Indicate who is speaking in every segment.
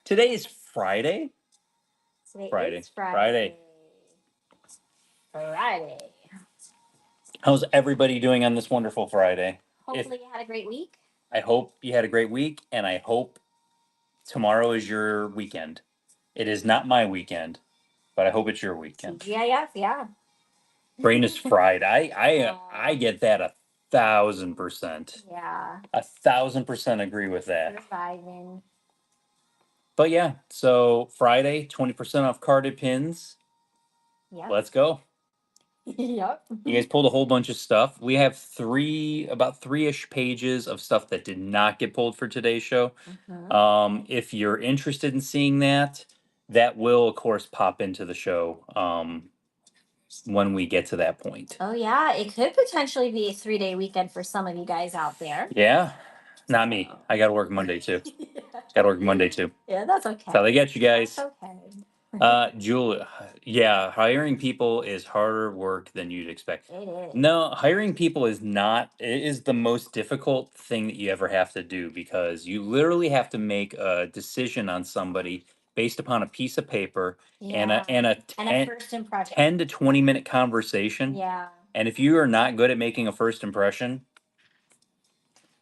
Speaker 1: Today is Friday.
Speaker 2: Today
Speaker 1: Friday.
Speaker 2: is Friday.
Speaker 1: How's everybody doing on this wonderful Friday?
Speaker 2: Hopefully you had a great week.
Speaker 1: I hope you had a great week, and I hope tomorrow is your weekend. It is not my weekend, but I hope it's your weekend.
Speaker 2: TGIF, yeah.
Speaker 1: Brain is fried. I get that 1,000%.
Speaker 2: Yeah.
Speaker 1: 1,000% agree with that.
Speaker 2: Surviving.
Speaker 1: But yeah, so Friday, 20% off carded pins.
Speaker 2: Yeah.
Speaker 1: Let's go.
Speaker 2: Yep.
Speaker 1: You guys pulled a whole bunch of stuff. We have about three-ish pages of stuff that did not get pulled for today's show. If you're interested in seeing that, that will, of course, pop into the show when we get to that point.
Speaker 2: Oh, yeah. It could potentially be a 3-day weekend for some of you guys out there.
Speaker 1: Yeah. Not me. I got to work Monday, too. Got to work Monday, too.
Speaker 2: Yeah, that's okay.
Speaker 1: That's how they get you guys.
Speaker 2: That's okay.
Speaker 1: Julia, yeah, hiring people is harder work than you'd expect.
Speaker 2: It is.
Speaker 1: No, hiring people is not, it is the most difficult thing that you ever have to do because you literally have to make a decision on somebody based upon a piece of paper and
Speaker 2: Yeah.
Speaker 1: a
Speaker 2: And a first impression.
Speaker 1: 10 to 20 minute conversation.
Speaker 2: Yeah.
Speaker 1: And if you are not good at making a first impression,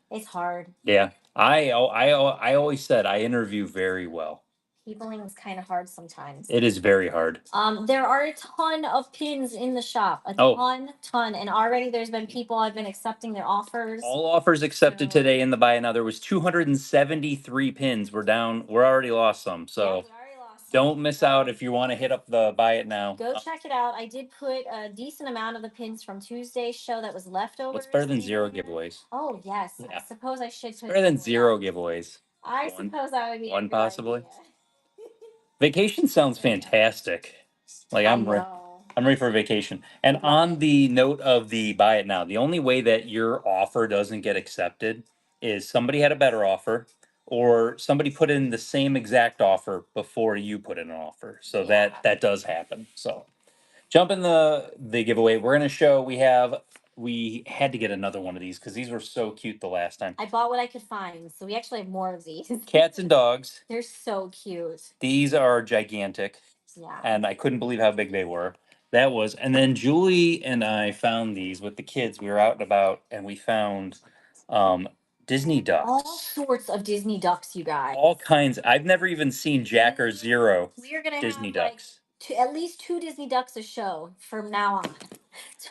Speaker 2: It's hard.
Speaker 1: yeah. I always said I interview very well.
Speaker 2: Peopling is kind of hard sometimes.
Speaker 1: It is very hard.
Speaker 2: There are a ton of pins in the shop. Ton. And already there's been people I've been accepting their offers.
Speaker 1: All offers accepted today in the buy it now. There was 273 pins. We're already lost some. So
Speaker 2: Yeah, we already lost some.
Speaker 1: don't miss out if you want to hit up the buy it now.
Speaker 2: Go check it out. I did put a decent amount of the pins from Tuesday's show that was leftovers.
Speaker 1: What's better than zero giveaways?
Speaker 2: Oh, yes.
Speaker 1: Yeah.
Speaker 2: I suppose I should put
Speaker 1: Better than zero giveaways.
Speaker 2: I suppose that would be
Speaker 1: one
Speaker 2: a good
Speaker 1: possibly.
Speaker 2: idea.
Speaker 1: Vacation sounds fantastic. Like I'm ready for a vacation. And on the note of the buy it now, the only way that your offer doesn't get accepted is somebody had a better offer or somebody put in the same exact offer before you put in an offer. So that does happen. So jump in the giveaway. We're gonna show we had to get another one of these because these were so cute the last time.
Speaker 2: I bought what I could find, so we actually have more of these.
Speaker 1: Cats and dogs.
Speaker 2: They're so cute.
Speaker 1: These are gigantic.
Speaker 2: Yeah.
Speaker 1: And I couldn't believe how big they were. And then Julie and I found these with the kids. We were out and about and we found Disney ducks.
Speaker 2: All sorts of Disney ducks, you guys.
Speaker 1: All kinds. I've never even seen Jack or Zero
Speaker 2: We're gonna
Speaker 1: Disney
Speaker 2: have
Speaker 1: ducks.
Speaker 2: At least 2 Disney ducks a show from now on.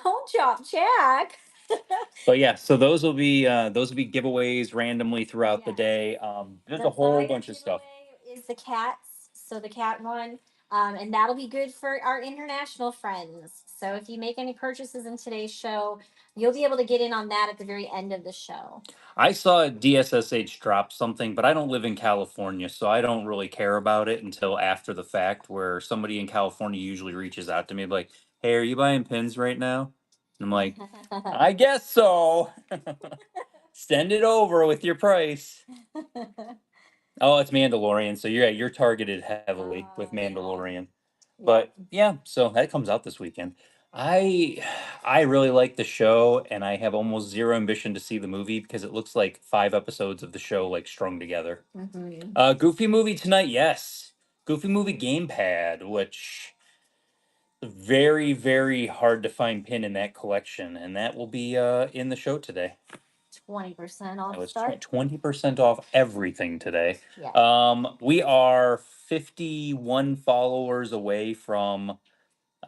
Speaker 2: Don't drop Jack.
Speaker 1: But yeah, so those will be giveaways randomly throughout the day. There's a whole bunch of stuff.
Speaker 2: Is the cats, so the cat one, and that'll be good for our international friends. So if you make any purchases in today's show, you'll be able to get in on that at the very end of the show.
Speaker 1: I saw DSSH drop something, but I don't live in California, so I don't really care about it until after the fact, where somebody in California usually reaches out to me like, hey, are you buying pins right now? And I'm like, I guess so. Send it over with your price. Oh, it's Mandalorian. So you're targeted heavily with Mandalorian. Yeah. But yeah, so that comes out this weekend. I really like the show, and I have almost zero ambition to see the movie because it looks like 5 episodes of the show like strung together. Mm-hmm. Goofy movie tonight, yes. Goofy movie gamepad, which very, very hard to find pin in that collection, and that will be in the show today.
Speaker 2: 20% off.
Speaker 1: It was 20% off everything today.
Speaker 2: Yeah.
Speaker 1: We are 51 followers away from.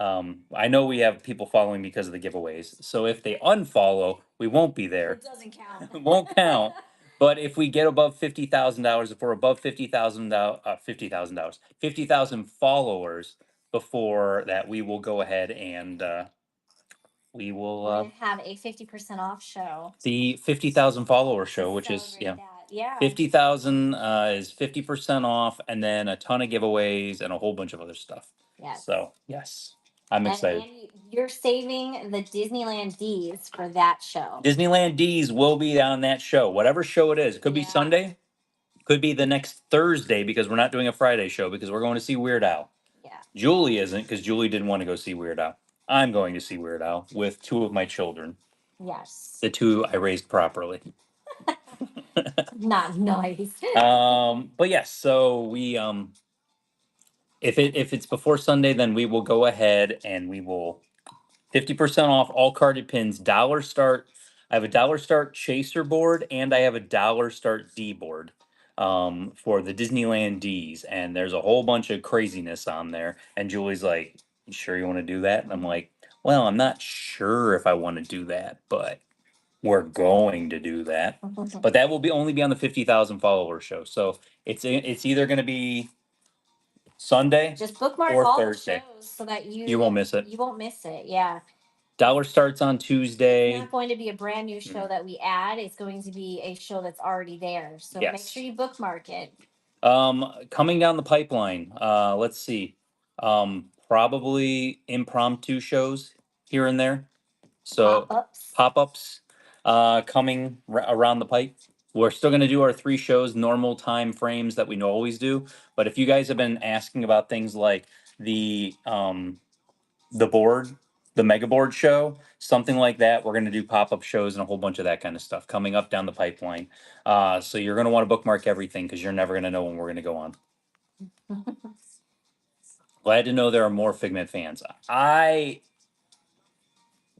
Speaker 1: I know we have people following because of the giveaways. So if they unfollow, we won't be there.
Speaker 2: It doesn't count.
Speaker 1: It won't count. But if we get above $50,000, if we're above $50,000, 50,000 followers before that, we will go ahead and we will
Speaker 2: have a 50% off show.
Speaker 1: The 50,000 follower show, which is
Speaker 2: that. Yeah.
Speaker 1: 50,000 is 50% off, and then a ton of giveaways and a whole bunch of other stuff.
Speaker 2: Yes.
Speaker 1: So yes, I'm excited.
Speaker 2: And you're saving the Disneyland D's for that show.
Speaker 1: Disneyland D's will be on that show, whatever show it is. It could be Sunday, could be the next Thursday because we're not doing a Friday show because we're going to see Weird Al.
Speaker 2: Yeah.
Speaker 1: Julie isn't because Julie didn't want to go see Weird Al. I'm going to see Weird Al with 2 of my children.
Speaker 2: Yes.
Speaker 1: The 2 I raised properly.
Speaker 2: Not nice.
Speaker 1: But yes, so we if it's before Sunday, then we will go ahead and we will 50% off all carded pins. Dollar start. I have a dollar start chaser board and I have a dollar start D board for the Disneyland D's. And there's a whole bunch of craziness on there. And Julie's like, "You sure you want to do that?" And I'm like, "Well, I'm not sure if I want to do that, but we're going to do that." But that will be only be on the 50,000 follower show. So it's either going to be Sunday
Speaker 2: Just bookmark
Speaker 1: or
Speaker 2: all the
Speaker 1: Thursday.
Speaker 2: shows so that
Speaker 1: You won't miss it.
Speaker 2: you won't miss it. Yeah.
Speaker 1: Dollar starts on
Speaker 2: It's
Speaker 1: Tuesday.
Speaker 2: not going to be a brand new show
Speaker 1: Mhm.
Speaker 2: that we add. It's going to be a show that's already there. So make
Speaker 1: Yes.
Speaker 2: sure you bookmark it.
Speaker 1: Coming down the pipeline, let's see. Probably impromptu shows here and there. So
Speaker 2: Pop-ups.
Speaker 1: pop-ups coming around the pipe. We're still going to do our 3 shows, normal time frames that we always do. But if you guys have been asking about things like the um, the board, the mega board show, something like that, we're going to do pop-up shows and a whole bunch of that kind of stuff coming up down the pipeline. So you're going to want to bookmark everything because you're never going to know when we're going to go on. Glad to know there are more Figment fans. I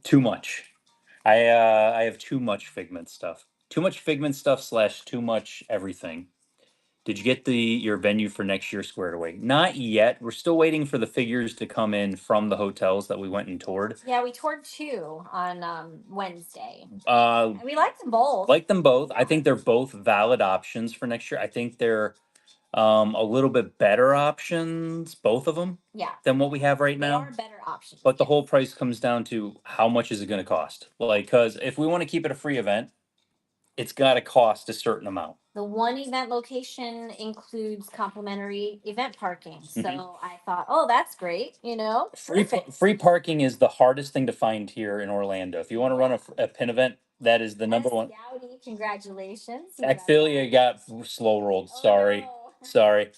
Speaker 1: too much. I have too much Figment stuff. Too much Figment stuff slash too much everything. Did you get the your venue for next year squared away? Not yet. We're still waiting for the figures to come in from the hotels that we went and toured.
Speaker 2: Yeah, we toured 2 on Wednesday.
Speaker 1: Uh,
Speaker 2: And we liked them both.
Speaker 1: like them both. I
Speaker 2: Yeah.
Speaker 1: think they're both valid options for next year. I think they're a little bit better options, both of them,
Speaker 2: Yeah.
Speaker 1: than what we have right
Speaker 2: They
Speaker 1: now.
Speaker 2: are better options.
Speaker 1: But the
Speaker 2: Yes.
Speaker 1: whole price comes down to how much is it going to cost? Like, because if we want to keep it a free event, it's got to cost a certain amount.
Speaker 2: The one event location includes complimentary event parking. So
Speaker 1: Mhm.
Speaker 2: I thought, oh, that's great. Perfect.
Speaker 1: Free parking is the hardest thing to find here in Orlando. If you want to run a pin event, that is the
Speaker 2: And
Speaker 1: number one.
Speaker 2: Scouty, congratulations.
Speaker 1: Acphilia got slow rolled.
Speaker 2: Oh,
Speaker 1: Sorry,
Speaker 2: no.
Speaker 1: sorry.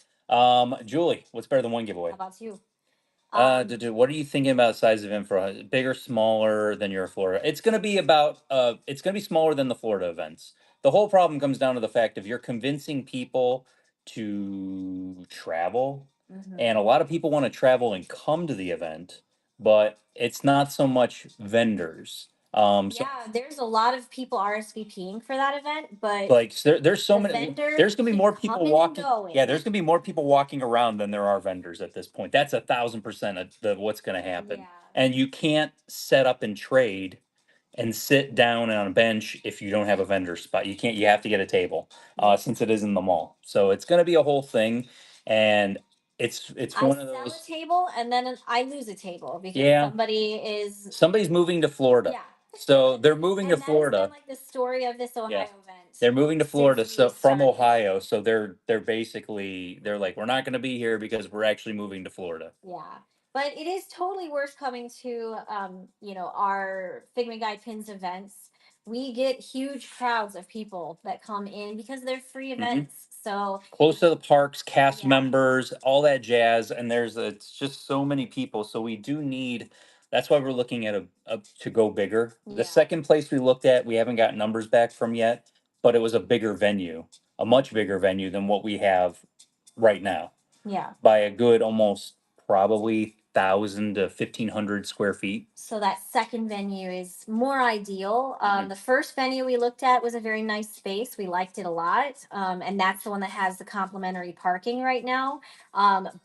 Speaker 1: Julie, what's better than one
Speaker 2: How
Speaker 1: giveaway?
Speaker 2: about you?
Speaker 1: What are you thinking about size of infra? Bigger, smaller than your Florida? It's gonna be about it's gonna be smaller than the Florida events. The whole problem comes down to the fact if you're convincing people to travel, and a lot of people want to travel and come to the event, but it's not so much vendors. So
Speaker 2: Yeah, there's a lot of people RSVPing for that event, but
Speaker 1: like there's so
Speaker 2: the
Speaker 1: many
Speaker 2: vendors
Speaker 1: there's gonna be
Speaker 2: keep
Speaker 1: more people
Speaker 2: coming and
Speaker 1: walking.
Speaker 2: going.
Speaker 1: Yeah, there's gonna be more people walking around than there are vendors at this point. That's 1,000% of what's gonna happen.
Speaker 2: Yeah.
Speaker 1: And you can't set up and trade and sit down on a bench if you don't have a vendor spot. You can't. You have to get a table since it is in the mall. So it's gonna be a whole thing, and it's
Speaker 2: I
Speaker 1: one of
Speaker 2: sell a
Speaker 1: those.
Speaker 2: table and then I lose a table because
Speaker 1: Yeah, somebody's moving to Florida.
Speaker 2: yeah.
Speaker 1: So they're moving to
Speaker 2: And that has been
Speaker 1: Florida.
Speaker 2: like the story of this Ohio
Speaker 1: Yeah.
Speaker 2: event.
Speaker 1: They're moving to
Speaker 2: Since
Speaker 1: Florida,
Speaker 2: we
Speaker 1: so from
Speaker 2: started.
Speaker 1: Ohio. So they're basically they're like, we're not going to be here because we're actually moving to Florida.
Speaker 2: Yeah. But it is totally worth coming to our Figment Guide Pins events. We get huge crowds of people that come in because they're free
Speaker 1: Hmm.
Speaker 2: events. So
Speaker 1: Close to the parks, cast
Speaker 2: yeah.
Speaker 1: members, all that jazz, and it's just so many people. So we do need. That's why we're looking at a to go bigger. The
Speaker 2: Yeah.
Speaker 1: second place we looked at, we haven't got numbers back from yet, but it was a bigger venue, a much bigger venue than what we have right now.
Speaker 2: Yeah.
Speaker 1: By a good almost probably 1,000 to 1,500 square feet.
Speaker 2: So that second venue is more ideal.
Speaker 1: Mhm.
Speaker 2: The first venue we looked at was a very nice space. We liked it a lot, and that's the one that has the complimentary parking right now.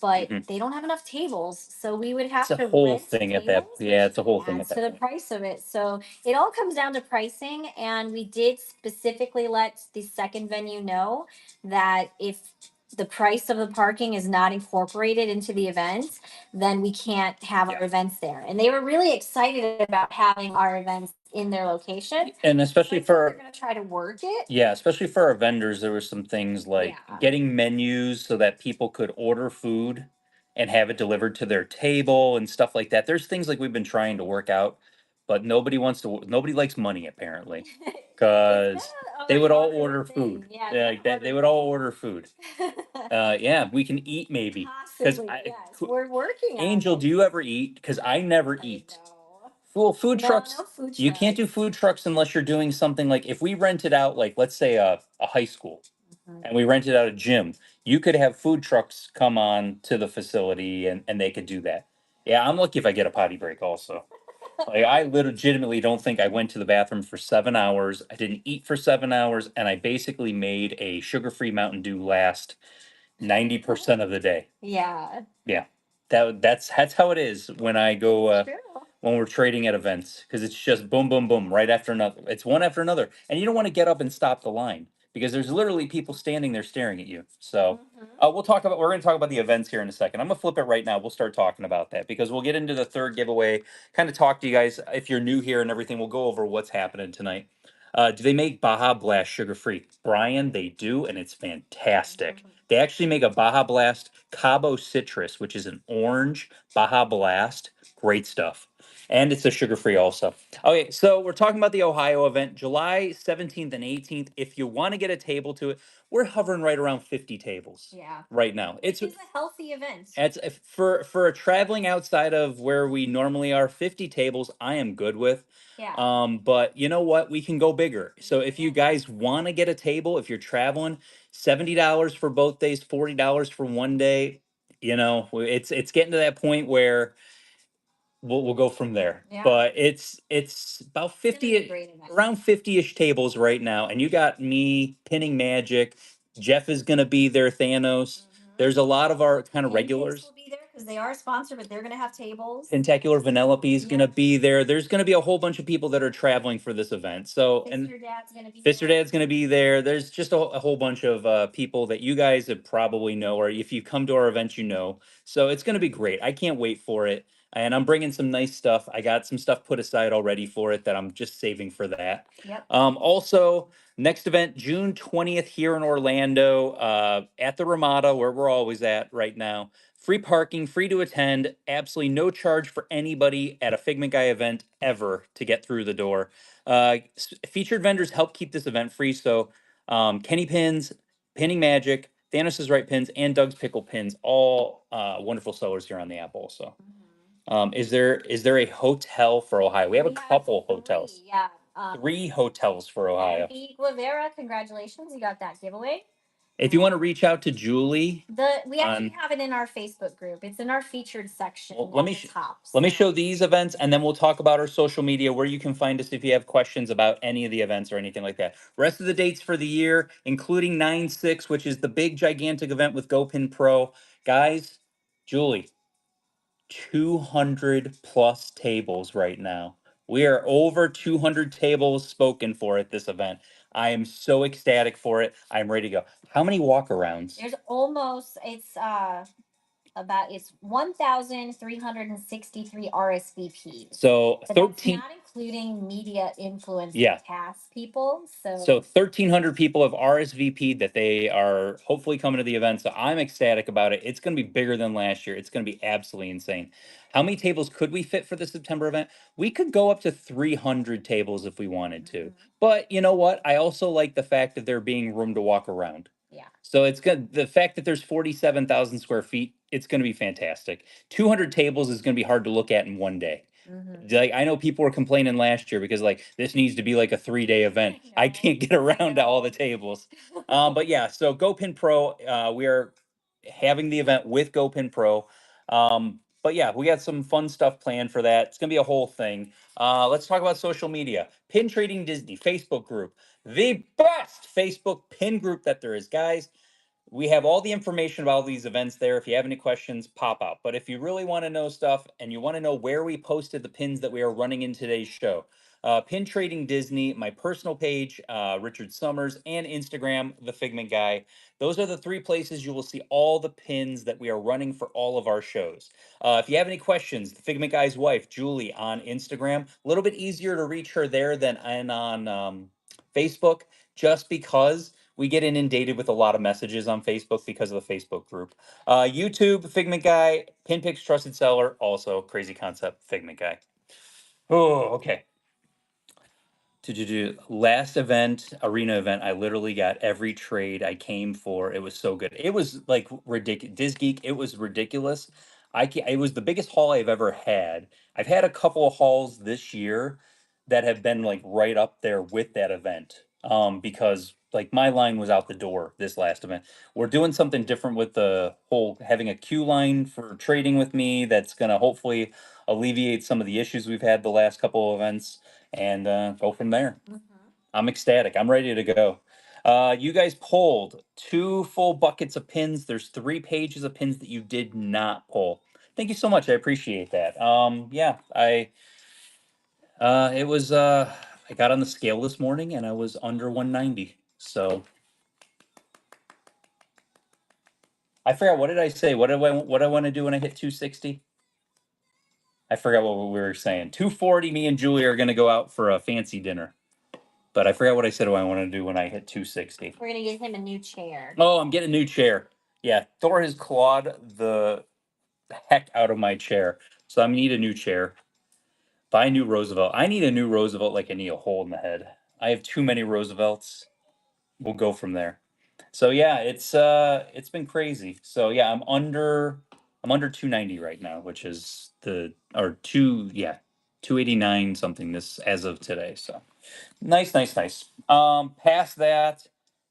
Speaker 2: But
Speaker 1: Mhm.
Speaker 2: they don't have enough tables, so we would have
Speaker 1: It's a
Speaker 2: to
Speaker 1: whole
Speaker 2: rent
Speaker 1: thing at that.
Speaker 2: tables,
Speaker 1: Yeah,
Speaker 2: which
Speaker 1: it's a whole thing at
Speaker 2: adds to
Speaker 1: that
Speaker 2: the
Speaker 1: point.
Speaker 2: price of it. So it all comes down to pricing, and we did specifically let the second venue know that if the price of the parking is not incorporated into the event, then we can't have our
Speaker 1: Yeah.
Speaker 2: events there. And they were really excited about having our events in their location.
Speaker 1: And
Speaker 2: So
Speaker 1: especially
Speaker 2: I think they're
Speaker 1: for
Speaker 2: going to try to work it.
Speaker 1: yeah, especially for our vendors, there were some things like
Speaker 2: Yeah.
Speaker 1: getting menus so that people could order food and have it delivered to their table and stuff like that. There's things like we've been trying to work out, but nobody likes money apparently
Speaker 2: It's
Speaker 1: because
Speaker 2: not
Speaker 1: they
Speaker 2: a
Speaker 1: would all
Speaker 2: hard
Speaker 1: order
Speaker 2: thing.
Speaker 1: food.
Speaker 2: Yeah, it's
Speaker 1: Yeah,
Speaker 2: not
Speaker 1: like
Speaker 2: a
Speaker 1: that, they
Speaker 2: hard
Speaker 1: would all order food.
Speaker 2: thing.
Speaker 1: Yeah, we can eat maybe because
Speaker 2: Possibly, yes. We're working on
Speaker 1: Angel,
Speaker 2: it.
Speaker 1: do you ever eat? Because I never
Speaker 2: I
Speaker 1: eat.
Speaker 2: know.
Speaker 1: Well, food
Speaker 2: No,
Speaker 1: trucks,
Speaker 2: no food
Speaker 1: you can't do
Speaker 2: trucks.
Speaker 1: food trucks unless you're doing something like if we rented out, like, let's say a high school
Speaker 2: Mhm.
Speaker 1: and we rented out a gym, you could have food trucks come on to the facility and they could do that. Yeah, I'm lucky if I get a potty break also. Like I legitimately don't think I went to the bathroom for 7 hours. I didn't eat for 7 hours, and I basically made a sugar-free Mountain Dew last 90% of the day.
Speaker 2: Yeah.
Speaker 1: Yeah. That's how it is when I go
Speaker 2: True.
Speaker 1: when we're trading at events because it's just boom boom boom right after another. It's one after another. And you don't want to get up and stop the line because there's literally people standing there staring at you. So
Speaker 2: Mhm.
Speaker 1: we're going to talk about the events here in a second. I'm going to flip it right now. We'll start talking about that because we'll get into the third giveaway, kind of talk to you guys if you're new here and everything. We'll go over what's happening tonight. Do they make Baja Blast sugar free? Brian, they do, and it's fantastic.
Speaker 2: Mhm.
Speaker 1: They actually make a Baja Blast Cabo Citrus, which is an orange Baja Blast. Great stuff. And it's a sugar free also. Okay, so we're talking about the Ohio event, July 17th and 18th. If you want to get a table to it, we're hovering right around 50 tables
Speaker 2: Yeah.
Speaker 1: right now.
Speaker 2: Which is a healthy event.
Speaker 1: It's for traveling outside of where we normally are, 50 tables I am good with.
Speaker 2: Yeah.
Speaker 1: But you know what? We can go bigger. So if you
Speaker 2: Yeah.
Speaker 1: guys want to get a table, if you're traveling, $70 for both days, $40 for one day, it's getting to that point where we'll go from there.
Speaker 2: Yeah.
Speaker 1: But it's about
Speaker 2: It's gonna be a
Speaker 1: 50,
Speaker 2: great event.
Speaker 1: around 50-ish tables right now, and you got me pinning Magic. Jeff is gonna be there, Thanos. There's a lot of our kind of
Speaker 2: Pancakes
Speaker 1: regulars.
Speaker 2: will be there because they are a sponsor, but they're gonna have tables.
Speaker 1: Pentacular Vanellope is going to
Speaker 2: Yep.
Speaker 1: be there. There's going to be a whole bunch of people that are traveling for this event. So, and
Speaker 2: Fister Dad's gonna be
Speaker 1: Fister
Speaker 2: there.
Speaker 1: Dad's going to be there. There's just a whole bunch of people that you guys would probably know, or if you come to our event, you know. So it's going to be great. I can't wait for it. And I'm bringing some nice stuff. I got some stuff put aside already for it that I'm just saving for that.
Speaker 2: Yep.
Speaker 1: Also, next event, June 20th here in Orlando at the Ramada, where we're always at right now. Free parking, free to attend, absolutely no charge for anybody at a Figment Guy event ever to get through the door. Featured vendors help keep this event free. So Kenny Pins, Pinning Magic, Thanos' Right Pins, and Doug's Pickle Pins, all wonderful sellers here on the app also. Is there a hotel for Ohio? We have a couple hotels.
Speaker 2: Yeah.
Speaker 1: 3 hotels for Ohio.
Speaker 2: Andy Guevara, congratulations, you got that giveaway.
Speaker 1: If you want to reach out to Julie,
Speaker 2: We actually
Speaker 1: on
Speaker 2: have it in our Facebook group. It's in our featured section
Speaker 1: well,
Speaker 2: at the top.
Speaker 1: let me show these events, and then we'll talk about our social media where you can find us if you have questions about any of the events or anything like that. Rest of the dates for the year, including 9/6, which is the big gigantic event with GoPin Pro. Guys, Julie, 200 plus tables right now. We are over 200 tables spoken for at this event. I am so ecstatic for it. I'm ready to go. How many walkarounds?
Speaker 2: There's almost it's 1,363 RSVPs.
Speaker 1: So
Speaker 2: But that's
Speaker 1: 13.
Speaker 2: not including media influence
Speaker 1: Yeah.
Speaker 2: cast people.
Speaker 1: So 1,300 people have RSVP'd that they are hopefully coming to the event. So I'm ecstatic about it. It's going to be bigger than last year. It's going to be absolutely insane. How many tables could we fit for the September event? We could go up to 300 tables if we wanted to. But you know what? I also like the fact that there being room to walk around.
Speaker 2: Yeah.
Speaker 1: So it's good. The fact that there's 47,000 square feet, it's going to be fantastic. 200 tables is going to be hard to look at in one day. Like I know people were complaining last year because like this needs to be like a 3-day event. I can't get around to all the tables. But yeah, so GoPin Pro, we are having the event with GoPin Pro. But yeah, we got some fun stuff planned for that. It's gonna be a whole thing. Let's talk about social media. Pin Trading Disney Facebook group, the best Facebook pin group that there is, guys. We have all the information about all these events there. If you have any questions, pop out. But if you really want to know stuff and you want to know where we posted the pins that we are running in today's show, Pin Trading Disney, my personal page, Richard Summers, and Instagram, The Figment Guy. Those are the 3 places you will see all the pins that we are running for all of our shows. If you have any questions, The Figment Guy's wife, Julie, on Instagram, a little bit easier to reach her there than on Facebook, just because we get inundated with a lot of messages on Facebook because of the Facebook group. YouTube, Figment Guy, Pinpicks Trusted Seller, also Crazy Concept, Figment Guy. Oh, okay. To last event, arena event, I literally got every trade I came for. It was so good. It was like ridiculous. Geek, it was ridiculous. it was the biggest haul I've ever had. I've had a couple of hauls this year that have been like right up there with that event. Because like my line was out the door this last event. We're doing something different with the whole having a queue line for trading with me that's gonna hopefully alleviate some of the issues we've had the last couple of events and go from there. I'm ecstatic. I'm ready to go. You guys pulled 2 full buckets of pins. There's 3 pages of pins that you did not pull. Thank you so much. I appreciate that. Yeah, it was I got on the scale this morning and I was under 190. So I forgot, what did I say? What I want to do when I hit 260? I forgot what we were saying. 240, me and Julie are gonna go out for a fancy dinner. But I forgot what I said I want to do when I hit 260.
Speaker 2: We're gonna get him a new chair.
Speaker 1: Oh, I'm getting a new chair. Yeah, Thor has clawed the heck out of my chair. So I need a new chair. Buy a new Roosevelt. I need a new Roosevelt like I need a hole in the head. I have too many Roosevelts. We'll go from there. So yeah, it's been crazy. So yeah, I'm under 290 right now, which is the or two yeah, 289 something this as of today. So nice, nice, nice. Past that,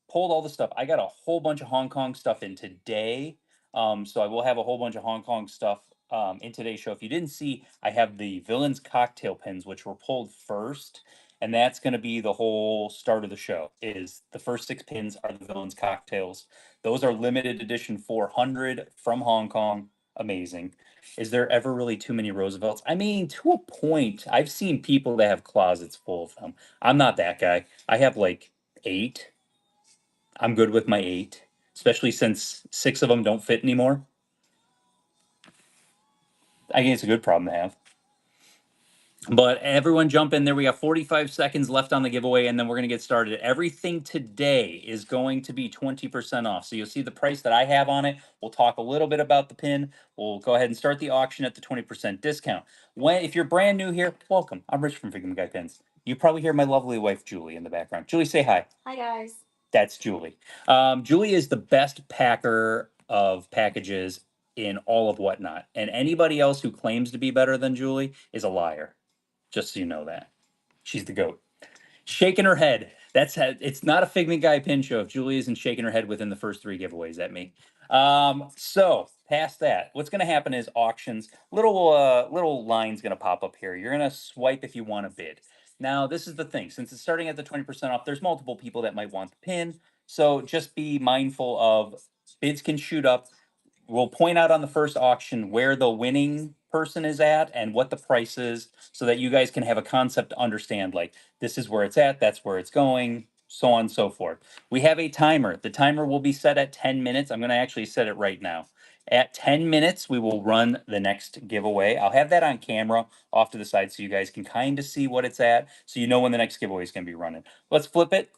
Speaker 1: pulled all the stuff. I got a whole bunch of Hong Kong stuff in today. So I will have a whole bunch of Hong Kong stuff in today's show. If you didn't see, I have the Villains cocktail pins, which were pulled first, and that's going to be the whole start of the show. Is the first 6 pins are the Villains cocktails. Those are limited edition 400 from Hong Kong. Amazing. Is there ever really too many Roosevelts? I mean, to a point. I've seen people that have closets full of them. I'm not that guy. I have like 8. I'm good with my 8, especially since 6 of them don't fit anymore. I think it's a good problem to have. But everyone jump in there. We got 45 seconds left on the giveaway, and then we're going to get started. Everything today is going to be 20% off. So you'll see the price that I have on it. We'll talk a little bit about the pin. We'll go ahead and start the auction at the 20% discount. If you're brand new here, welcome. I'm Rich from Figment Guy Pins. You probably hear my lovely wife, Julie, in the background. Julie, say hi.
Speaker 2: Hi guys.
Speaker 1: That's Julie. Julie is the best packer of packages in all of Whatnot. And anybody else who claims to be better than Julie is a liar. Just so you know that. She's the GOAT. Shaking her head. It's not a Figment Guy pin show if Julie isn't shaking her head within the first 3 giveaways at me. So past that, what's going to happen is auctions. Little line's going to pop up here. You're going to swipe if you want to bid. Now, this is the thing. Since it's starting at the 20% off, there's multiple people that might want the pin. So just be mindful of bids can shoot up. We'll point out on the first auction where the winning person is at and what the price is so that you guys can have a concept to understand, like, this is where it's at, that's where it's going, so on and so forth. We have a timer. The timer will be set at 10 minutes. I'm going to actually set it right now. At 10 minutes, we will run the next giveaway. I'll have that on camera off to the side so you guys can kind of see what it's at, so you know when the next giveaway is going to be running. Let's flip it.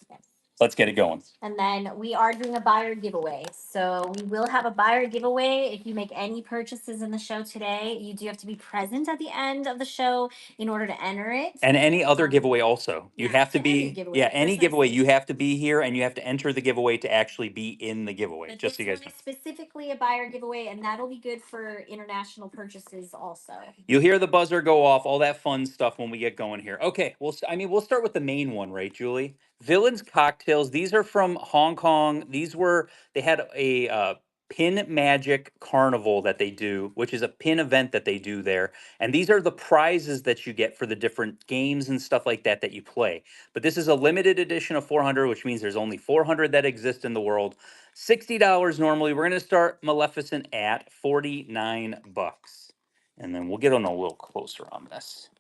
Speaker 1: Let's get it going.
Speaker 2: And then we are doing a buyer giveaway. So we will have a buyer giveaway. If you make any purchases in the show today, you do have to be present at the end of the show in order to enter it.
Speaker 1: And any other giveaway also. You
Speaker 2: Yeah,
Speaker 1: have to
Speaker 2: so any
Speaker 1: be,
Speaker 2: giveaway.
Speaker 1: yeah,
Speaker 2: That's
Speaker 1: any
Speaker 2: what I
Speaker 1: giveaway,
Speaker 2: said.
Speaker 1: you have to be here and you have to enter the giveaway to actually be in the giveaway,
Speaker 2: But
Speaker 1: just so
Speaker 2: this
Speaker 1: you guys
Speaker 2: one
Speaker 1: know.
Speaker 2: is specifically a buyer giveaway, and that'll be good for international purchases also.
Speaker 1: You'll hear the buzzer go off, all that fun stuff when we get going here. Okay, we'll start with the main one, right, Julie? Villains cocktails. These are from Hong Kong. They had a pin magic carnival that they do, which is a pin event that they do there. And these are the prizes that you get for the different games and stuff like that that you play. But this is a limited edition of 400, which means there's only 400 that exist in the world. $60 normally. We're going to start Maleficent at 49 bucks. And then we'll get on a little closer on this.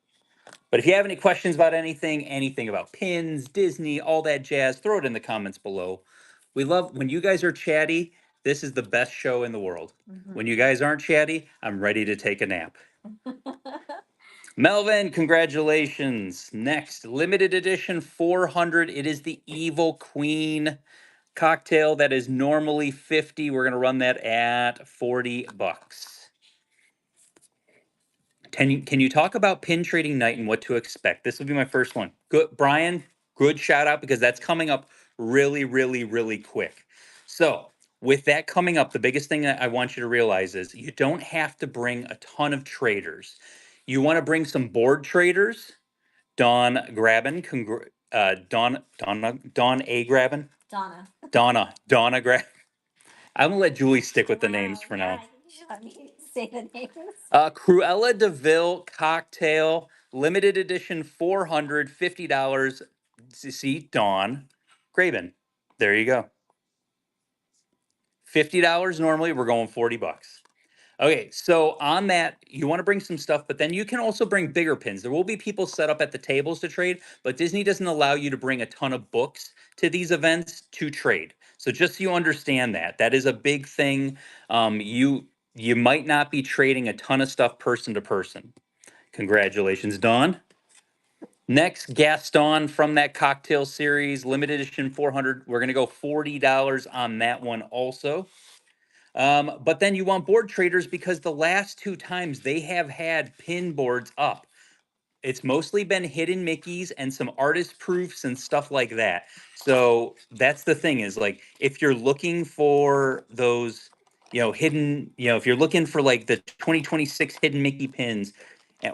Speaker 1: But if you have any questions about anything about pins, Disney, all that jazz, throw it in the comments below. We love when you guys are chatty. This is the best show in the world. When you guys aren't chatty, I'm ready to take a nap. Melvin, congratulations. Next, limited edition 400. It is the Evil Queen cocktail that is normally 50. We're going to run that at 40 bucks. Can you talk about pin trading night and what to expect? This will be my first one. Good, Brian. Good shout out because that's coming up really, really, really quick. So With that coming up, the biggest thing that I want you to realize is you don't have to bring a ton of traders. You want to bring some board traders. Dawn Graben, Dawn A. Graben,
Speaker 2: Donna.
Speaker 1: Donna Graben. I'm gonna let Julie stick with the names
Speaker 2: Wow,
Speaker 1: for
Speaker 2: yeah,
Speaker 1: now.
Speaker 2: I think you should let me say the names.
Speaker 1: Cruella DeVille cocktail, limited edition, $450. See, Dawn Graben. There you go. $50 normally. We're going $40. Okay, so on that, you want to bring some stuff, but then you can also bring bigger pins. There will be people set up at the tables to trade, but Disney doesn't allow you to bring a ton of books to these events to trade. So just so you understand that, that is a big thing. You might not be trading a ton of stuff person to person. Congratulations, Dawn. Next, Gaston from that cocktail series, limited edition 400. We're going to go $40 on that one also. But then you want board traders because the last two times they have had pin boards up. It's mostly been hidden Mickeys and some artist proofs and stuff like that. So that's the thing is like if you're looking for those, hidden, if you're looking for like the 2026 hidden Mickey pins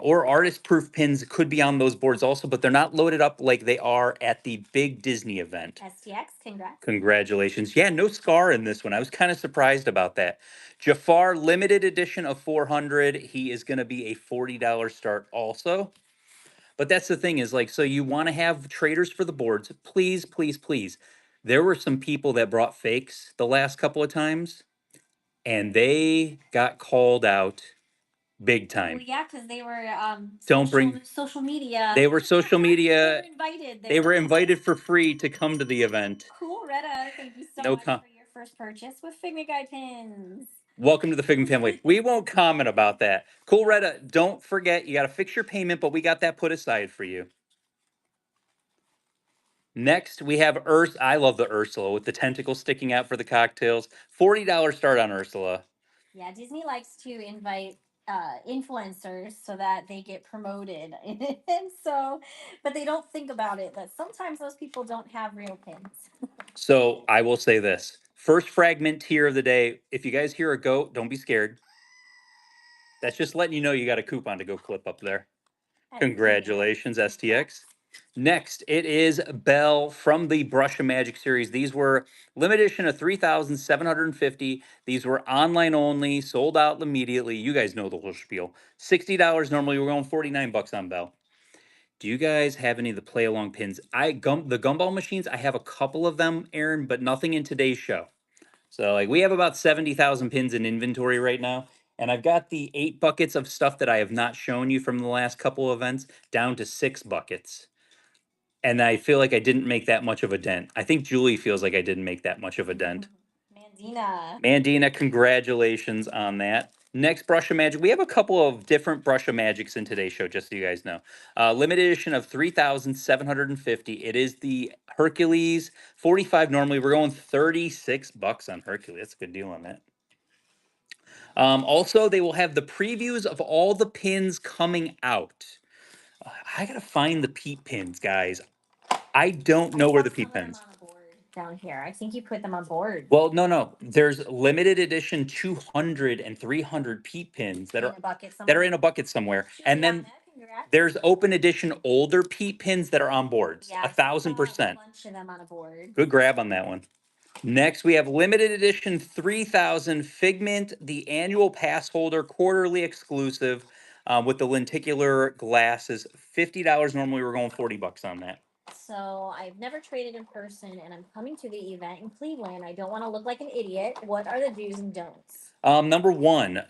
Speaker 1: or artist proof pins could be on those boards also, but they're not loaded up like they are at the big Disney event.
Speaker 2: STX, congrats.
Speaker 1: Congratulations. Yeah, no Scar in this one. I was kind of surprised about that. Jafar limited edition of 400. He is going to be a $40 start also. But that's the thing is like, so you want to have traders for the boards. Please, please, please. There were some people that brought fakes the last couple of times and they got called out big
Speaker 2: Well,
Speaker 1: time.
Speaker 2: yeah, because they were
Speaker 1: Don't bring,
Speaker 2: social media.
Speaker 1: they were social
Speaker 2: They
Speaker 1: media.
Speaker 2: were invited.
Speaker 1: They were invited for free to come to the event.
Speaker 2: Cool, Retta. Thank you so
Speaker 1: No
Speaker 2: much
Speaker 1: com-
Speaker 2: for your first purchase with Figment Guide pins.
Speaker 1: Welcome to the Figment family. We won't comment about that. Cool, Retta, don't forget, you got to fix your payment, but we got that put aside for you. Next, we have Ursula. I love the Ursula with the tentacles sticking out for the cocktails. $40 start on Ursula.
Speaker 2: Yeah, Disney likes to invite influencers so that they get promoted. And so, but they don't think about it that sometimes those people don't have real pins.
Speaker 1: So I will say this first fragment tier of the day. If you guys hear a goat, don't be scared. That's just letting you know you got a coupon to go clip up there. Congratulations, STX. Next, it is Belle from the Brush of Magic series. These were limited edition of 3,750. These were online only, sold out immediately. You guys know the whole spiel. $60 normally. We're going $49 on Belle. Do you guys have any of the play along pins? The gumball machines, I have a couple of them, Aaron, but nothing in today's show. So like we have about 70,000 pins in inventory right now. And I've got the 8 buckets of stuff that I have not shown you from the last couple of events down to 6 buckets. And I feel like I didn't make that much of a dent. I think Julie feels like I didn't make that much of a dent. Mandina, congratulations on that. Next, Brush of Magic. We have a couple of different Brush of Magics in today's show, just so you guys know. Limited edition of 3,750. It is the Hercules 45 normally. We're going $36 on Hercules. That's a good deal on that. Also, they will have the previews of all the pins coming out. I gotta find the peep pins, guys. I don't know where the peep pins.
Speaker 2: Down here. I think you put them on board.
Speaker 1: Well, no. There's limited edition 200 and 300 peep pins that are in a bucket somewhere. And then there's open edition older peep pins that are on boards.
Speaker 2: Yeah,
Speaker 1: 1,000%.
Speaker 2: a bunch of them on a board.
Speaker 1: Good grab on that one. Next, we have limited edition 3000 Figment, the annual pass holder, quarterly exclusive with the lenticular glasses. $50 normally. We're going $40 on that.
Speaker 2: So I've never traded in person, and I'm coming to the event in Cleveland. I don't want to look like an idiot. What are the do's and don'ts?
Speaker 1: Number one,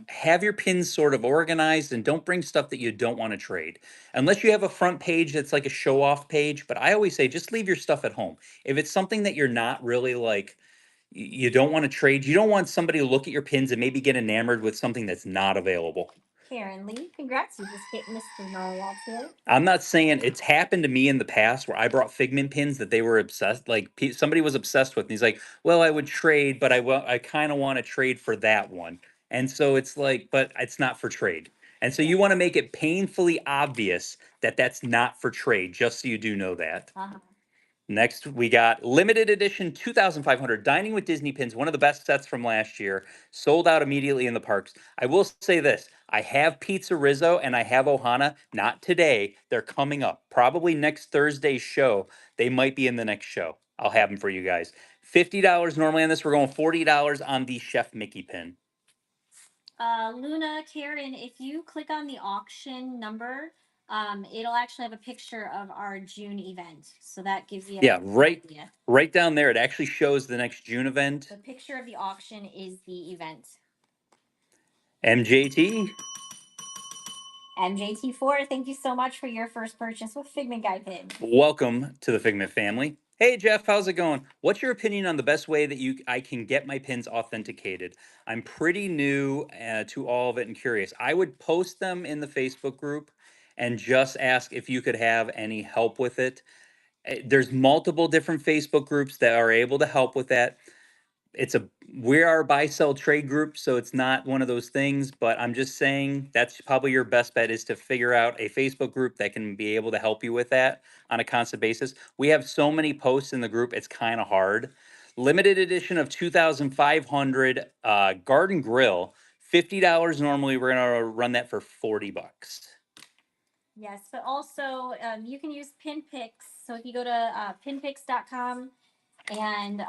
Speaker 1: have your pins sort of organized and don't bring stuff that you don't want to trade. Unless you have a front page that's like a show off page. But I always say just leave your stuff at home. If it's something that you're not really like, you don't want to trade, you don't want somebody to look at your pins and maybe get enamored with something that's not available.
Speaker 2: Karen Lee, congrats. You just hit Mr. Marriott here.
Speaker 1: I'm not saying it's happened to me in the past where I brought Figment pins that they were obsessed, like somebody was obsessed with. And he's like, well, I would trade, but I kind of want to trade for that one. And so it's like, but it's not for trade. And so you want to make it painfully obvious that that's not for trade, just so you do know that.
Speaker 2: Uh-huh.
Speaker 1: Next, we got limited edition 2,500 Dining with Disney pins, one of the best sets from last year, sold out immediately in the parks. I will say this, I have Pizza Rizzo and I have Ohana, not today. They're coming up, probably next Thursday's show. They might be in the next show. I'll have them for you guys. $50 normally on this. We're going $40 on the Chef Mickey pin.
Speaker 2: Luna, Karen, if you click on the auction number, it'll actually have a picture of our June event. So that gives you
Speaker 1: Yeah,
Speaker 2: an
Speaker 1: right,
Speaker 2: idea.
Speaker 1: right down there. It actually shows the next June event.
Speaker 2: The picture of the auction is the event.
Speaker 1: MJT.
Speaker 2: MJT4, thank you so much for your first purchase with Figment Guy pin.
Speaker 1: Welcome to the Figment family. Hey Jeff, how's it going? What's your opinion on the best way that I can get my pins authenticated? I'm pretty new to all of it and curious. I would post them in the Facebook group and just ask if you could have any help with it. There's multiple different Facebook groups that are able to help with that. We are a buy sell trade group, so it's not one of those things, but I'm just saying that's probably your best bet is to figure out a Facebook group that can be able to help you with that on a constant basis. We have so many posts in the group, it's kind of hard. Limited edition of 2,500 Garden Grill, $50 normally. We're gonna run that for $40.
Speaker 2: Yes, but also you can use PinPix. So if you go to pinpix.com and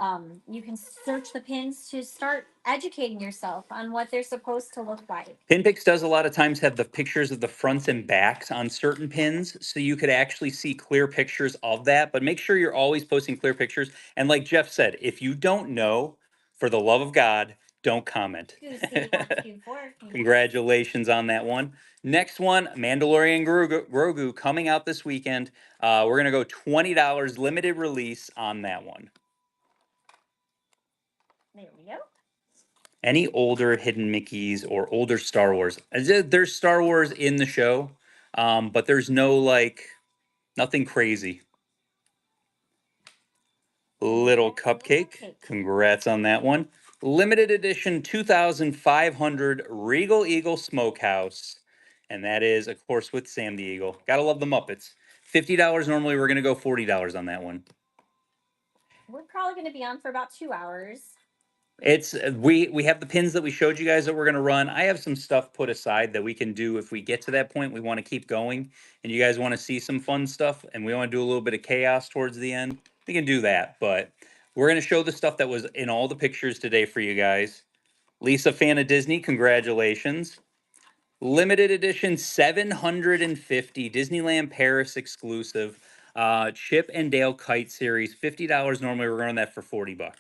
Speaker 2: you can search the pins to start educating yourself on what they're supposed to look like.
Speaker 1: Pinpix does a lot of times have the pictures of the fronts and backs on certain pins, so you could actually see clear pictures of that, but make sure you're always posting clear pictures. And like Jeff said, if you don't know, for the love of God, don't comment. Congratulations on that one. Next one, Mandalorian Grogu coming out this weekend. We're going to go $20 limited release on that one.
Speaker 2: There we go.
Speaker 1: Any older hidden Mickeys or older Star Wars? There's Star Wars in the show, but there's nothing crazy. Little Cupcake. Congrats on that one. Limited edition 2,500 Regal Eagle Smokehouse. And that is, of course, with Sam the Eagle. Gotta love the Muppets. $50 normally. We're going to go $40 on that one.
Speaker 2: We're probably going to be on for about 2 hours.
Speaker 1: It's we have the pins that we showed you guys that we're going to run. I have some stuff put aside that we can do if we get to that point. We want to keep going, and you guys want to see some fun stuff, and we want to do a little bit of chaos towards the end. We can do that, but we're going to show the stuff that was in all the pictures today for you guys. Lisa, fan of Disney, congratulations. Limited edition 750 Disneyland Paris exclusive Chip and Dale Kite Series. $50 normally. We're running that for $40.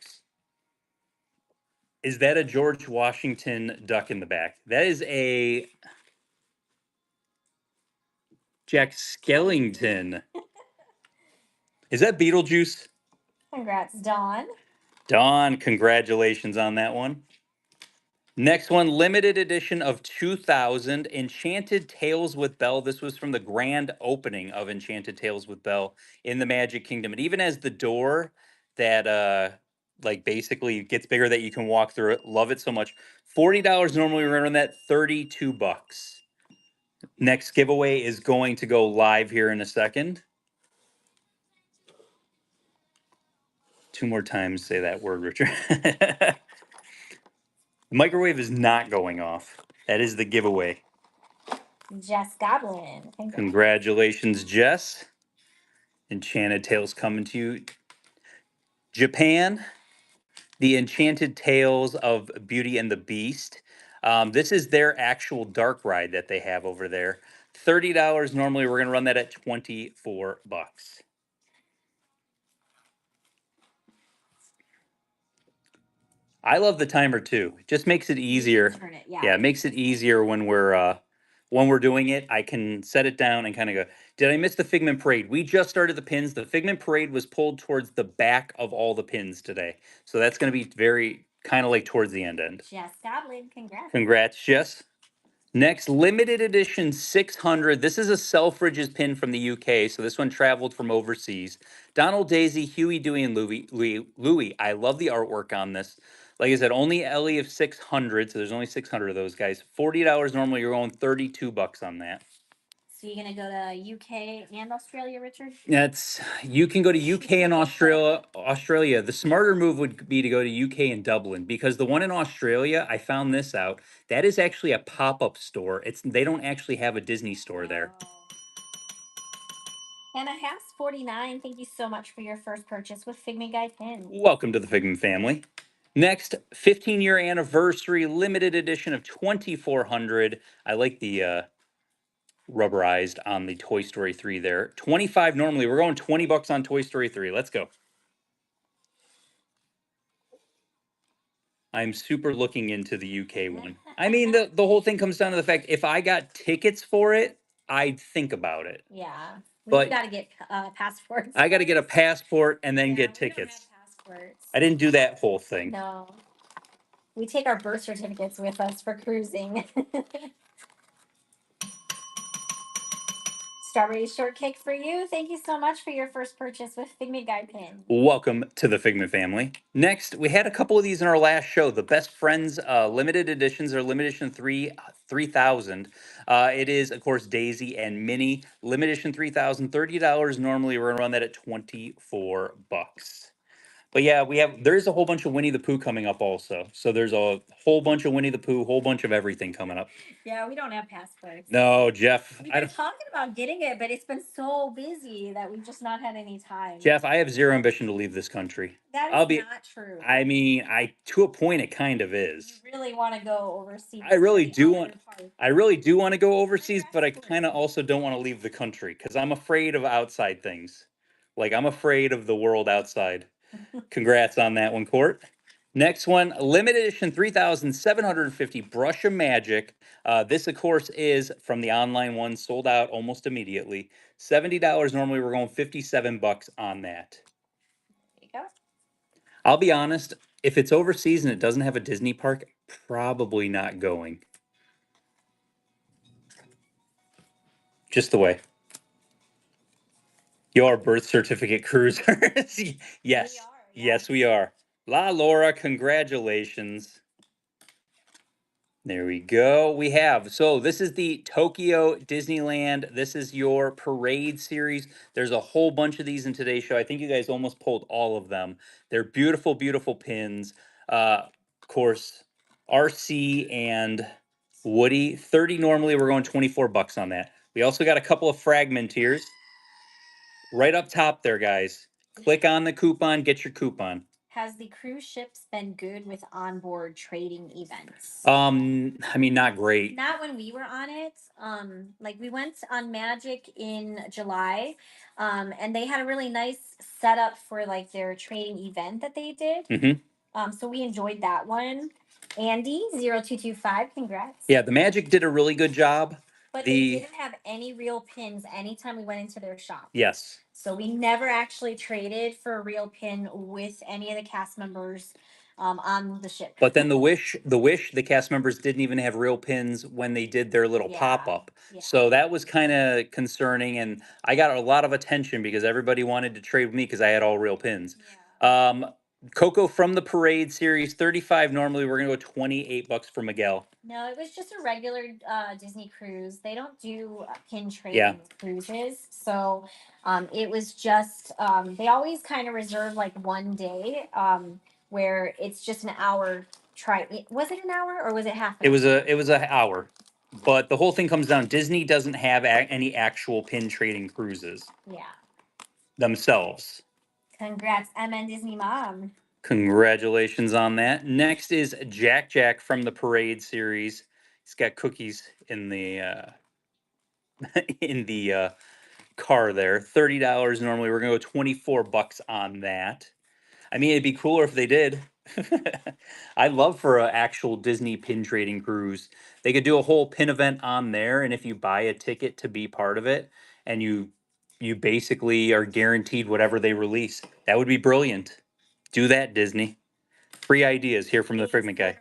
Speaker 1: Is that a George Washington duck in the back? That is a Jack Skellington. Is that Beetlejuice?
Speaker 2: Congrats, Dawn.
Speaker 1: Dawn, congratulations on that one. Next one, limited edition of 2000, Enchanted Tales with Belle. This was from the grand opening of Enchanted Tales with Belle in the Magic Kingdom. It even has the door that like basically gets bigger that you can walk through it. Love it so much. $40 normally, we're running that $32. Next giveaway is going to go live here in a second. 2 more times say that word, Richard. The microwave is not going off. That is the giveaway.
Speaker 2: Jess Goblin.
Speaker 1: Congratulations, Jess. Enchanted Tales coming to you. Japan, the Enchanted Tales of Beauty and the Beast. This is their actual dark ride that they have over there. $30 normally. We're going to run that at $24. I love the timer too. It just makes it easier.
Speaker 2: Turn it, yeah.
Speaker 1: Yeah, it makes it easier when we're doing it. I can set it down and kind of go, did I miss the Figment Parade? We just started the pins. The Figment Parade was pulled towards the back of all the pins today. So that's going to be very kind of like towards the end.
Speaker 2: Jess Goblin, congrats.
Speaker 1: Congrats, Jess. Next, limited edition 600. This is a Selfridges pin from the UK, so this one traveled from overseas. Donald, Daisy, Huey, Dewey, and Louie. I love the artwork on this. Like I said, only Ellie of 600, so there's only 600 of those guys. $40 normally, you're going $32 on that.
Speaker 2: So you're gonna go to UK and Australia, Richard?
Speaker 1: You can go to UK and Australia. The smarter move would be to go to UK and Dublin because the one in Australia, I found this out, that is actually a pop-up store. They don't actually have a Disney store there.
Speaker 2: Oh. Hannah Hass 49, thank you so much for your first purchase with Figment Guide pins.
Speaker 1: Welcome to the Figment family. Next, 15-year anniversary limited edition of 2400. I like the rubberized on the Toy Story 3 there. 25 normally. We're going $20 on Toy Story 3. Let's go. I'm super looking into the UK one. I mean, the whole thing comes down to the fact if I got tickets for it, I'd think about it.
Speaker 2: Yeah. We
Speaker 1: But
Speaker 2: got to get passports.
Speaker 1: I got to get a passport and then
Speaker 2: Yeah,
Speaker 1: get
Speaker 2: we don't
Speaker 1: tickets.
Speaker 2: have passports.
Speaker 1: I didn't do that whole thing.
Speaker 2: No. We take our birth certificates with us for cruising. Strawberry shortcake for you. Thank you so much for your first purchase with Figment Guide pin.
Speaker 1: Welcome to the Figment family. Next, we had a couple of these in our last show. The Best Friends limited editions or limited edition 3000. It is, of course, Daisy and Minnie. Limited edition 3000, $30. Normally, we're going to run that at 24 bucks. But yeah, there's a whole bunch of Winnie the Pooh coming up also. So there's a whole bunch of Winnie the Pooh, whole bunch of everything coming up.
Speaker 2: Yeah, we don't have passports.
Speaker 1: No, Jeff.
Speaker 2: We've been talking about getting it, but it's been so busy that we've just not had any time.
Speaker 1: Jeff, I have zero ambition to leave this country.
Speaker 2: That is not true.
Speaker 1: I mean, to a point, it kind of is.
Speaker 2: You really want to go overseas.
Speaker 1: I really do want to go overseas, but I kind of also don't want to leave the country because I'm afraid of outside things. Like I'm afraid of the world outside. Congrats on that one, Court. Next one, limited edition 3,750 Brush of Magic. This, of course, is from the online one, sold out almost immediately. $70 normally. We're going 57 bucks on that.
Speaker 2: There you go.
Speaker 1: I'll be honest, if it's overseas and it doesn't have a Disney park, probably not going. Just the way. Your birth certificate cruisers. Yes.
Speaker 2: We are,
Speaker 1: Yes, we are. La Laura, congratulations. There we go. So this is the Tokyo Disneyland. This is your parade series. There's a whole bunch of these in today's show. I think you guys almost pulled all of them. They're beautiful, beautiful pins. Of course, RC and Woody. 30 normally, we're going 24 bucks on that. We also got a couple of fragmenteers. Right up top there, guys. Click on the coupon, get your coupon.
Speaker 2: Has the cruise ships been good with onboard trading events?
Speaker 1: I mean, not great.
Speaker 2: Not when we were on it. Like we went on Magic in July, and they had a really nice setup for like their trading event that they did. So we enjoyed that one. Andy 0225, congrats.
Speaker 1: Yeah, the Magic did a really good job.
Speaker 2: But they didn't have any real pins anytime we went into their shop.
Speaker 1: Yes.
Speaker 2: So we never actually traded for a real pin with any of the cast members on the ship.
Speaker 1: But then the cast members didn't even have real pins when they did their little pop-up.
Speaker 2: Yeah.
Speaker 1: So that was kind of concerning, and I got a lot of attention because everybody wanted to trade with me because I had all real pins. Yeah. Coco from the Parade series, 35 normally. We're gonna go 28 bucks for Miguel.
Speaker 2: No, it was just a regular Disney cruise. They don't do pin trading cruises. So it was just, they always kind of reserve like one day where it's just an hour was it an hour or was it half an hour?
Speaker 1: It was an hour. But the whole thing comes down, Disney doesn't have any actual pin trading cruises.
Speaker 2: Yeah.
Speaker 1: Themselves.
Speaker 2: Congrats, MN Disney Mom.
Speaker 1: Congratulations on that. Next is Jack from the Parade series. He's got cookies in the in the car there. $30 normally. We're gonna go 24 bucks on that. I mean, it'd be cooler if they did. I'd love for an actual Disney pin trading cruise. They could do a whole pin event on there, and if you buy a ticket to be part of it, and you basically are guaranteed whatever they release, that would be brilliant. Do that, Disney. Free ideas here from the Figment guy.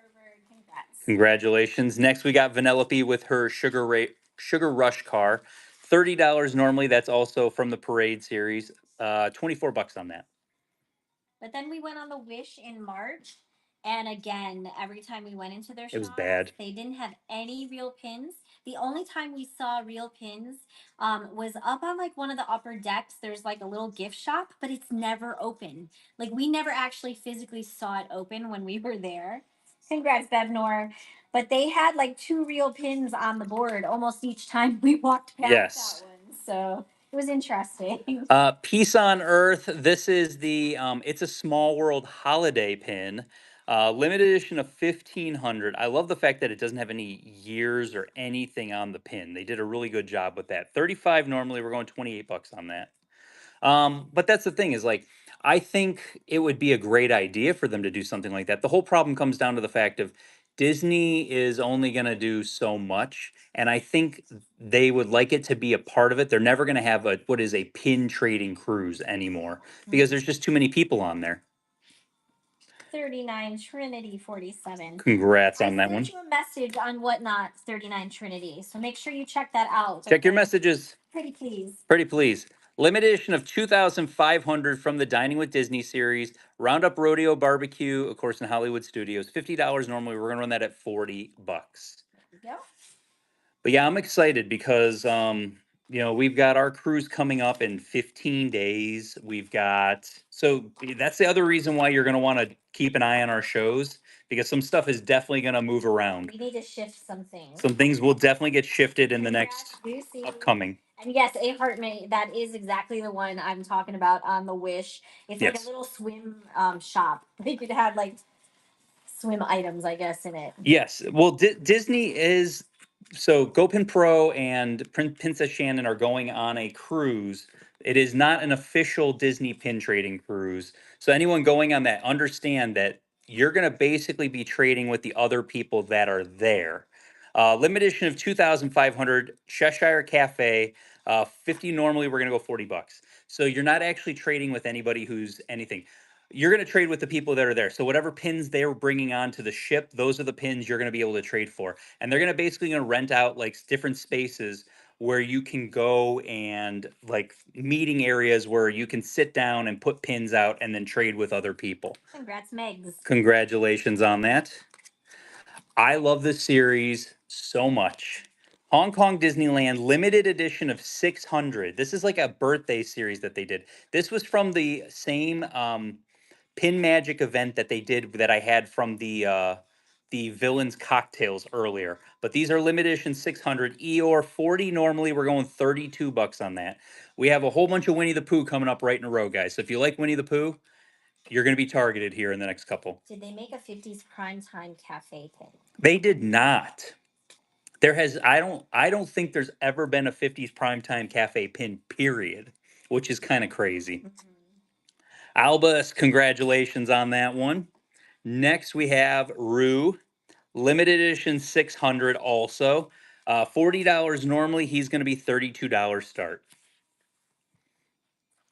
Speaker 1: Congratulations. Next, we got Vanellope with her Sugar Rush car. $30 normally. That's also from the Parade series. 24 bucks on that.
Speaker 2: But then we went on the Wish in March, and again, every time we went into their shop,
Speaker 1: it was bad.
Speaker 2: They didn't have any real pins. The only time we saw real pins was up on like one of the upper decks. There's like a little gift shop, but it's never open. Like we never actually physically saw it open when we were there. Congrats, Bevnor. But they had like two real pins on the board almost each time we walked past
Speaker 1: Yes.
Speaker 2: that one. So it was interesting.
Speaker 1: Peace on Earth. This is the It's a Small World holiday pin. Limited edition of 1500. I love the fact that it doesn't have any years or anything on the pin. They did a really good job with that. 35 normally, we're going 28 bucks on that. But that's the thing is like I think it would be a great idea for them to do something like that. The whole problem comes down to the fact of Disney is only going to do so much, and I think they would like it to be a part of it. They're never going to have a what is a pin trading cruise anymore because there's just too many people on there.
Speaker 2: 39 Trinity 47.
Speaker 1: Congrats
Speaker 2: I
Speaker 1: on that one.
Speaker 2: sent you a message on Whatnot 39 Trinity, so make sure you check that out.
Speaker 1: Check your
Speaker 2: because-
Speaker 1: messages.
Speaker 2: Pretty please.
Speaker 1: Pretty please. Limited edition of 2,500 from the Dining with Disney series. Roundup Rodeo Barbecue, of course, in Hollywood Studios. $50 normally. We're gonna run that at 40 bucks.
Speaker 2: There you go.
Speaker 1: But yeah, I'm excited because we've got our cruise coming up in 15 days. So that's the other reason why you're gonna want to keep an eye on our shows because some stuff is definitely gonna move around.
Speaker 2: We need to shift some things.
Speaker 1: Some things will definitely get shifted in the next
Speaker 2: Lucy.
Speaker 1: upcoming.
Speaker 2: And yes, A Heartmate, that is exactly the one I'm talking about on the Wish. It's like a
Speaker 1: Yes.
Speaker 2: little swim shop. They could have like swim items, I guess, in it.
Speaker 1: Yes. Well, Disney is so Gopin Pro and Princess Shannon are going on a cruise. It is not an official Disney pin trading cruise. So anyone going on that, understand that you're going to basically be trading with the other people that are there. Limited edition of 2,500 Cheshire Cafe. 50 normally, we're going to go 40 bucks. So you're not actually trading with anybody who's anything. You're going to trade with the people that are there. So whatever pins they're bringing onto the ship, those are the pins you're going to be able to trade for. And they're going to basically going to rent out like different spaces where you can go and like meeting areas where you can sit down and put pins out and then trade with other people.
Speaker 2: Congrats, Megs.
Speaker 1: Congratulations on that. I love this series so much. Hong Kong Disneyland limited edition of 600. This is like a birthday series that they did. This was from the same Pin Magic event that they did that I had from the Villains cocktails earlier. But these are limited edition 600 Eeyore 40 normally. We're going 32 bucks on that. We have a whole bunch of Winnie the Pooh coming up right in a row, guys. So if you like Winnie the Pooh, you're going to be targeted here in the next couple.
Speaker 2: Did they make a 50s primetime cafe pin?
Speaker 1: They did not. I don't think there's ever been a 50s primetime cafe pin period, which is kind of crazy. Albus, congratulations on that one. Next we have Rue, limited edition 600 also. $40 normally, he's going to be $32 start.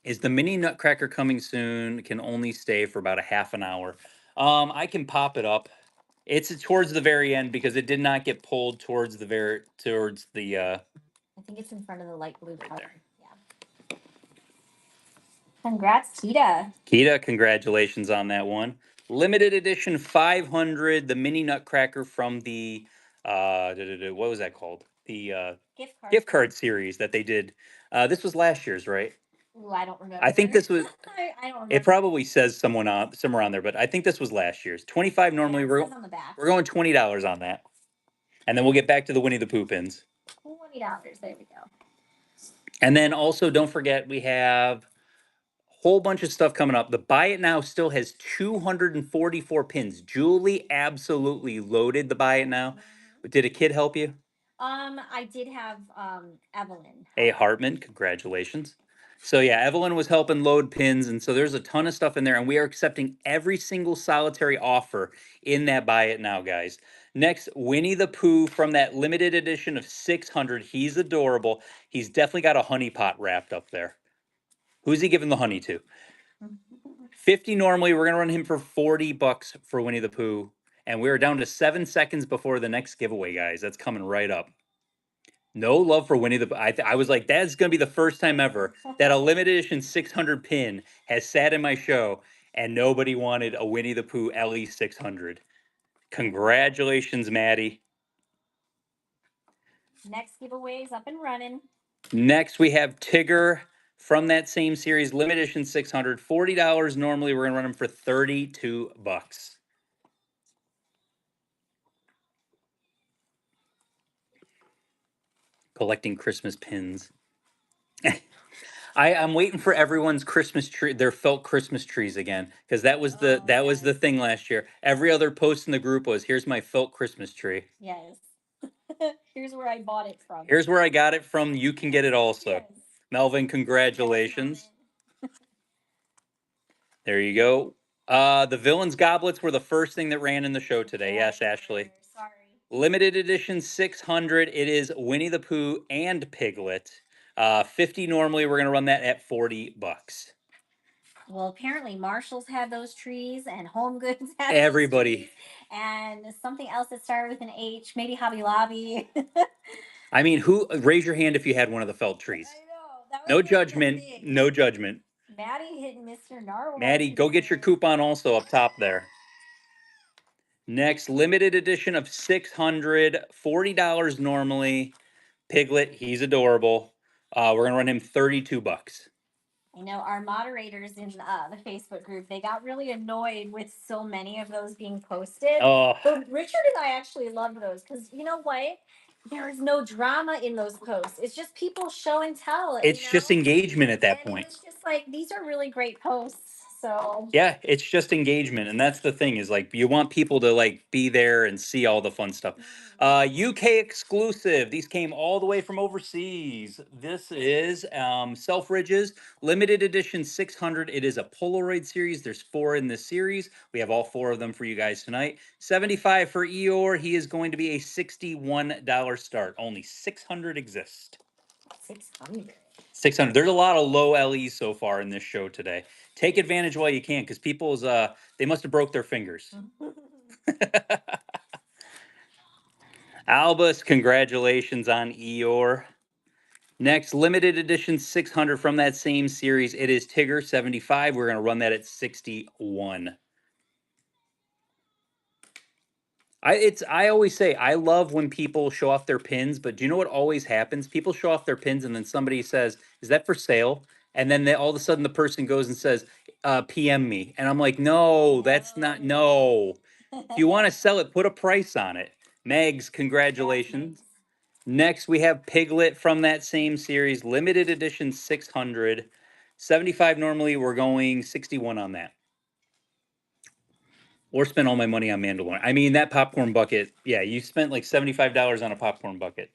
Speaker 1: Is the mini nutcracker coming soon? Can only stay for about a half an hour. I can pop it up. It's towards the very end because it did not get pulled towards the
Speaker 2: I think it's in front of the light blue
Speaker 1: right
Speaker 2: color.
Speaker 1: there.
Speaker 2: Yeah. Congrats, Kita.
Speaker 1: Kita, congratulations on that one. Limited edition 500, the mini nutcracker from the what was that called? The gift card series that they did. This was last year's, right?
Speaker 2: Ooh, I don't remember.
Speaker 1: I think this was.
Speaker 2: I don't remember.
Speaker 1: It probably says somewhere on there, but I think this was last year's. 25 normally.
Speaker 2: Yeah, it says on the back.
Speaker 1: We're going $20 on that, and then we'll get back to the Winnie the Pooh pins.
Speaker 2: $20. There we go.
Speaker 1: And then also don't forget we have whole bunch of stuff coming up. The Buy It Now still has 244 pins. Julie absolutely loaded the Buy It Now. Did a kid help you?
Speaker 2: I did have Evelyn.
Speaker 1: A Hartman, congratulations. So yeah, Evelyn was helping load pins, and so there's a ton of stuff in there, and we are accepting every single solitary offer in that Buy It Now, guys. Next, Winnie the Pooh from that limited edition of 600. He's adorable. He's definitely got a honey pot wrapped up there. Who's he giving the honey to? 50 normally. We're gonna run him for 40 bucks for Winnie the Pooh, and we're down to 7 seconds before the next giveaway, guys. That's coming right up. No love for Winnie the Pooh. I was like, that's gonna be the first time ever that a limited edition 600 pin has sat in my show, and nobody wanted a Winnie the Pooh LE 600. Congratulations, Maddie.
Speaker 2: Next giveaway is up and running.
Speaker 1: Next, we have Tigger from that same series, limited edition 600, $40 normally. We're going to run them for 32 bucks. Collecting Christmas pins. I'm waiting for everyone's Christmas tree, their felt Christmas trees again, because that was the thing last year. Every other post in the group was, "Here's my felt Christmas tree."
Speaker 2: Yes. Here's where I bought it from.
Speaker 1: Here's where I got it from. You can get it also.
Speaker 2: Yes.
Speaker 1: Melvin, congratulations. There you go. The villains goblets were the first thing that ran in the show today. Yes, Ashley.
Speaker 2: Sorry.
Speaker 1: Limited edition 600. It is Winnie the Pooh and Piglet. 50 normally. We're going to run that at 40 bucks.
Speaker 2: Well, apparently Marshall's had those trees and Home Goods had
Speaker 1: Everybody.
Speaker 2: those trees, and something else that started with an H, maybe Hobby Lobby.
Speaker 1: I mean, who raise your hand if you had one of the felt trees?
Speaker 2: I know. That was
Speaker 1: No
Speaker 2: like
Speaker 1: judgment.
Speaker 2: the thing.
Speaker 1: No judgment.
Speaker 2: Maddie hit Mr. Narwhal.
Speaker 1: Maddie, go get your coupon also up top there. Next, limited edition of 600, $40 normally. Piglet, he's adorable. We're gonna run him 32 bucks.
Speaker 2: I know our moderators in the Facebook group, they got really annoyed with so many of those being posted.
Speaker 1: Oh,
Speaker 2: But Richard and I actually love those because you know what? There is no drama in those posts. It's just people show and tell.
Speaker 1: it's just engagement at that
Speaker 2: and
Speaker 1: point.
Speaker 2: it was just like these are really great posts. So
Speaker 1: Yeah, it's just engagement, and that's the thing is like you want people to like be there and see all the fun stuff. UK exclusive. These came all the way from overseas. This is Selfridges limited edition 600. It is a Polaroid series. There's 4 in this series. We have all 4 of them for you guys tonight. 75 for Eeyore. He is going to be a $61 start. Only 600 exist.
Speaker 2: 600.
Speaker 1: 600. There's a lot of low LEs so far in this show today. Take advantage while you can, because people's they must have broke their fingers. Albus, congratulations on Eeyore. Next, limited edition 600 from that same series. It is Tigger 75. We're going to run that at 61. I always say I love when people show off their pins, but do you know what always happens? People show off their pins and then somebody says, "Is that for sale?" And then all of a sudden the person goes and says, "PM me," and I'm like, "No, that's not. No, if you want to sell it, put a price on it." Megs, congratulations. Next, we have Piglet from that same series, limited edition 600, 75 normally. We're going 61 on that. Or spend all my money on Mandalorian. I mean, that popcorn bucket. Yeah, you spent like $75 on a popcorn bucket.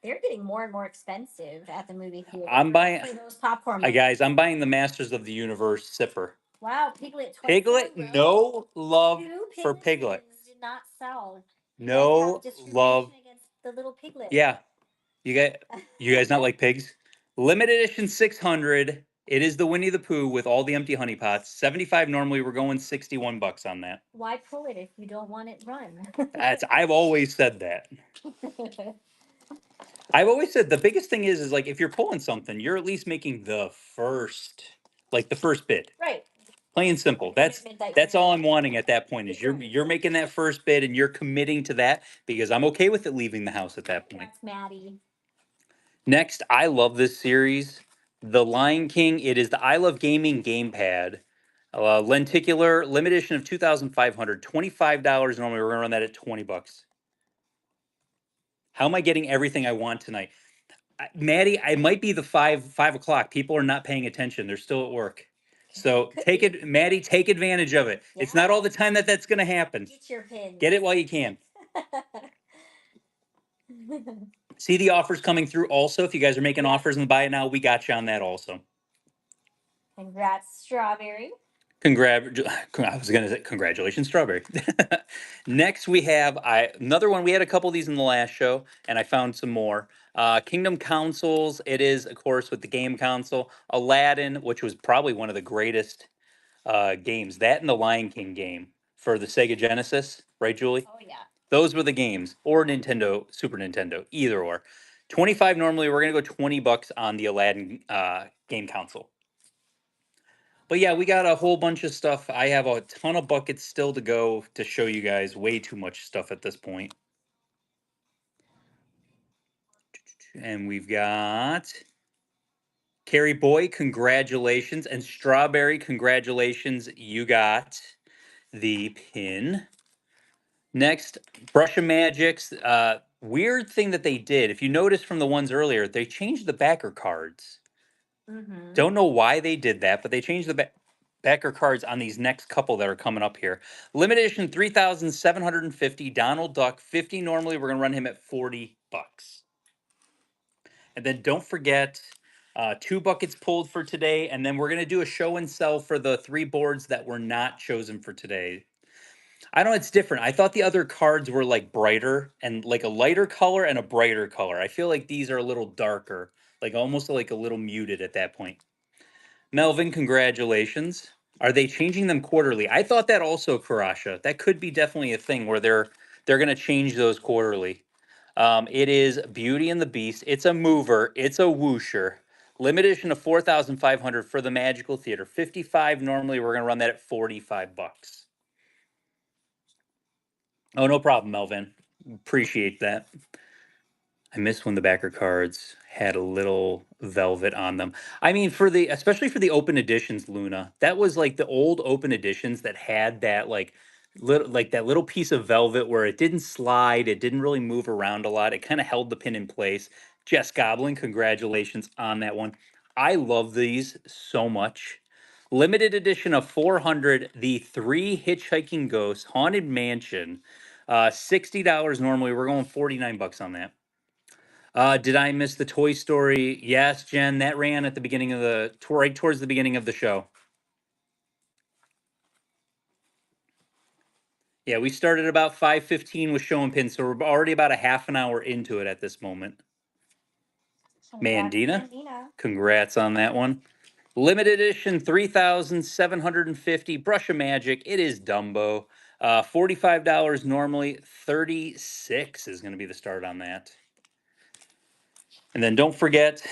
Speaker 2: They're getting more and more expensive at the movie theater.
Speaker 1: I'm buying
Speaker 2: for those popcorn.
Speaker 1: guys. I'm buying the Masters of the Universe sipper.
Speaker 2: Wow, Piglet.
Speaker 1: Piglet, no love for Piglet.
Speaker 2: Did not sell.
Speaker 1: No love
Speaker 2: against the little piglet.
Speaker 1: Yeah, you guys not like pigs? Limited edition 600. It is the Winnie the Pooh with all the empty honey pots. 75 normally. We're going 61 bucks on that.
Speaker 2: Why pull it if you don't want it run?
Speaker 1: I've always said that. I've always said the biggest thing is like if you're pulling something, you're at least making the first bid.
Speaker 2: Right.
Speaker 1: Plain and simple. That's all I'm wanting at that point is you're making that first bid and you're committing to that because I'm okay with it leaving the house at that point.
Speaker 2: That's Maddie.
Speaker 1: Next, I love this series. The Lion King. It is the I Love Gaming gamepad. Lenticular, limited edition of 2,500, $25 normally. We're gonna run that at 20 bucks. How am I getting everything I want tonight? Maddie, I might be the 5 o'clock. People are not paying attention. They're still at work. So take it, Maddie, take advantage of it. It's not all the time that's gonna happen.
Speaker 2: Get your pin.
Speaker 1: Get it while you can. See the offers coming through also. If you guys are making offers and buy it now, we got you on that also.
Speaker 2: Congrats, Strawberry.
Speaker 1: I was going to say congratulations, Strawberry. Next, we have another one. We had a couple of these in the last show, and I found some more. Kingdom Consoles. It is, of course, with the game console. Aladdin, which was probably one of the greatest games. That and the Lion King game for the Sega Genesis, right, Julie?
Speaker 2: Oh, yeah.
Speaker 1: Those were the games. Or Nintendo, Super Nintendo, either or. 25 normally. We're going to go 20 bucks on the Aladdin game console. But yeah, we got a whole bunch of stuff. I have a ton of buckets still to go to show you guys. Way too much stuff at this point. And we've got Carrie Boy, congratulations. And Strawberry, congratulations. You got the pin. Next, Brush of Magics. Weird thing that they did. If you noticed from the ones earlier, they changed the backer cards. Don't know why they did that, but they changed the backer cards on these next couple that are coming up here. Limited edition 3,750. Donald Duck 50. Normally, we're gonna run him at $40. And then don't forget, 2 buckets pulled for today, and then we're gonna do a show and sell for the 3 boards that were not chosen for today. I don't know, it's different. I thought the other cards were like brighter and like a lighter color and a brighter color. I feel like these are a little darker, like almost like a little muted at that point. Melvin, congratulations. Are they changing them quarterly? I thought that also, Karasha. That could be definitely a thing where they're going to change those quarterly. It is Beauty and the Beast. It's a mover. It's a whoosher. Limited edition of 4,500 for the Magical Theater. 55 normally. We're going to run that at $45. Oh, no problem, Melvin. Appreciate that. I miss when the backer cards had a little velvet on them. I mean, especially for the open editions, Luna, that was like the old open editions that had that like that little piece of velvet where it didn't slide, it didn't really move around a lot. It kind of held the pin in place. Jess Goblin, congratulations on that one. I love these so much. Limited edition of 400, the 3 Hitchhiking Ghosts Haunted Mansion. $60 normally. We're going $49 on that. Did I miss the Toy Story? Yes, Jen, that ran at the beginning of right towards the beginning of the show. Yeah, we started about 5:15 with show and pin, so we're already about a half an hour into it at this moment. Mandina, congrats on that one. Limited edition 3,750 Brush of Magic. It is Dumbo. $45 normally. 36 is going to be the start on that. And then don't forget,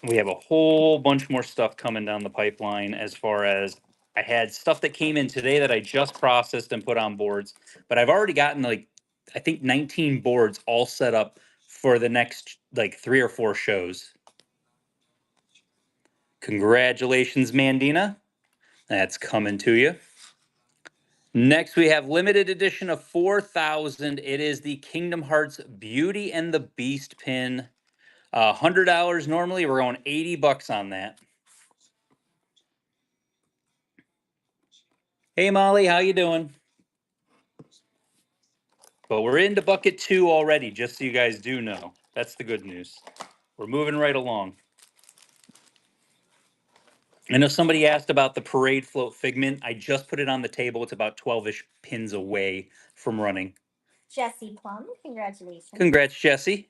Speaker 1: we have a whole bunch more stuff coming down the pipeline as far as I had stuff that came in today that I just processed and put on boards, but I've already gotten like I think 19 boards all set up for the next like 3 or 4 shows. Congratulations, Mandina. That's coming to you. Next, we have limited edition of 4,000. It is the Kingdom Hearts Beauty and the Beast pin. $100 normally. We're going $80 on that. Hey Molly, how you doing? But we're into bucket 2 already, just so you guys do know. That's the good news. We're moving right along. I know somebody asked about the parade float Figment. I just put it on the table. It's about 12-ish pins away from running.
Speaker 2: Jesse Plum, congratulations.
Speaker 1: Congrats, Jesse.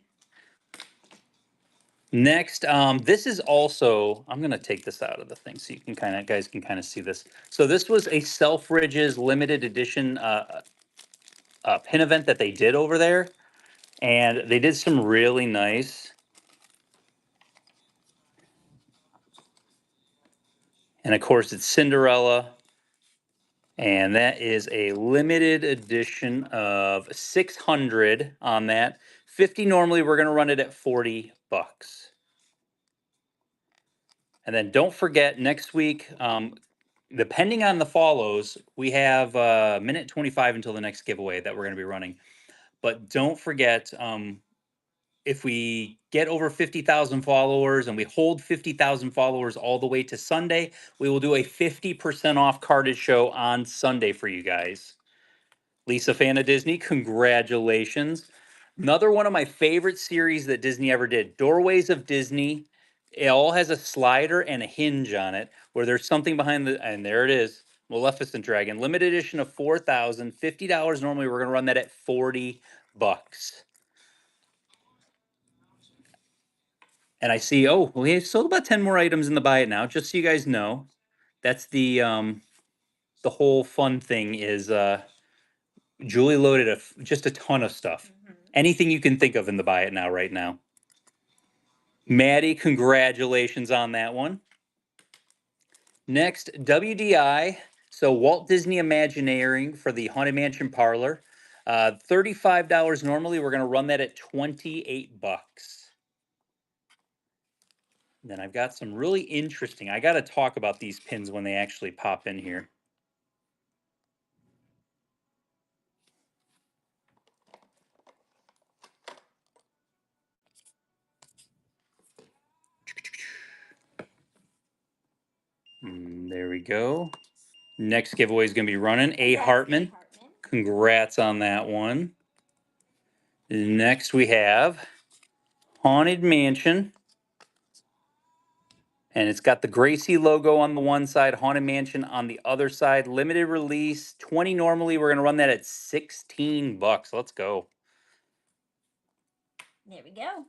Speaker 1: Next, this is also, I'm going to take this out of the thing so you can guys can kind of see this. So this was a Selfridges limited edition pin event that they did over there. And they did some really nice. And of course, it's Cinderella. And that is a limited edition of 600 on that. 50 normally, we're going to run it at $40. And then don't forget, next week, depending on the follows, we have a minute 25 until the next giveaway that we're going to be running. But don't forget, if we get over 50,000 followers and we hold 50,000 followers all the way to Sunday, we will do a 50% off carded show on Sunday for you guys. Lisa, fan of Disney, congratulations. Another one of my favorite series that Disney ever did, Doorways of Disney. It all has a slider and a hinge on it where there's something behind and there it is, Maleficent Dragon. Limited edition of 4,000, $50 normally. We're going to run that at $40. And I see, oh, we sold about 10 more items in the buy it now, just so you guys know. That's the whole fun thing is Julie loaded just a ton of stuff. Anything you can think of in the buy it now right now. Maddie, congratulations on that one. Next, WDI. So Walt Disney Imagineering for the Haunted Mansion Parlor. $35 normally. We're going to run that at 28 bucks. Then I've got some really interesting. I got to talk about these pins when they actually pop in here. There we go. Next giveaway is going to be running A. Hartman. Congrats on that one. Next we have Haunted Mansion. And it's got the Gracie logo on the one side, Haunted Mansion on the other side. Limited release, 20 normally. We're going to run that at 16 bucks. Let's go.
Speaker 2: There we go.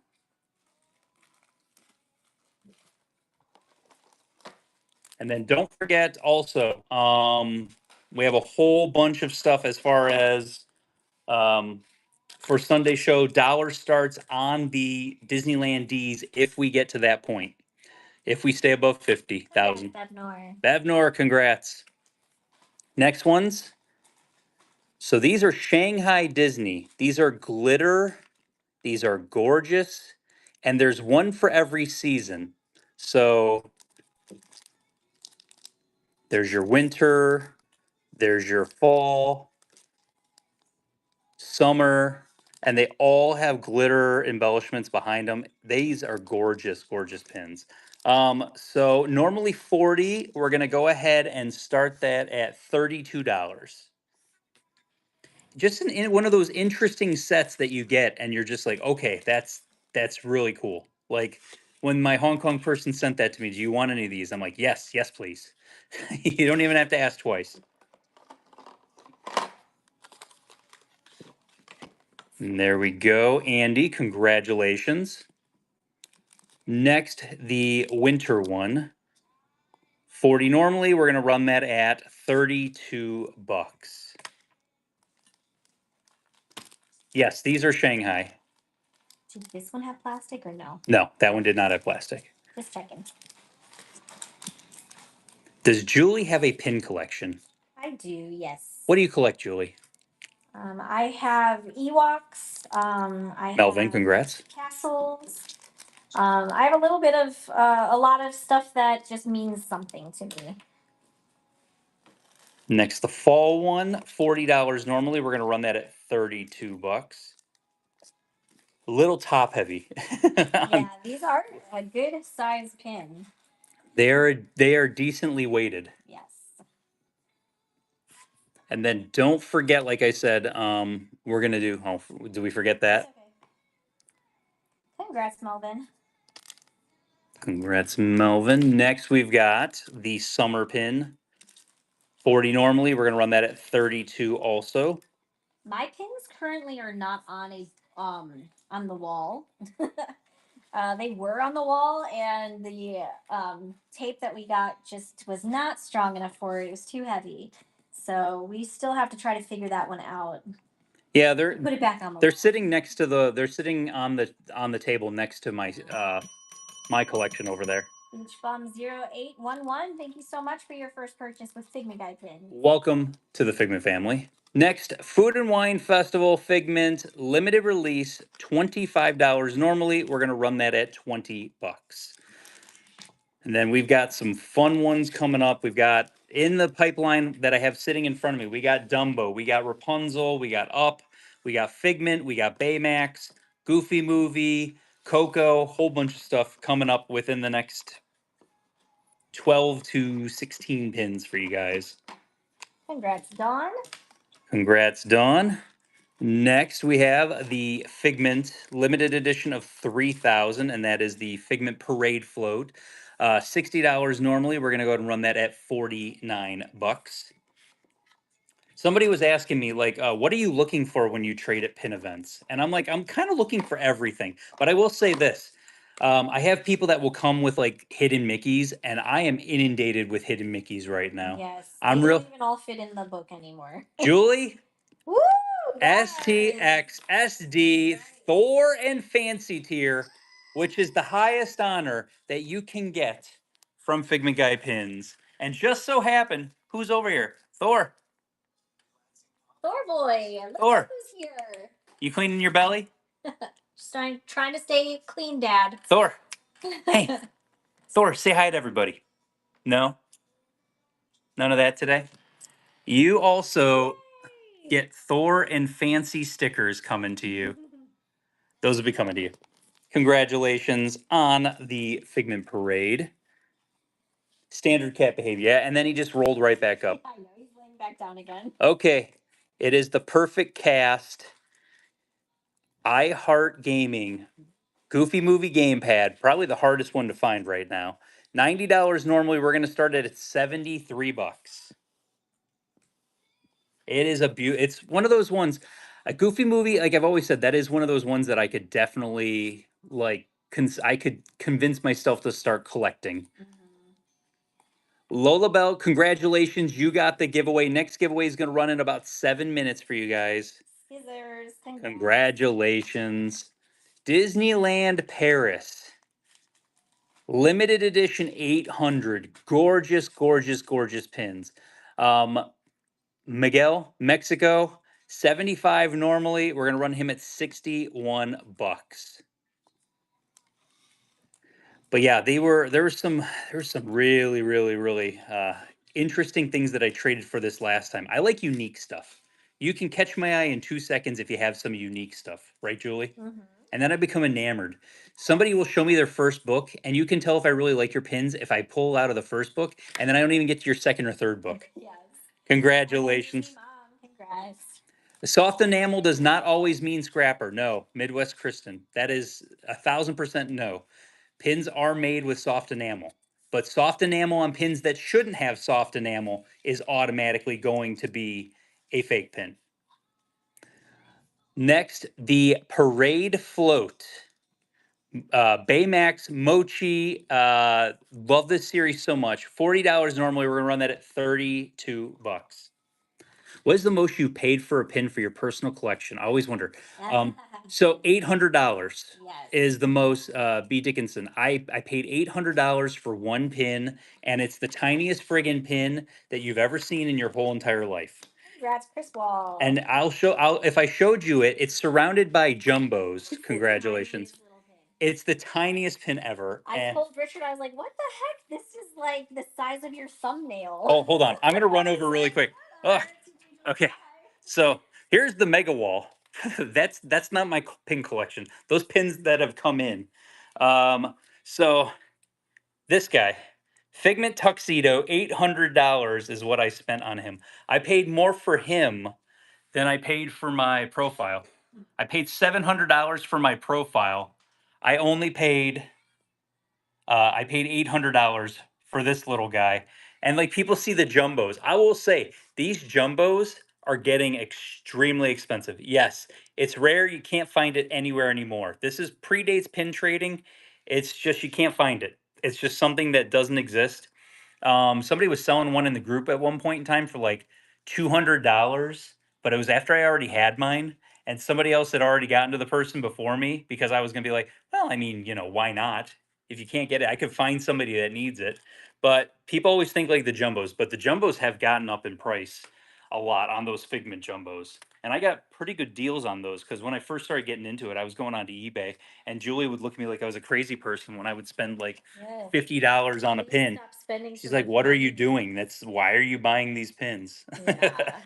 Speaker 1: And then don't forget also, we have a whole bunch of stuff as far as for Sunday show. Dollar starts on the Disneyland D's if we get to that point. If we stay above 50,000. Bevnor, congrats. Next ones. So these are Shanghai Disney. These are glitter. These are gorgeous. And there's one for every season. So there's your winter, there's your fall, summer, and they all have glitter embellishments behind them. These are gorgeous, gorgeous pins. So normally 40, we're gonna go ahead and start that at $32. Just in one of those interesting sets that you get, and you're just like, okay, that's really cool. Like when my Hong Kong person sent that to me, do you want any of these? I'm like, yes, yes, please. You don't even have to ask twice. And there we go, Andy. Congratulations. Next, the winter one. 40 normally. We're going to run that at 32 bucks. Yes, these are Shanghai.
Speaker 2: Did this one have plastic or no?
Speaker 1: No, that one did not have plastic.
Speaker 2: Just checking.
Speaker 1: Does Julie have a pin collection?
Speaker 2: I do, yes.
Speaker 1: What do you collect, Julie?
Speaker 2: I have Ewoks. I
Speaker 1: Melvin,
Speaker 2: have
Speaker 1: congrats.
Speaker 2: castles. I have a little bit of a lot of stuff that just means something to me.
Speaker 1: Next, the fall one, $40 normally. We're going to run that at 32 bucks. A little top heavy.
Speaker 2: Yeah, these are a good size pin.
Speaker 1: They are decently weighted.
Speaker 2: Yes.
Speaker 1: And then don't forget, like I said, we're going to do, oh, do we forget that?
Speaker 2: Okay. Congrats, Melvin.
Speaker 1: Congrats, Melvin. Next, we've got the summer pin. 40 normally. We're going to run that at 32 also.
Speaker 2: My pins currently are not on the wall. They were on the wall, and the tape that we got just was not strong enough for it. It was too heavy. So we still have to try to figure that one out.
Speaker 1: Yeah, they're
Speaker 2: Put it back on the
Speaker 1: they're
Speaker 2: wall.
Speaker 1: sitting next to the they're sitting on the table next to my my collection over there.
Speaker 2: Beachbum0811, thank you so much for your first purchase with Figment Guy pins.
Speaker 1: Welcome to the Figment family. Next, Food and Wine Festival Figment limited release, $25 normally. We're gonna run that at 20 bucks. And then we've got some fun ones coming up. We've got in the pipeline that I have sitting in front of me, we got Dumbo, we got Rapunzel, we got Up, we got Figment, we got Baymax, Goofy Movie, Coco, whole bunch of stuff coming up within the next 12 to 16 pins for you guys.
Speaker 2: Congrats, Dawn.
Speaker 1: Congrats, Dawn. Next, we have the Figment limited edition of 3,000, and that is the Figment Parade Float. $60 normally. We're going to go ahead and run that at 49 bucks. Somebody was asking me, like, what are you looking for when you trade at pin events? And I'm like, I'm kind of looking for everything. But I will say this. I have people that will come with like hidden Mickeys, and I am inundated with hidden Mickeys right now.
Speaker 2: Yes,
Speaker 1: I'm
Speaker 2: they
Speaker 1: real.
Speaker 2: don't even all fit in the book anymore.
Speaker 1: Julie,
Speaker 2: Woo!
Speaker 1: STX, SD, Thor, and Fancy Tier, which is the highest honor that you can get from Figment Guy Pins. And just so happen, who's over here? Thor.
Speaker 2: Thor boy. Look
Speaker 1: Thor,
Speaker 2: who's here.
Speaker 1: you cleaning your belly?
Speaker 2: Just trying to stay clean, Dad.
Speaker 1: Thor, hey, Thor, say hi to everybody. No? None of that today? You also get Thor and fancy stickers coming to you. Those will be coming to you. Congratulations on the Figment Parade. Standard cat behavior. Yeah, and then he just rolled right back up.
Speaker 2: I know, he's laying back down again.
Speaker 1: Okay. It is the perfect cast. iHeart Gaming. Goofy Movie Gamepad. Probably the hardest one to find right now. $90 normally. We're going to start at $73. It is it's one of those ones, a Goofy Movie, like I've always said, that is one of those ones that I could definitely like I could convince myself to start collecting. Lola Bell, congratulations. You got the giveaway. Next giveaway is going to run in about 7 minutes for you guys.
Speaker 2: Scissors.
Speaker 1: Congratulations. Disneyland Paris. Limited edition 800. Gorgeous, gorgeous, gorgeous pins. Miguel, Mexico, 75 normally. We're going to run him at 61 bucks. But yeah, there were some really, really, really interesting things that I traded for this last time. I like unique stuff. You can catch my eye in 2 seconds if you have some unique stuff, right, Julie? And then I become enamored. Somebody will show me their first book, and you can tell if I really like your pins if I pull out of the first book, and then I don't even get to your second or third book.
Speaker 2: Yes.
Speaker 1: Congratulations.
Speaker 2: Mom, congrats.
Speaker 1: Soft enamel does not always mean scrapper. No, Midwest Kristen. That is 1,000% no. Pins are made with soft enamel, but soft enamel on pins that shouldn't have soft enamel is automatically going to be a fake pin. Next, the Parade Float. Baymax Mochi. Love this series so much. $40 normally. We're gonna run that at 32 bucks. What is the most you paid for a pin for your personal collection? I always wonder. So $800
Speaker 2: Yes.
Speaker 1: is the most. B Dickinson. I paid $800 for one pin, and it's the tiniest friggin' pin that you've ever seen in your whole entire life.
Speaker 2: Congrats, Chris Wall.
Speaker 1: And if I showed you it, it's surrounded by jumbos. Congratulations. It's the tiniest pin ever.
Speaker 2: I told Richard, I was like, what the heck? This is like the size of your thumbnail.
Speaker 1: Oh, hold on. I'm going to run over really quick. Ugh. Okay. So here's the Mega Wall. That's not my pin collection. Those pins that have come in. So this guy, Figment Tuxedo, $800 is what I spent on him. I paid more for him than I paid for my profile. I paid $700 for my profile. I only paid I paid $800 for this little guy. And like people see the jumbos. I will say these jumbos are getting extremely expensive. Yes, it's rare. You can't find it anywhere anymore. This is predates pin trading. It's just you can't find it. It's just something that doesn't exist. Somebody was selling one in the group at one point in time for like $200, but it was after I already had mine, and somebody else had already gotten to the person before me because I was gonna be like, well, I mean, why not? If you can't get it, I could find somebody that needs it. But people always think like the jumbos, but the jumbos have gotten up in price a lot on those Figment jumbos. And I got pretty good deals on those because when I first started getting into it, I was going onto eBay, and Julie would look at me like I was a crazy person when I would spend like $50 on a pin. She's like, "What are you doing? Why are you buying these pins?"
Speaker 2: Yeah.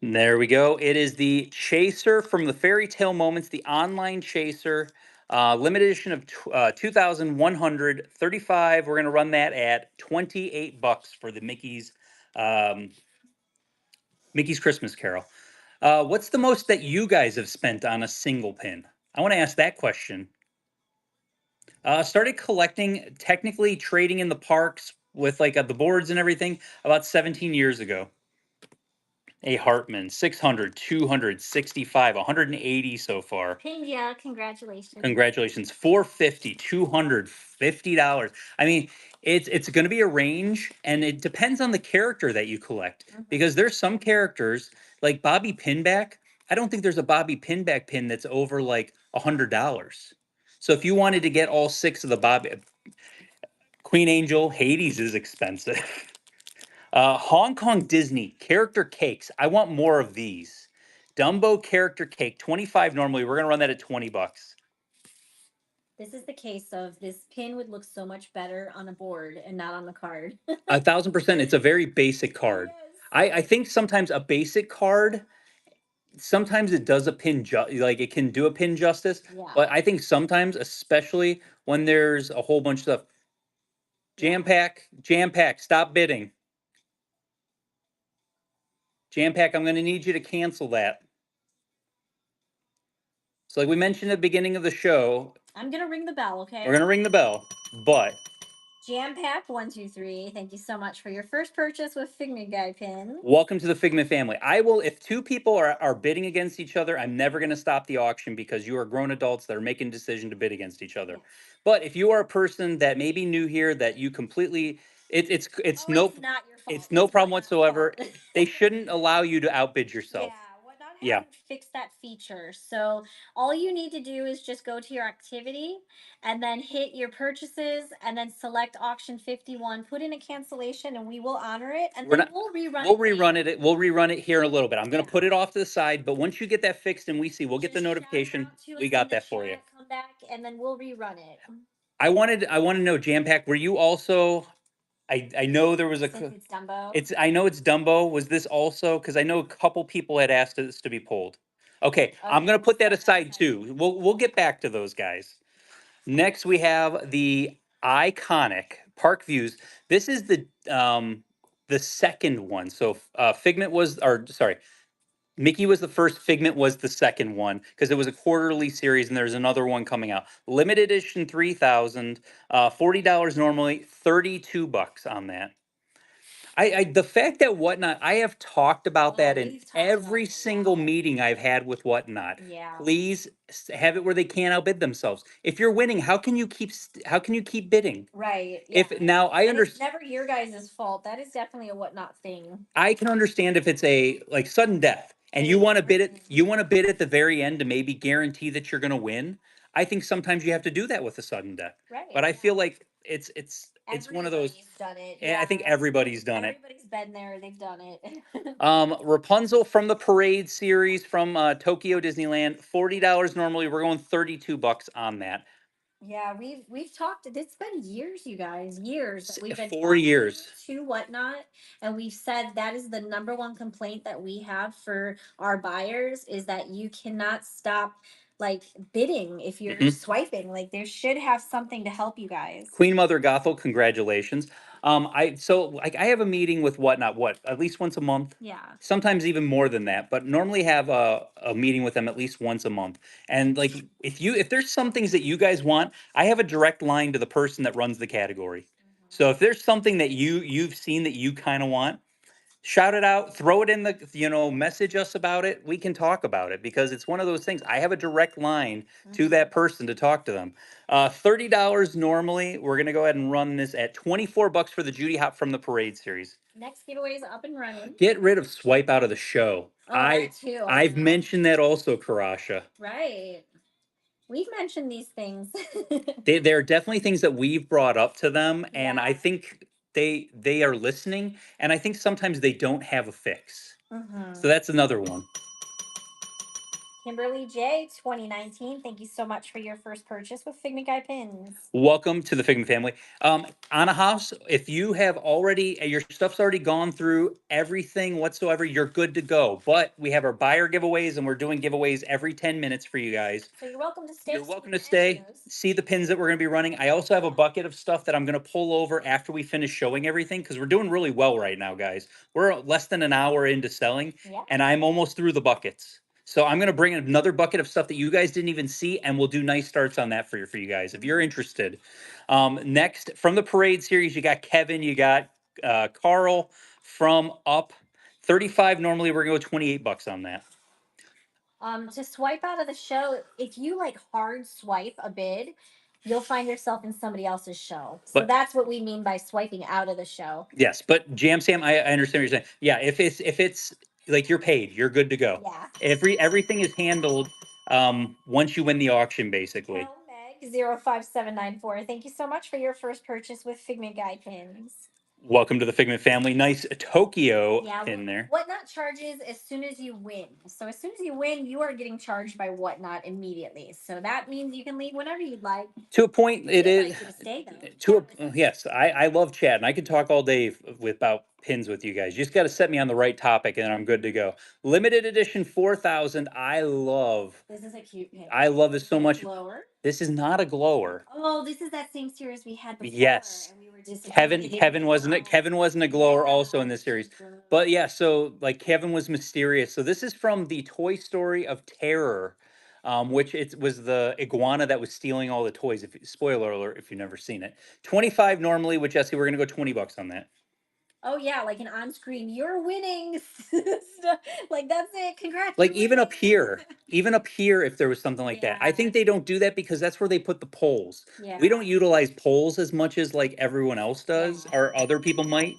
Speaker 1: There we go. It is the Chaser from the Fairy Tale Moments, the online Chaser, limited edition of 2,135. We're going to run that at 28 bucks for the um, Mickey's Christmas Carol. What's the most that you guys have spent on a single pin? I want to ask that question. Started collecting, technically trading in the parks with like the boards and everything about 17 years ago. A Hartman, 600, 265, 180 so far.
Speaker 2: Yeah, congratulations.
Speaker 1: Congratulations. 450, $250. I mean, it's going to be a range, and it depends on the character that you collect because there's some characters like Bobby Pinback. I don't think there's a Bobby Pinback pin that's over like $100. So if you wanted to get all six of the Bobby Queen Angel, Hades is expensive. Hong Kong Disney character cakes. I want more of these. Dumbo character cake, 25 normally. We're gonna run that at 20 bucks.
Speaker 2: This is the case of this pin would look so much better on a board and not on the card.
Speaker 1: 1,000%. It's a very basic card.
Speaker 2: Yes.
Speaker 1: I think sometimes a basic card, sometimes it does a like it can do a pin justice.
Speaker 2: Yeah.
Speaker 1: But I think sometimes, especially when there's a whole bunch of stuff, jam pack, stop bidding. Jam pack, I'm going to need you to cancel that. So, like we mentioned at the beginning of the show,
Speaker 2: I'm gonna ring the bell, okay?
Speaker 1: we're going to ring the bell, but
Speaker 2: Jam Pack 123. Thank you so much for your first purchase with Figment Guy pins.
Speaker 1: welcome to the Figment family. I will, if two people are bidding against each other, I'm never going to stop the auction because you are grown adults that are making a decision to bid against each other.
Speaker 2: Yes.
Speaker 1: But if you are a person that may be new here, that you completely, it's
Speaker 2: Oh, it's not your fault.
Speaker 1: it's no problem
Speaker 2: Whatnot's
Speaker 1: whatsoever.
Speaker 2: fault.
Speaker 1: They shouldn't allow you to outbid yourself.
Speaker 2: Yeah, Whatnot
Speaker 1: Yeah.
Speaker 2: hasn't fixed that feature. So all you need to do is just go to your activity and then hit your purchases and then select auction 51, put in a cancellation and we will honor it and
Speaker 1: We're
Speaker 2: then
Speaker 1: not,
Speaker 2: we'll rerun
Speaker 1: we'll
Speaker 2: it. for
Speaker 1: rerun
Speaker 2: you.
Speaker 1: it. We'll rerun it here in a little bit. I'm going to
Speaker 2: Yeah.
Speaker 1: put it off to the side, but once you get that fixed and we see, we'll get the
Speaker 2: Just shout
Speaker 1: notification.
Speaker 2: out to
Speaker 1: We
Speaker 2: us
Speaker 1: got
Speaker 2: in the
Speaker 1: that for you.
Speaker 2: chat, come back and then we'll rerun it.
Speaker 1: I want to know, Jam Pack, were you also? I know there was a.
Speaker 2: Since it's Dumbo.
Speaker 1: I know it's Dumbo. Was this also? Because I know a couple people had asked this to be pulled. Okay, I'm
Speaker 2: Okay,
Speaker 1: gonna
Speaker 2: we'll
Speaker 1: put that
Speaker 2: set that
Speaker 1: aside
Speaker 2: aside.
Speaker 1: too. We'll get back to those guys. Next, we have the iconic Park Views. This is the second one. So Figment was, or sorry, Mickey was the first, Figment was the second one because it was a quarterly series and there's another one coming out. Limited edition 3,000, $40 normally, 32 bucks on that. The fact that Whatnot, I have talked about that in
Speaker 2: we've talked about
Speaker 1: every
Speaker 2: it a
Speaker 1: single
Speaker 2: lot.
Speaker 1: meeting I've had with Whatnot.
Speaker 2: Yeah.
Speaker 1: Please have it where they can't outbid themselves. If you're winning, how can you keep bidding?
Speaker 2: Right. Yeah.
Speaker 1: If now I
Speaker 2: And it's
Speaker 1: understand,
Speaker 2: never your guys' fault. That is definitely a Whatnot thing.
Speaker 1: I can understand if it's a like sudden death and you
Speaker 2: Hey.
Speaker 1: want to bid it, you want to bid at the very end to maybe guarantee that you're going to win. I think sometimes you have to do that with a sudden death.
Speaker 2: Right.
Speaker 1: But I feel like it's one of those.
Speaker 2: Everybody's done it.
Speaker 1: I think everybody's done it.
Speaker 2: Everybody's been there. They've done it.
Speaker 1: Rapunzel from the Parade series from Tokyo Disneyland, $40 normally. We're going 32 bucks on that.
Speaker 2: Yeah, we've talked. It's been years, you guys, years that we've been
Speaker 1: 4 years.
Speaker 2: to Whatnot, and we've said that is the number one complaint that we have for our buyers is that you cannot stop like bidding if you're swiping. Like there should have something to help you guys.
Speaker 1: Queen Mother Gothel, congratulations. I have a meeting with Whatnot, at least once a month.
Speaker 2: Yeah.
Speaker 1: Sometimes even more than that, but normally have a meeting with them at least once a month. And like if there's some things that you guys want, I have a direct line to the person that runs the category. So if there's something that you've seen that you kind of want, shout it out, throw it in the, message us about it. We can talk about it because it's one of those things. I have a direct line to that person to talk to them. $30 normally. We're gonna go ahead and run this at 24 bucks for the Judy Hop from the Parade series.
Speaker 2: Next giveaway is up and running.
Speaker 1: Get rid of swipe out of the show.
Speaker 2: Oh, that too.
Speaker 1: I've mentioned that also, Karasha.
Speaker 2: Right. We've mentioned these things.
Speaker 1: There are definitely things that we've brought up to them, and
Speaker 2: Yeah.
Speaker 1: I think they are listening, and I think sometimes they don't have a fix. So that's another one.
Speaker 2: Kimberly J, 2019. Thank you so much for your first purchase with Figment Guy pins.
Speaker 1: Welcome to the Figment family. On a house, if you have already, your stuff's already gone through everything whatsoever, you're good to go. But we have our buyer giveaways, and we're doing giveaways every 10 minutes for you guys.
Speaker 2: So you're welcome to stay.
Speaker 1: You're welcome to stay, see the pins that we're going to be running. I also have a bucket of stuff that I'm going to pull over after we finish showing everything because we're doing really well right now, guys. We're less than an hour into selling, and I'm almost through the buckets. So I'm going to bring another bucket of stuff that you guys didn't even see, and we'll do nice starts on that for you guys if you're interested. Next, from the Parade series, you got Kevin, you got Carl from Up. 35 normally. We're going to go 28 bucks on that.
Speaker 2: To swipe out of the show, if you like hard swipe a bid, you'll find yourself in somebody else's show. So that's what we mean by swiping out of the show.
Speaker 1: Yes, but Jam Sam, I understand what you're saying. Yeah, if it's like you're paid, you're good to go.
Speaker 2: Yeah.
Speaker 1: Everything is handled once you win the auction, basically.
Speaker 2: Meg 05794. Thank you so much for your first purchase with Figment Guy pins.
Speaker 1: Welcome to the Figment family. Nice Tokyo
Speaker 2: Yeah,
Speaker 1: in there.
Speaker 2: Whatnot charges as soon as you win. So as soon as you win, you are getting charged by Whatnot immediately. So that means you can leave whenever you'd like.
Speaker 1: To a point,
Speaker 2: We
Speaker 1: it is.
Speaker 2: invite you to stay though.
Speaker 1: To
Speaker 2: Chat with
Speaker 1: a
Speaker 2: us.
Speaker 1: yes, I love chat, and I could talk all day about pins with you guys. You just got to set me on the right topic, and I'm good to go. Limited edition 4000. I love.
Speaker 2: This is a cute pin.
Speaker 1: I love this
Speaker 2: Is
Speaker 1: so
Speaker 2: it a
Speaker 1: much.
Speaker 2: glower?
Speaker 1: This is not a glower.
Speaker 2: Oh, this is that same series we had before,
Speaker 1: Yes.
Speaker 2: and we were disappointed.
Speaker 1: Kevin wasn't a glower also in
Speaker 2: Yeah.
Speaker 1: this series. But yeah, so like Kevin was mysterious. So this is from the Toy Story of Terror, which it was the iguana that was stealing all the toys. If spoiler alert, if you've never seen it, 25 normally with Jesse, we're gonna go $20 on that.
Speaker 2: Oh yeah, like an on-screen, you're winning. Like that's it. Congrats,
Speaker 1: Like
Speaker 2: you're winning.
Speaker 1: even up here, if there was something like that, I
Speaker 2: Yeah.
Speaker 1: think they don't do that because that's where they put the poles.
Speaker 2: Yeah.
Speaker 1: We don't utilize poles as much as like everyone else does,
Speaker 2: Yeah.
Speaker 1: or other people might.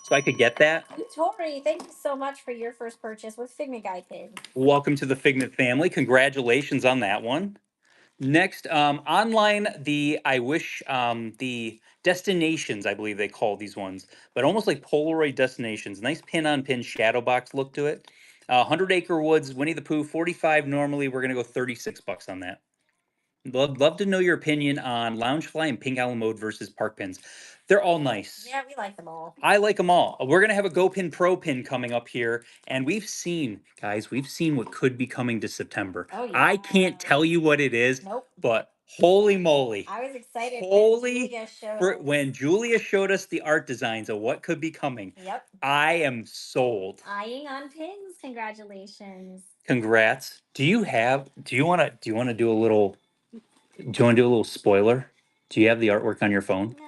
Speaker 1: So I could get that.
Speaker 2: Tori, thank you so much for your first purchase with Figment Guy pins.
Speaker 1: Welcome to the Figment family. Congratulations on that one. Next, online, the I wish the destinations, I believe they call these ones, but almost like Polaroid destinations. Nice pin on pin shadow box look to it. 100 Acre Woods, Winnie the Pooh, 45 normally. We're gonna go $36 on that. Love to know your opinion on Loungefly and Pink Allen Mode versus Park Pins. They're all nice.
Speaker 2: Yeah, we like them all.
Speaker 1: I like them all. We're gonna have a GoPin Pro pin coming up here, and we've seen, guys, we've seen what could be coming to September.
Speaker 2: Oh
Speaker 1: I
Speaker 2: yeah.
Speaker 1: can't tell you what it is,
Speaker 2: Nope.
Speaker 1: but holy moly.
Speaker 2: I was excited
Speaker 1: Holy
Speaker 2: when
Speaker 1: Julia showed us the art designs of what could be coming.
Speaker 2: Yep.
Speaker 1: I am sold.
Speaker 2: Eyeing on pins. Congratulations.
Speaker 1: Congrats. Do you wanna do a little spoiler? Do you have the artwork on your phone?
Speaker 2: Nah,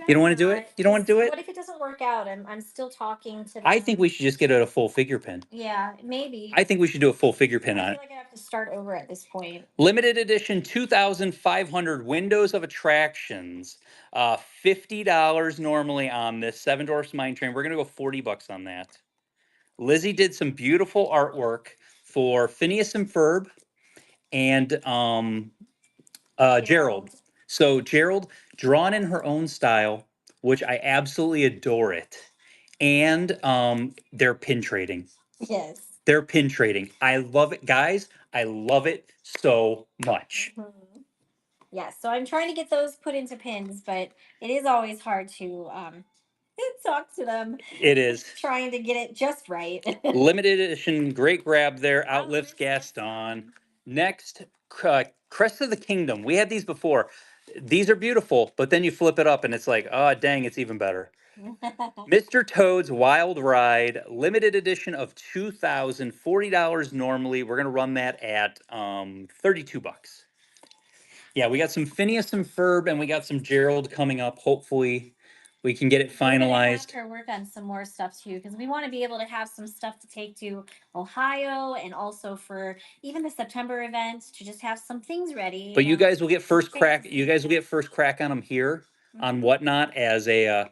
Speaker 2: I'd
Speaker 1: You don't
Speaker 2: rather
Speaker 1: want to do
Speaker 2: not.
Speaker 1: it? You don't want to do it?
Speaker 2: What if it doesn't work out? I'm still talking to them.
Speaker 1: I think we should just get it a full figure pin.
Speaker 2: Yeah, maybe.
Speaker 1: I think we should do a full figure pin
Speaker 2: I
Speaker 1: on
Speaker 2: feel
Speaker 1: it.
Speaker 2: like I have to start over at this point.
Speaker 1: Limited edition 2,500 Windows of Attractions. $50 normally on this. Seven Dwarfs Mine Train. We're gonna go $40 on that. Lizzie did some beautiful artwork for Phineas and Ferb and Gerald. So Gerald drawn in her own style, which I absolutely adore it. And they're pin trading.
Speaker 2: Yes.
Speaker 1: They're pin trading. I love it, guys. I love it so much.
Speaker 2: Mhm. Yeah, so I'm trying to get those put into pins, but it is always hard to talk to them.
Speaker 1: It is.
Speaker 2: Trying to get it just right.
Speaker 1: Limited edition, great grab there. Outlifts Gaston. Next, Crest of the Kingdom. We had these before. These are beautiful, but then you flip it up and it's like, oh, dang, it's even better. Mr. Toad's Wild Ride, limited edition of $2,040 normally. We're gonna run that at $32. Yeah, we got some Phineas and Ferb, and we got some Gerald coming up. Hopefully, we can get it
Speaker 2: We're gonna have
Speaker 1: finalized.
Speaker 2: her work on some more stuff too, because we want to be able to have some stuff to take to Ohio, and also for even the September event to just have some things ready.
Speaker 1: But you guys will get first crack.
Speaker 2: fancy
Speaker 1: You guys will
Speaker 2: stuff.
Speaker 1: get first crack on them here on
Speaker 2: Mhm.
Speaker 1: Whatnot as a,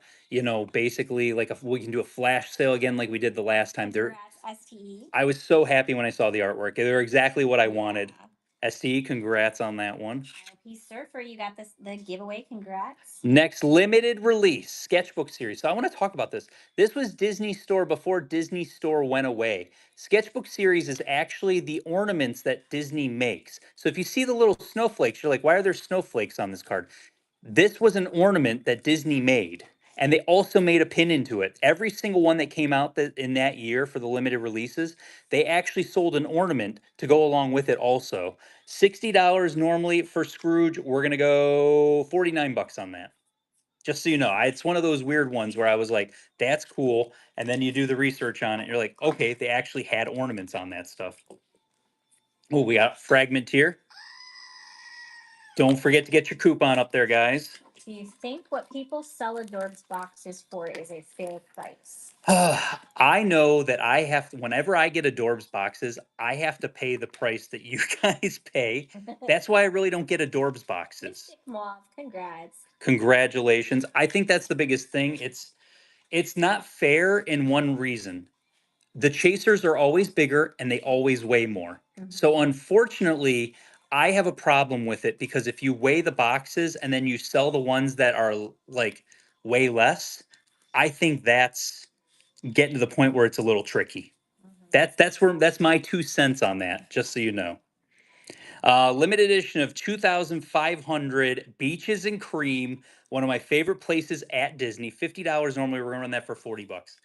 Speaker 1: basically like we can do a flash sale again like we did the last time.
Speaker 2: Congrats, STE.
Speaker 1: I was so happy when I saw the artwork. They're exactly what I wanted.
Speaker 2: Yeah.
Speaker 1: STE, congrats on that one.
Speaker 2: LP Surfer, you got the giveaway. Congrats.
Speaker 1: Next limited release sketchbook series. So I want to talk about this. This was Disney Store before Disney Store went away. Sketchbook series is actually the ornaments that Disney makes. So if you see the little snowflakes, you're like, why are there snowflakes on this card? This was an ornament that Disney made. And they also made a pin into it. Every single one that came out in that year for the limited releases, they actually sold an ornament to go along with it also. $60 normally for Scrooge. We're gonna go $49 on that. Just so you know, it's one of those weird ones where I was like, "That's cool," and then you do the research on it. You're like, "Okay, they actually had ornaments on that stuff." Oh, we got Fragment here. Don't forget to get your coupon up there, guys.
Speaker 2: Do you think what people sell Adorbs boxes for is a fair price?
Speaker 1: I know that I have to, whenever I get Adorbs boxes, I have to pay the price that you guys pay. That's why I really don't get Adorbs boxes.
Speaker 2: Mystic Moth, congrats.
Speaker 1: Congratulations. I think that's the biggest thing. It's not fair in one reason. The chasers are always bigger and they always weigh more. So unfortunately, I have a problem with it because if you weigh the boxes and then you sell the ones that are like way less, I think that's getting to the point where it's a little tricky.
Speaker 2: Mhm.
Speaker 1: That's my 2 cents on that, just so you know. Limited edition of 2,500 Beaches and Cream, one of my favorite places at Disney. $50 normally. We're gonna run that for $40.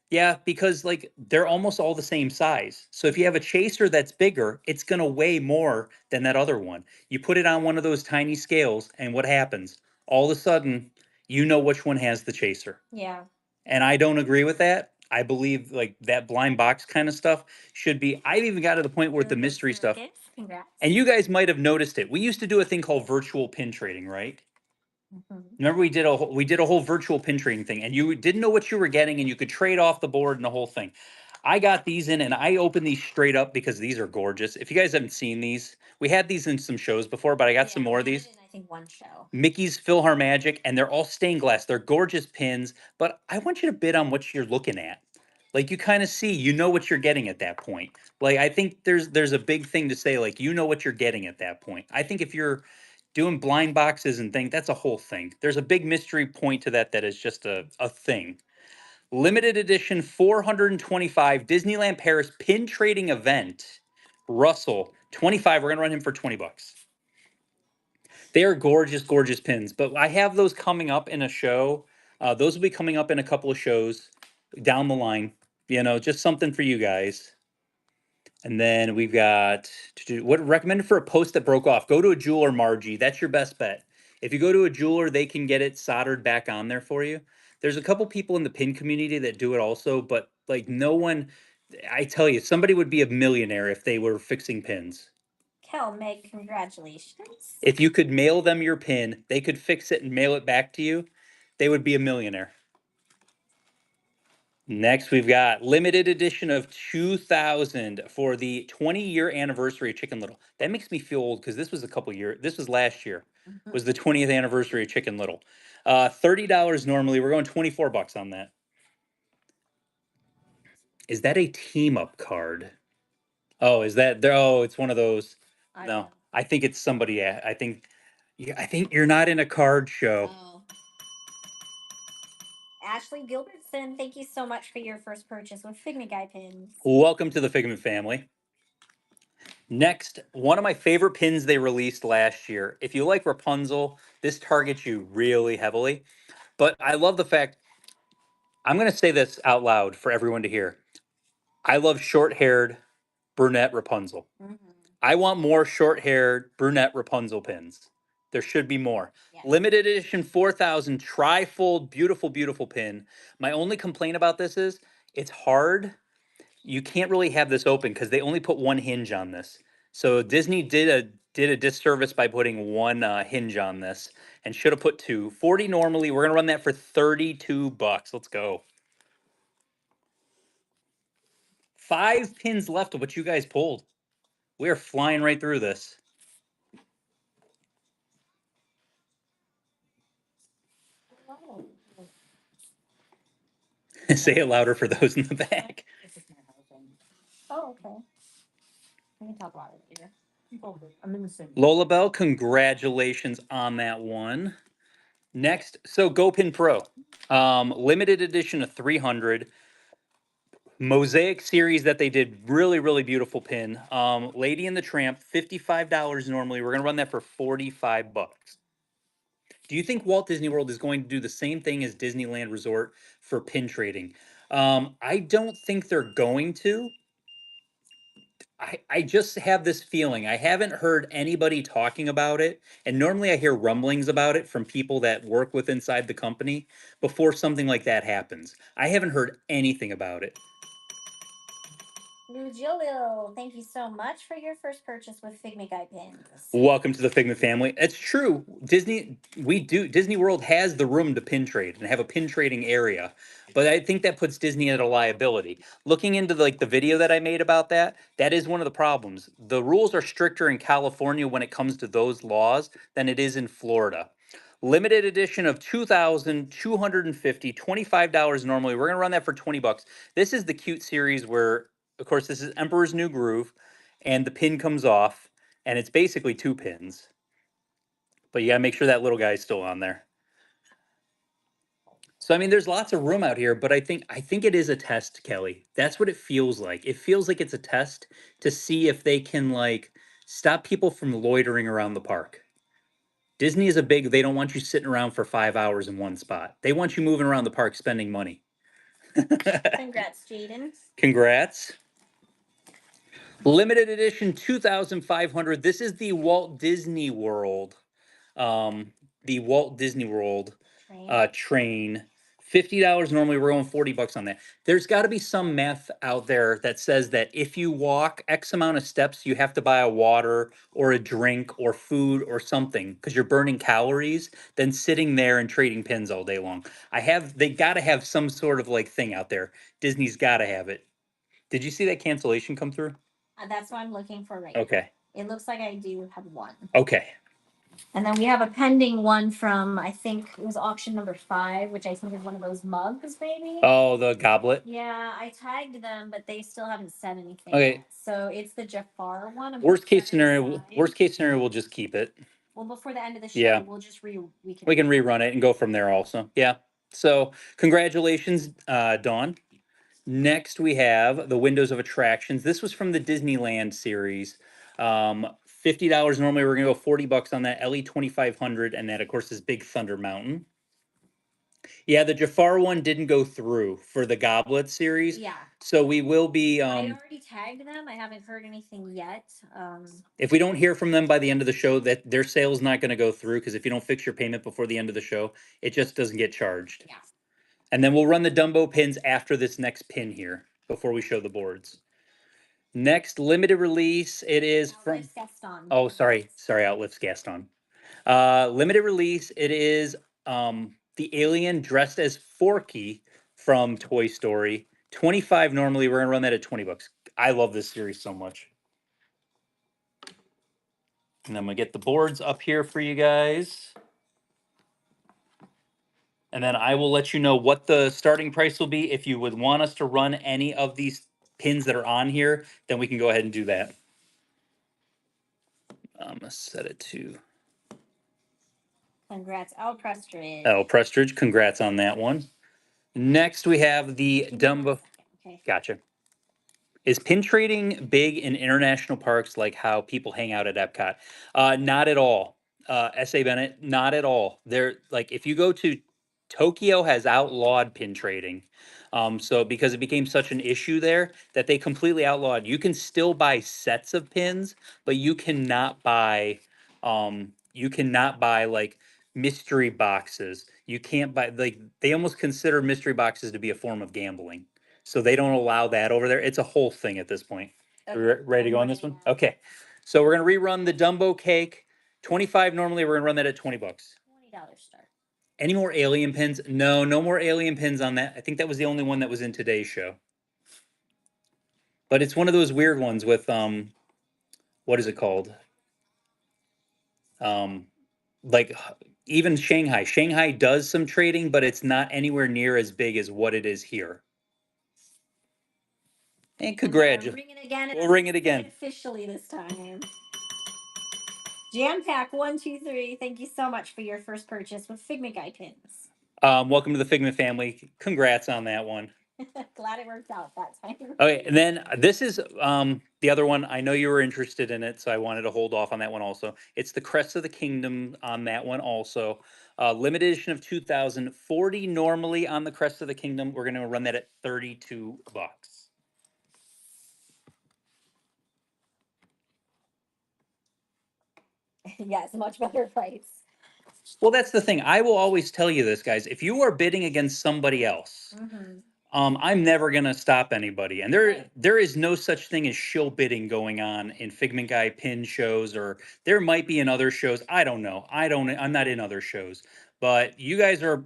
Speaker 1: Yeah, because like they're almost all the same size. So if you have a chaser that's bigger, it's gonna weigh more than that other one. You put it on one of those tiny scales, and what happens? All of a sudden, you know which one has the chaser.
Speaker 2: Yeah.
Speaker 1: And I don't agree with that. I believe like that blind box kind of stuff should be. I've even got to the point where with the
Speaker 2: Really good
Speaker 1: mystery stuff,
Speaker 2: circuits. Congrats.
Speaker 1: and you guys might have noticed it. We used to do a thing called virtual pin trading, right?
Speaker 2: Mhm.
Speaker 1: Remember we did a whole virtual pin trading thing, and you didn't know what you were getting, and you could trade off the board and the whole thing. I got these in, and I opened these straight up because these are gorgeous. If you guys haven't seen these, we had these in some shows before, but I got some
Speaker 2: Yeah,
Speaker 1: more
Speaker 2: we
Speaker 1: of
Speaker 2: had
Speaker 1: these.
Speaker 2: it in, I think, one show.
Speaker 1: Mickey's PhilharMagic, and they're all stained glass. They're gorgeous pins, but I want you to bid on what you're looking at. Like you kind of see, you know what you're getting at that point. Like I think there's a big thing to say, like you know what you're getting at that point. I think if you're doing blind boxes and things, that's a whole thing. There's a big mystery point to that that is just a thing. Limited edition 425 Disneyland Paris pin trading event. Russell, 25. We're gonna run him for $20. They are gorgeous, gorgeous pins. But I have those coming up in a show. Those will be coming up in a couple of shows down the line. You know, just something for you guys. And then we've got what recommended for a post that broke off. Go to a jeweler, Margie. That's your best bet. If you go to a jeweler, they can get it soldered back on there for you. There's a couple people in the pin community that do it also, but like no one, I tell you, somebody would be a millionaire if they were fixing pins.
Speaker 2: Kel, Meg, congratulations.
Speaker 1: If you could mail them your pin, they could fix it and mail it back to you. They would be a millionaire. Next, we've got limited edition of 2000 for the 20-year anniversary of Chicken Little. That makes me feel old because this was a couple years. This was last year.
Speaker 2: Mhm.
Speaker 1: Was the 20th anniversary of Chicken Little. $30 normally. We're going $24 on that. Is that a team up card? Oh, is that there? Oh, it's one of those.
Speaker 2: I don't
Speaker 1: No,
Speaker 2: know.
Speaker 1: I think it's somebody. I think. Yeah, I think you're not in a card show.
Speaker 2: Oh. Ashley Gilbertson, thank you so much for your first purchase with Figment Guy pins.
Speaker 1: Welcome to the Figment family. Next, one of my favorite pins they released last year. If you like Rapunzel, this targets you really heavily. But I love the fact, I'm going to say this out loud for everyone to hear. I love short haired brunette Rapunzel.
Speaker 2: Mhm.
Speaker 1: I want more short haired brunette Rapunzel pins. There should be more.
Speaker 2: Yes.
Speaker 1: Limited edition 4,000 trifold, beautiful, beautiful pin. My only complaint about this is it's hard. You can't really have this open because they only put one hinge on this. So Disney did a disservice by putting one hinge on this and should have put two. 40 normally. We're gonna run that for $32. Let's go. 5 pins left of what you guys pulled. We are flying right through this.
Speaker 2: Oh.
Speaker 1: Say it louder for those in the back.
Speaker 2: Oh, okay. We can talk about it later.
Speaker 3: I'm in the same.
Speaker 1: Lola Bell, congratulations on that one. Next, so GoPin Pro. Limited edition of 300. Mosaic series that they did, really, really beautiful pin. Lady and the Tramp, $55 normally. We're gonna run that for $45. Do you think Walt Disney World is going to do the same thing as Disneyland Resort for pin trading? I don't think they're going to. I just have this feeling. I haven't heard anybody talking about it. And normally I hear rumblings about it from people that work with inside the company before something like that happens. I haven't heard anything about it.
Speaker 2: Lou Julio, thank you so much for your first purchase with Figment Guy pins.
Speaker 1: Welcome to the Figment family. It's true. Disney World has the room to pin trade and have a pin trading area. But I think that puts Disney at a liability. Looking into the video that I made about that, that is one of the problems. The rules are stricter in California when it comes to those laws than it is in Florida. Limited edition of 2,250, $25 normally. We're going to run that for $20. This is the cute series where, of course, this is Emperor's New Groove, and the pin comes off, and it's basically 2 pins. But you got to make sure that little guy is still on there. So I mean, there's lots of room out here, but I think it is a test, Kelly. That's what it feels like. It feels like it's a test to see if they can like stop people from loitering around the park. Disney is a big, they don't want you sitting around for 5 hours in one spot. They want you moving around the park spending money.
Speaker 2: Congrats, Jaden.
Speaker 1: Congrats. Limited edition 2500. This is the Walt Disney World. The Walt Disney World train. $50 normally, we're going $40 on that. There's got to be some math out there that says that if you walk X amount of steps, you have to buy a water or a drink or food or something because you're burning calories than sitting there and trading pins all day long. They got to have some sort of like thing out there. Disney's got to have it. Did you see that cancellation come through?
Speaker 2: That's what I'm looking for right
Speaker 1: Okay.
Speaker 2: now. It looks like I do have one.
Speaker 1: Okay.
Speaker 2: And then we have a pending one from, I think it was auction number 5, which I think is one of those mugs, maybe.
Speaker 1: Oh, the goblet.
Speaker 2: Yeah, I tagged them, but they still haven't said anything.
Speaker 1: Okay.
Speaker 2: Yet. So it's the Jafar one.
Speaker 1: Worst case scenario, we'll just keep it.
Speaker 2: Well, before the end of the show,
Speaker 1: Yeah.
Speaker 2: we'll just
Speaker 1: we can rerun it and go from there also. Yeah. So congratulations, Dawn. Next we have the Windows of Attractions. This was from the Disneyland series. $50 normally. We're gonna go $40 on that LE 2500, and that of course is Big Thunder Mountain. Yeah, the Jafar one didn't go through for the Goblet series.
Speaker 2: Yeah.
Speaker 1: So we will be.
Speaker 2: I already tagged them. I haven't heard anything yet.
Speaker 1: If we don't hear from them by the end of the show, that their sale's not going to go through because if you don't fix your payment before the end of the show, it just doesn't get charged.
Speaker 2: Yeah.
Speaker 1: And then we'll run the Dumbo pins after this next pin here before we show the boards. Next limited release, it is from.
Speaker 2: Gaston.
Speaker 1: Oh, sorry, Outlifts Gaston. Limited release, it is the alien dressed as Forky from Toy Story. 25 normally. We're gonna run that at $20. I love this series so much. And I'm gonna get the boards up here for you guys. And then I will let you know what the starting price will be. If you would want us to run any of these pins that are on here, then we can go ahead and do that. I'm gonna set it to.
Speaker 2: Congrats, Al Prestridge.
Speaker 1: Al Prestridge, congrats on that one. Next we have the Dumbo.
Speaker 2: Okay.
Speaker 1: Gotcha. Is pin trading big in international parks like how people hang out at Epcot? Not at all. S.A. Bennett, not at all. They're like if you go to Tokyo has outlawed pin trading. So because it became such an issue there that they completely outlawed. You can still buy sets of pins, but you cannot buy like mystery boxes. You can't buy like they almost consider mystery boxes to be a form of gambling. So they don't allow that over there. It's a whole thing at this point.
Speaker 2: Okay.
Speaker 1: Ready to go on this one? Okay. So we're gonna rerun the Dumbo cake. 25 normally. We're gonna run that at $20.
Speaker 2: $20 start.
Speaker 1: Any more alien pins? No, no more alien pins on that. I think that was the only one that was in today's show. But it's one of those weird ones with what is it called? Like even Shanghai. Shanghai does some trading, but it's not anywhere near as big as what it is here. And congratulations. We'll ring it again.
Speaker 2: Officially this time. Jam Pack 123. Thank you so much for your first purchase with Figment Guy pins.
Speaker 1: Welcome to the Figment family. Congrats on that one.
Speaker 2: Glad it worked out that time.
Speaker 1: Okay, and then this is the other one. I know you were interested in it, so I wanted to hold off on that one also. It's the Crest of the Kingdom on that one also. Limited edition of 2040 normally on the Crest of the Kingdom. We're going to run that at $32.
Speaker 2: Yes, much better price.
Speaker 1: Well, that's the thing. I will always tell you this, guys. If you are bidding against somebody else, I'm never gonna stop anybody. And there is no such thing as shill bidding going on in Figment Guy pin shows, or there might be in other shows. I don't know. I'm not in other shows. But you guys are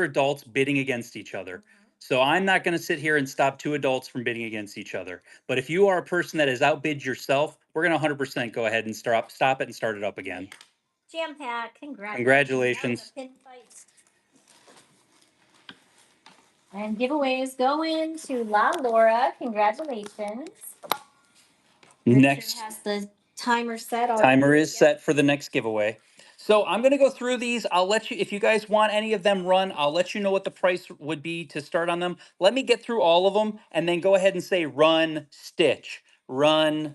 Speaker 1: adults bidding against each other. So I'm not going to sit here and stop two adults from bidding against each other. But if you are a person that has outbid yourself, we're going to 100% go ahead and stop it and start it up again.
Speaker 2: Jam Pack,
Speaker 1: Congratulations.
Speaker 2: Pin fight. And giveaways going to La Laura. Congratulations.
Speaker 1: Next
Speaker 2: Richard has the timer set already.
Speaker 1: Timer is set for the next giveaway. So I'm going to go through these. I'll let you, if you guys want any of them run, I'll let you know what the price would be to start on them. Let me get through all of them and then go ahead and say run Stitch, run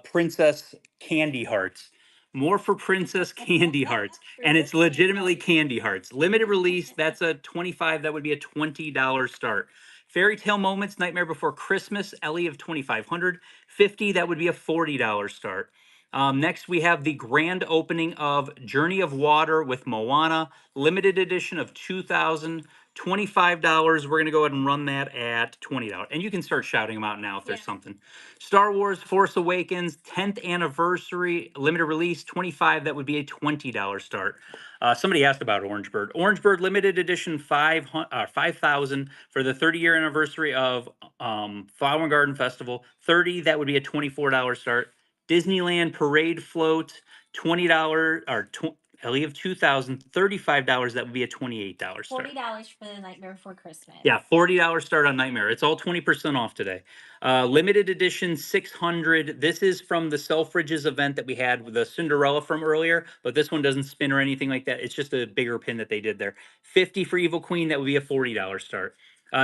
Speaker 1: Princess Candy Hearts. More for Princess Candy Hearts. And it's legitimately Candy Hearts. Limited release, that's a 25, that would be a $20 start. Fairy Tale Moments, Nightmare Before Christmas, Ellie of 2,500. 50, that would be a $40 start. Next, we have the grand opening of Journey of Water with Moana, limited edition of 2,000, $25. We're going to go ahead and run that at $20. And you can start shouting them out now if there's something. Star Wars Force Awakens, 10th anniversary, limited release, 25. That would be a $20 start. Somebody asked about Orange Bird. Orange Bird limited edition 5,000 for the 30-year anniversary of Flower and Garden Festival. 30, that would be a $24 start. Disneyland Parade Float, $20 or Ellie of 2,000, $35. That would be a $28 start.
Speaker 2: $40 for the Nightmare Before Christmas.
Speaker 1: Yeah, $40 start on Nightmare. It's all 20% off today. Limited edition 600. This is from the Selfridges event that we had with the Cinderella from earlier, but this one doesn't spin or anything like that. It's just a bigger pin that they did there. 50 for Evil Queen. That would be a $40 start.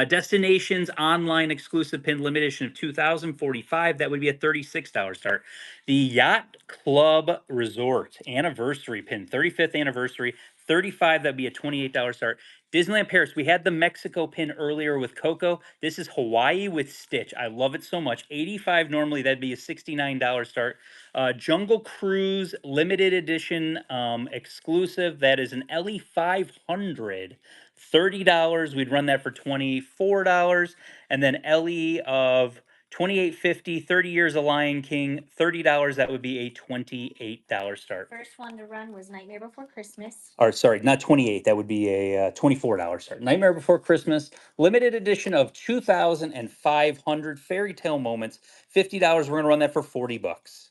Speaker 1: Destinations online exclusive pin limited edition of 2045. That would be a $36 start. The Yacht Club Resort anniversary pin, 35th anniversary, 35. That'd be a $28 start. Disneyland Paris, we had the Mexico pin earlier with Coco. This is Hawaii with Stitch. I love it so much. 85 normally, that'd be a $69 start. Jungle Cruise limited edition exclusive. That is an LE 500. $30. We'd run that for $24. And then LE of 28.50, 30 years of Lion King, $30. That would be a $28 start.
Speaker 2: First one to run was Nightmare Before Christmas.
Speaker 1: Or sorry, not 28. That would be a $24 start. Nightmare Before Christmas, limited edition of 2,500 Fairy Tale Moments, $50. We're going to run that for 40 bucks.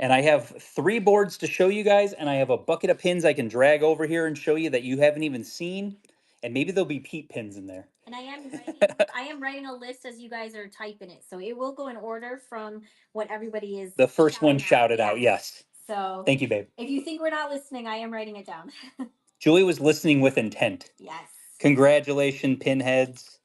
Speaker 1: And I have 3 boards to show you guys, and I have a bucket of pins I can drag over here and show you that you haven't even seen. And maybe there'll be Pete pins in there.
Speaker 2: And I am writing a list as you guys are typing it. So it will go in order from what everybody is.
Speaker 1: The first one shouted out, yes.
Speaker 2: So
Speaker 1: thank you, babe.
Speaker 2: If you think we're not listening, I am writing it down.
Speaker 1: Julie was listening with intent.
Speaker 2: Yes.
Speaker 1: Congratulations, pinheads.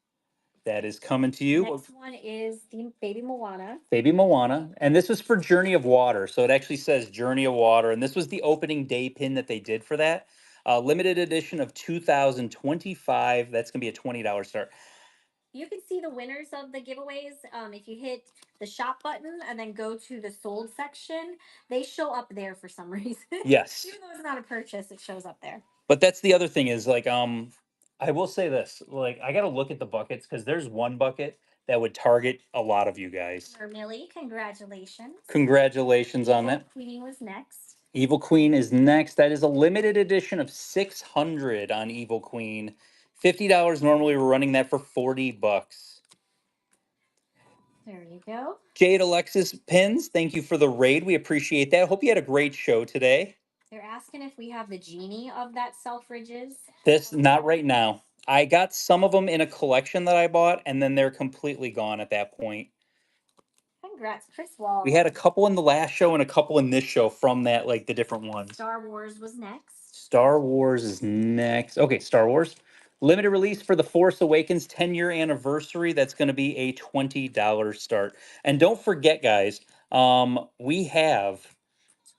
Speaker 1: That is coming to you.
Speaker 2: Next one is the Baby Moana.
Speaker 1: Baby Moana. And this was for Journey of Water. So it actually says Journey of Water. And this was the opening day pin that they did for that. Limited edition of 2025. That's going to be a $20 start.
Speaker 2: You can see the winners of the giveaways. If you hit the shop button and then go to the sold section, they show up there for some reason.
Speaker 1: Yes.
Speaker 2: Even though it's not a purchase, it shows up there.
Speaker 1: But that's the other thing is like, I will say this, like, I got to look at the buckets because there's one bucket that would target a lot of you guys.
Speaker 2: For Millie, congratulations.
Speaker 1: Congratulations on that.
Speaker 2: Queen was next.
Speaker 1: Evil Queen is next. That is a limited edition of 600 on Evil Queen. $50 normally. We're running that for 40 bucks.
Speaker 2: There you go.
Speaker 1: Jade Alexis Pins, thank you for the raid. We appreciate that. Hope you had a great show today.
Speaker 2: They're asking if we have the genie of that Selfridges.
Speaker 1: This, not right now. I got some of them in a collection that I bought, and then they're completely gone at that point.
Speaker 2: Congrats, Chris Wall.
Speaker 1: We had a couple in the last show and a couple in this show from that, like the different ones.
Speaker 2: Star Wars was next.
Speaker 1: Star Wars is next. Okay, Star Wars. Limited release for The Force Awakens 10-year anniversary. That's going to be a $20 start. And don't forget, guys, we have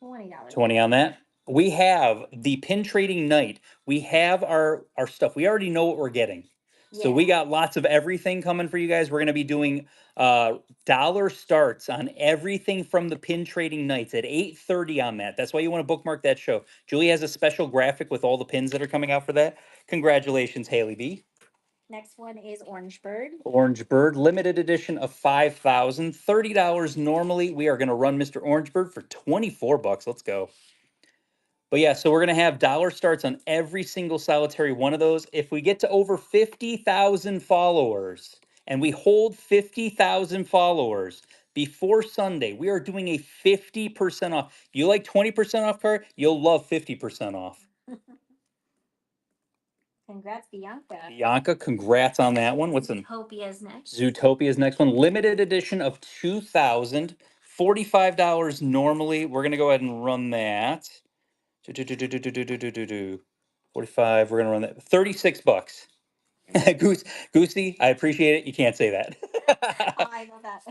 Speaker 2: $20.
Speaker 1: 20 on that. We have the pin trading night. We have our stuff. We already know what we're getting. So we got lots of everything coming for you guys. We're going to be doing dollar starts on everything from the pin trading nights at 8:30 on that. That's why you want to bookmark that show. Julie has a special graphic with all the pins that are coming out for that. Congratulations, Haley B.
Speaker 2: Next one is Orange Bird.
Speaker 1: Orange Bird, limited edition of 5,000. $30 normally. We are going to run Mr. Orange Bird for 24 bucks. Let's go. But yeah, so we're going to have dollar starts on every single solitary one of those. If we get to over 50,000 followers and we hold 50,000 followers before Sunday, we are doing a 50% off. You like 20% off card? You'll love 50% off.
Speaker 2: Congrats, Bianca.
Speaker 1: Bianca, congrats on that one. What's in?
Speaker 2: Zootopia's next.
Speaker 1: Zootopia's next one. Limited edition of 2,000. $45 normally. We're gonna go ahead and run that. 45. We're gonna run that. 36 bucks. Goosey, I appreciate it. You can't say that.
Speaker 2: Oh, I love that.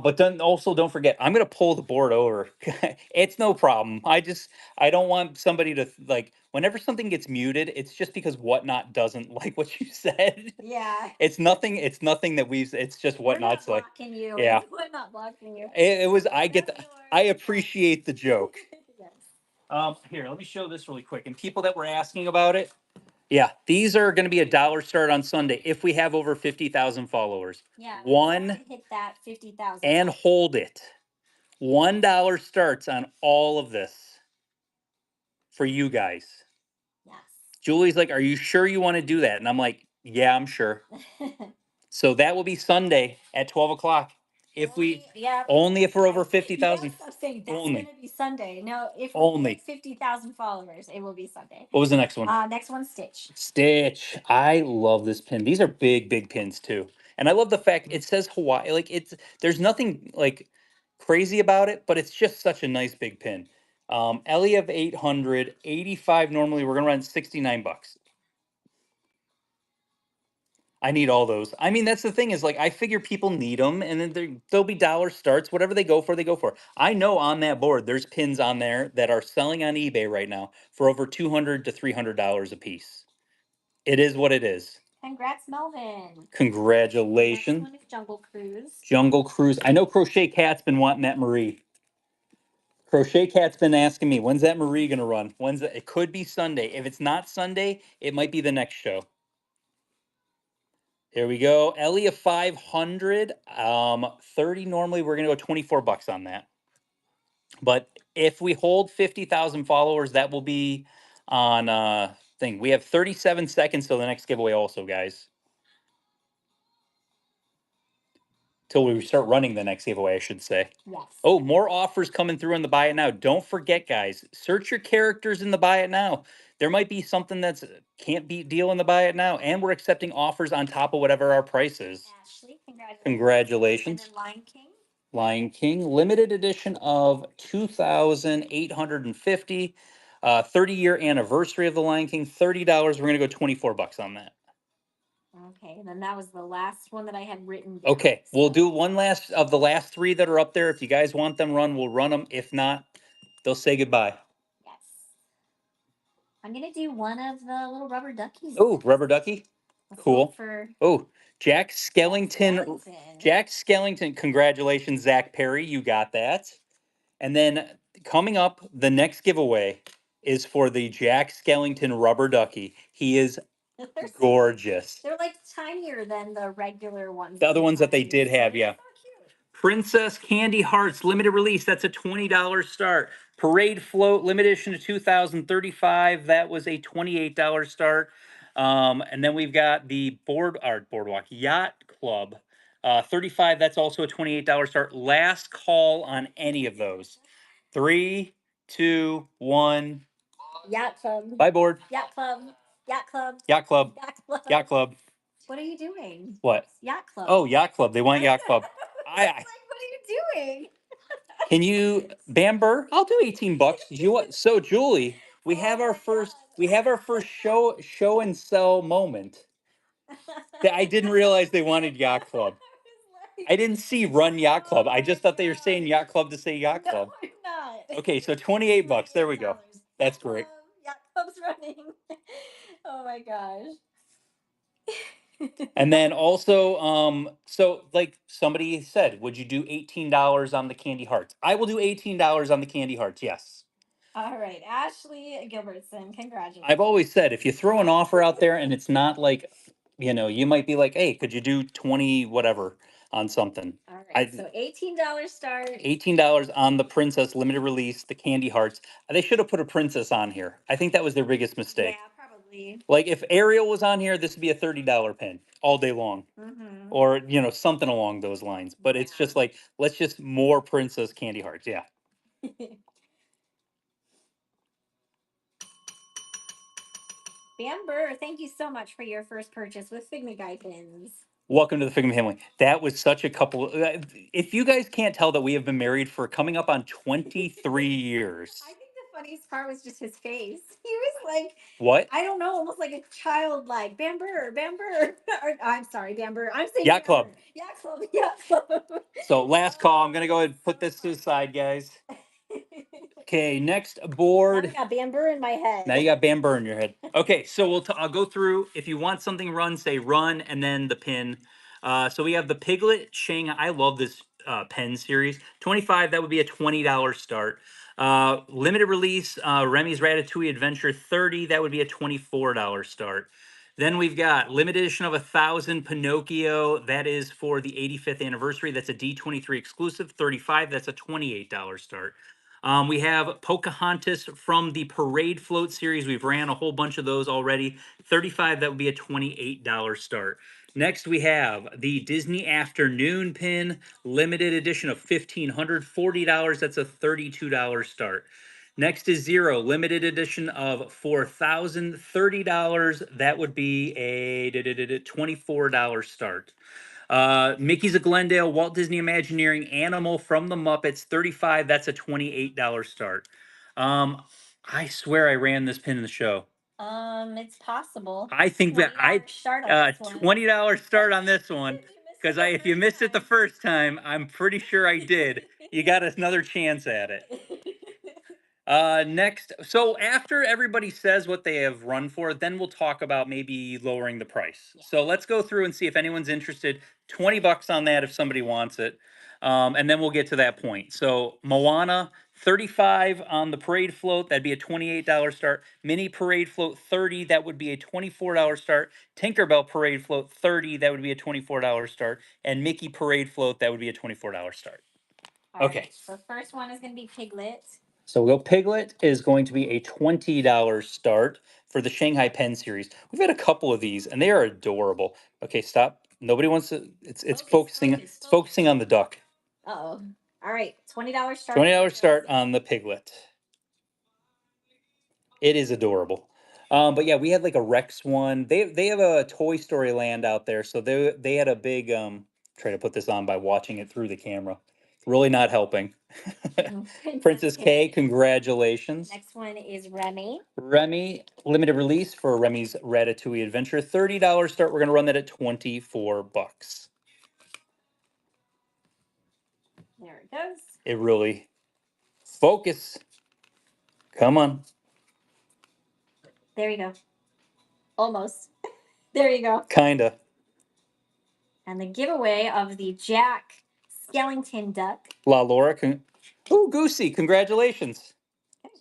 Speaker 1: But then also don't forget, I'm gonna pull the board over. It's no problem. I don't want somebody to like whenever something gets muted, it's just because Whatnot doesn't like what you said.
Speaker 2: Yeah.
Speaker 1: It's nothing that it's just
Speaker 2: We're not
Speaker 1: Whatnot's like.
Speaker 2: blocking you.
Speaker 1: Yeah.
Speaker 2: We're not blocking you.
Speaker 1: It was I get
Speaker 2: That's
Speaker 1: the,
Speaker 2: yours.
Speaker 1: I appreciate the joke.
Speaker 2: Yes.
Speaker 1: Here, let me show this really quick. And people that were asking about it, yeah, these are going to be $1 start on Sunday if we have over 50,000 followers.
Speaker 2: Yeah.
Speaker 1: One
Speaker 2: Hit that 50,000.
Speaker 1: and hold it. $1 starts on all of this for you guys.
Speaker 2: Yes.
Speaker 1: Julie's like, "Are you sure you want to do that?" And I'm like, "Yeah, I'm sure." So that will be Sunday at 12 o'clock. If we only if we're over 50,000.
Speaker 2: I'm saying that's
Speaker 1: Only.
Speaker 2: gonna be Sunday. No, if we
Speaker 1: Only.
Speaker 2: hit 50,000 followers, it will be Sunday.
Speaker 1: What was the next one?
Speaker 2: Next one, Stitch.
Speaker 1: Stitch. I love this pin. These are big, big pins too. And I love the fact it says Hawaii. Like there's nothing like crazy about it, but it's just such a nice big pin. Ellie of 800, 85 normally. We're gonna run 69 bucks. I need all those. I mean, that's the thing is like I figure people need them, and then there'll be dollar starts. Whatever they go for, they go for. I know on that board there's pins on there that are selling on eBay right now for over $200 to $300 a piece. It is what it is.
Speaker 2: Congrats, Melvin.
Speaker 1: Congratulations.
Speaker 2: Next one is Jungle Cruise.
Speaker 1: Jungle Cruise. I know Crochet Cat's been wanting that Marie. Crochet Cat's been asking me, when's that Marie gonna run? It could be Sunday. If it's not Sunday, it might be the next show. Here we go. Ellie of 500. 30 normally. We're gonna go 24 bucks on that. But if we hold 50,000 followers, that will be on thing. We have 37 seconds till the next giveaway also, guys. Till we start running the next giveaway, I should say.
Speaker 2: Yes.
Speaker 1: Oh, more offers coming through in the buy it now. Don't forget, guys, search your characters in the buy it now. There might be something that's can't beat deal in the buy it now, and we're accepting offers on top of whatever our price is.
Speaker 2: Ashley, congratulations.
Speaker 1: Congratulations.
Speaker 2: And then Lion King.
Speaker 1: Lion King, limited edition of 2,850. 30-year anniversary of the Lion King, $30. We're gonna go 24 bucks on that.
Speaker 2: Okay, and then that was the last one that I had written down.
Speaker 1: Okay, we'll do one last of the last three that are up there. If you guys want them run, we'll run them. If not, they'll say goodbye.
Speaker 2: Yes. I'm gonna do one of the little rubber duckies.
Speaker 1: Oh, rubber ducky.
Speaker 2: Let's
Speaker 1: Cool.
Speaker 2: hope for
Speaker 1: Oh, Jack Skellington.
Speaker 2: Skellington.
Speaker 1: Jack Skellington. Congratulations, Zach Perry. You got that. And then coming up, the next giveaway is for the Jack Skellington rubber ducky. He is
Speaker 2: They're so-
Speaker 1: gorgeous.
Speaker 2: They're like tinier than the regular ones.
Speaker 1: The other ones that they
Speaker 2: used,
Speaker 1: did
Speaker 2: so
Speaker 1: have,
Speaker 2: they're
Speaker 1: yeah.
Speaker 2: so cute.
Speaker 1: Princess Candy Hearts limited release. That's a $20 start. Parade Float limited edition to 2035. That was a $28 start. And then we've got the Boardwalk Yacht Club. 35. That's also a $28 start. Last call on any of those. 3, 2, 1.
Speaker 2: Yacht Club.
Speaker 1: Bye, board.
Speaker 2: Yacht Club. Yacht Club.
Speaker 1: Yacht Club.
Speaker 2: Yacht Club.
Speaker 1: Yacht Club.
Speaker 2: What are you doing?
Speaker 1: What?
Speaker 2: Yacht Club.
Speaker 1: Oh, Yacht Club. They want Yacht Club.
Speaker 2: I was like, what are you doing?
Speaker 1: Can you Bamber? I'll do 18 bucks. You what? So Julie, we have our first show and sell moment. That I didn't realize they wanted Yacht Club. I didn't see Run Yacht Club. I just thought they were saying Yacht Club to say Yacht Club.
Speaker 2: No, I'm not.
Speaker 1: Okay, so 28 bucks. There we go. That's
Speaker 2: Yacht
Speaker 1: great.
Speaker 2: Club. Yacht Club's running. Oh my gosh.
Speaker 1: And then also, so like somebody said, would you do $18 on the candy hearts? I will do $18 on the candy hearts. Yes.
Speaker 2: All right, Ashley Gilbertson, congratulations.
Speaker 1: I've always said if you throw an offer out there and it's not like, you might be like, hey, could you do 20 whatever on something?
Speaker 2: All right, so $18 start.
Speaker 1: $18 on the Princess limited release, the candy hearts. They should have put a princess on here. I think that was their biggest mistake.
Speaker 2: Yeah, probably.
Speaker 1: Like if Ariel was on here, this would be a $30 pin all day long.
Speaker 2: Mm-hmm.
Speaker 1: Or, something along those lines. But it's just like, let's just more princess candy hearts. Yeah.
Speaker 2: Bamber, thank you so much for your first purchase with Figment Guy pins.
Speaker 1: Welcome to the Figment family. That was such a couple. If you guys can't tell that we have been married for coming up on 23 years.
Speaker 2: I think the funniest part was just his face. He was like,
Speaker 1: What?
Speaker 2: I don't know, almost like a child, like Bamber, Bamber. Or, I'm sorry, Bamber. I'm saying
Speaker 1: Yacht Club.
Speaker 2: Bamber. Yacht Club, Yacht Club.
Speaker 1: So last call. I'm gonna go ahead and put
Speaker 2: So
Speaker 1: this to the
Speaker 2: funny.
Speaker 1: side, guys. Okay, next
Speaker 2: Now I
Speaker 1: board.
Speaker 2: got Bamber in my head.
Speaker 1: Now you got Bamber in your head. Okay, so I'll go through. If you want something run, say run, and then the pin. So we have the Piglet Shanghai. I love this pen series. 25. That would be a $20 start. Limited release Remy's Ratatouille Adventure 30. That would be a $24 start. Then we've got limited edition of 1,000 Pinocchio. That is for the 85th anniversary. That's a D23 exclusive. 35. That's a $28 start. We have Pocahontas from the Parade Float series. We've ran a whole bunch of those already. 35, that would be a $28 start. Next, we have the Disney Afternoon Pin, limited edition of 1,500, $40. That's a $32 start. Next is Zero, limited edition of 4,000, $30. That would be a $24 start. Mickey's of Glendale, Walt Disney Imagineering, Animal from the Muppets, 35. That's a $28 start. I swear I ran this pin in the show.
Speaker 2: It's possible.
Speaker 1: I think that I
Speaker 2: $20 start on this one.
Speaker 1: $20 start on this one because if you missed it the first time, I'm pretty sure I did. You got another chance at it. Next, so after everybody says what they have run for, then we'll talk about maybe lowering the price.
Speaker 2: Yeah.
Speaker 1: So let's go through and see if anyone's interested. 20 bucks on that if somebody wants it. And then we'll get to that point. So Moana, 35 on the parade float, that'd be a $28 start. Mini parade float, 30, that would be a $24 start. Tinkerbell parade float, 30, that would be a $24 start. And Mickey parade float, that would be a $24 start.
Speaker 2: All
Speaker 1: Okay.
Speaker 2: right, so first one is going to be Piglet.
Speaker 1: So we'll go Piglet is going to be a $20 start for the Shanghai Pen series. We've had a couple of these and they are adorable. Okay, stop. Nobody wants to it's focusing
Speaker 2: focus.
Speaker 1: it's focusing on the duck.
Speaker 2: Uh-oh. All right, $20 start.
Speaker 1: $20 start on the Piglet. It is adorable. But yeah, we had like a Rex one. They have a Toy Story Land out there, so they had a big try to put this on by watching it through the camera. Really not helping. Princess K, congratulations.
Speaker 2: Next one is Remy.
Speaker 1: Remy, limited release for Remy's Ratatouille Adventure. $30 start. We're gonna run that at 24 bucks.
Speaker 2: There it goes.
Speaker 1: It really focus. Come on.
Speaker 2: There you go. Almost. There you go.
Speaker 1: Kinda.
Speaker 2: And the giveaway of the Jack Skellington duck.
Speaker 1: La Laura. Oh, Goosey, congratulations.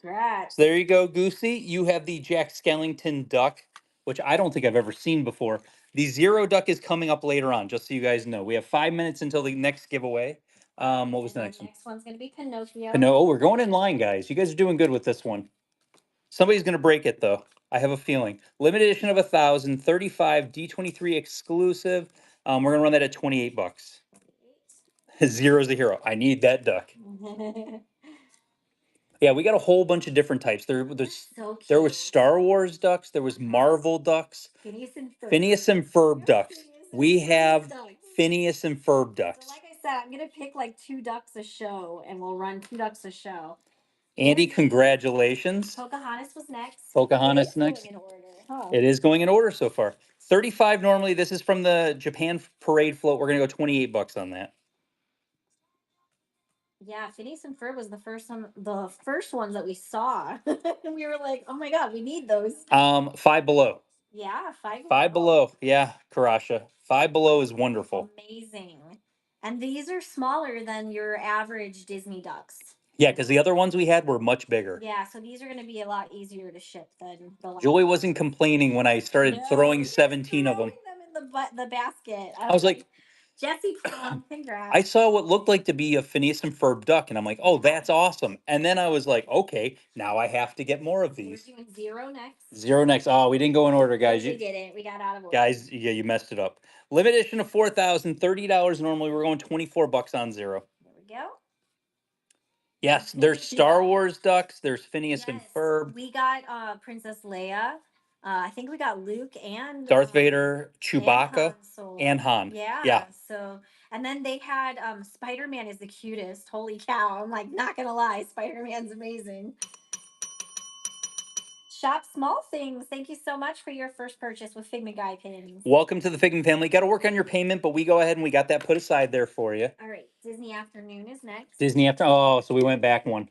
Speaker 2: Congrats.
Speaker 1: So there you go, Goosey. You have the Jack Skellington duck, which I don't think I've ever seen before. The Zero duck is coming up later on, just so you guys know. We have 5 minutes until the next giveaway. What was the next one?
Speaker 2: Next one's going to be Pinocchio.
Speaker 1: Oh, we're going in line, guys. You guys are doing good with this one. Somebody's going to break it, though. I have a feeling. Limited edition of 1,000, 35 D23 exclusive. We're going to run that at 28 bucks. Zero's the hero. I need that duck. Yeah, we got a whole bunch of different types. There was Star Wars ducks. There was Marvel ducks. Phineas and Ferb ducks. We have Phineas and Ferb ducks.
Speaker 2: So like I said, I'm gonna pick like 2 ducks a show, and we'll run 2 ducks a show.
Speaker 1: Andy, congratulations.
Speaker 2: Pocahontas was next.
Speaker 1: Pocahontas next.
Speaker 2: Going in order, huh?
Speaker 1: It is going in order so far. 35 normally. This is from the Japan Parade float. We're gonna go 28 bucks on that.
Speaker 2: Yeah, Phineas and Ferb was the first ones that we saw. And we were like, oh my god, we need those.
Speaker 1: Five Below.
Speaker 2: Yeah,
Speaker 1: Five Below. Yeah, Karasha. Five Below is wonderful.
Speaker 2: Amazing. And these are smaller than your average Disney ducks.
Speaker 1: Yeah, because the other ones we had were much bigger.
Speaker 2: Yeah, so these are going to be a lot easier to ship than the last.
Speaker 1: Joy wasn't complaining when I started throwing 17 of them.
Speaker 2: In the basket.
Speaker 1: I was like,
Speaker 2: Jesse, congrats.
Speaker 1: I saw what looked like to be a Phineas and Ferb duck, and I'm like, oh, that's awesome. And then I was like, okay, now I have to get more of these.
Speaker 2: We're doing Zero next.
Speaker 1: Zero next. Oh, we didn't go in order, guys.
Speaker 2: We didn't. We got out of order.
Speaker 1: Guys, yeah, you messed it up. Limited edition of 4,000, $30 normally. We're going 24 bucks on Zero.
Speaker 2: There we go.
Speaker 1: Yes, there's Star Wars ducks. There's Phineas and Ferb.
Speaker 2: We got Princess Leia. I think we got Luke and
Speaker 1: Darth Vader,
Speaker 2: and Han
Speaker 1: Chewbacca,
Speaker 2: Solo.
Speaker 1: and Han.
Speaker 2: Yeah.
Speaker 1: Yeah.
Speaker 2: So and then they had Spider-Man is the cutest. Holy cow. I'm like not gonna lie, Spider-Man's amazing. Shop small things. Thank you so much for your first purchase with Figment Guy pins.
Speaker 1: Welcome to the Figment family. Got to work on your payment, but we go ahead and we got that put aside there for you.
Speaker 2: All right, Disney Afternoon is next.
Speaker 1: Disney after. Oh, so we went back one.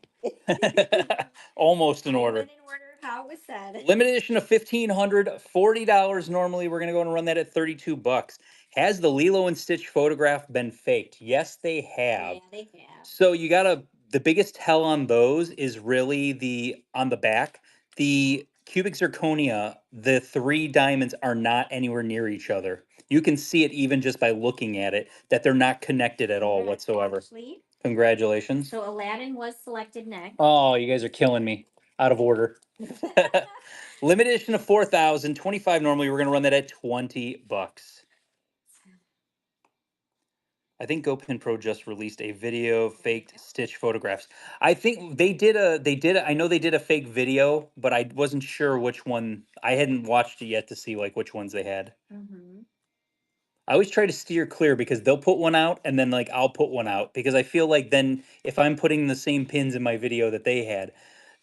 Speaker 1: Almost in
Speaker 2: I
Speaker 1: order.
Speaker 2: went in order how it was said.
Speaker 1: Limited edition of $1,540 normally. We're gonna go and run that at $32. Has the Lilo and Stitch photograph been faked? Yes, they have.
Speaker 2: Yeah, they have.
Speaker 1: So you gotta the biggest tell on those is really the on the back. The cubic zirconia, the three diamonds are not anywhere near each other. You can see it even just by looking at it that they're not connected at all
Speaker 2: Congrats,
Speaker 1: whatsoever.
Speaker 2: Ashley.
Speaker 1: Congratulations.
Speaker 2: So Aladdin was selected next.
Speaker 1: Oh, you guys are killing me. Out of order. Limited edition of 4,000, 25 normally. We're gonna run that at $20. I think GoPin Pro just released a video of faked Stitch photographs. I think I know they did a fake video, but I wasn't sure which one. I hadn't watched it yet to see like which ones they had.
Speaker 2: Mm-hmm.
Speaker 1: I always try to steer clear because they'll put one out and then like I'll put one out because I feel like then if I'm putting the same pins in my video that they had,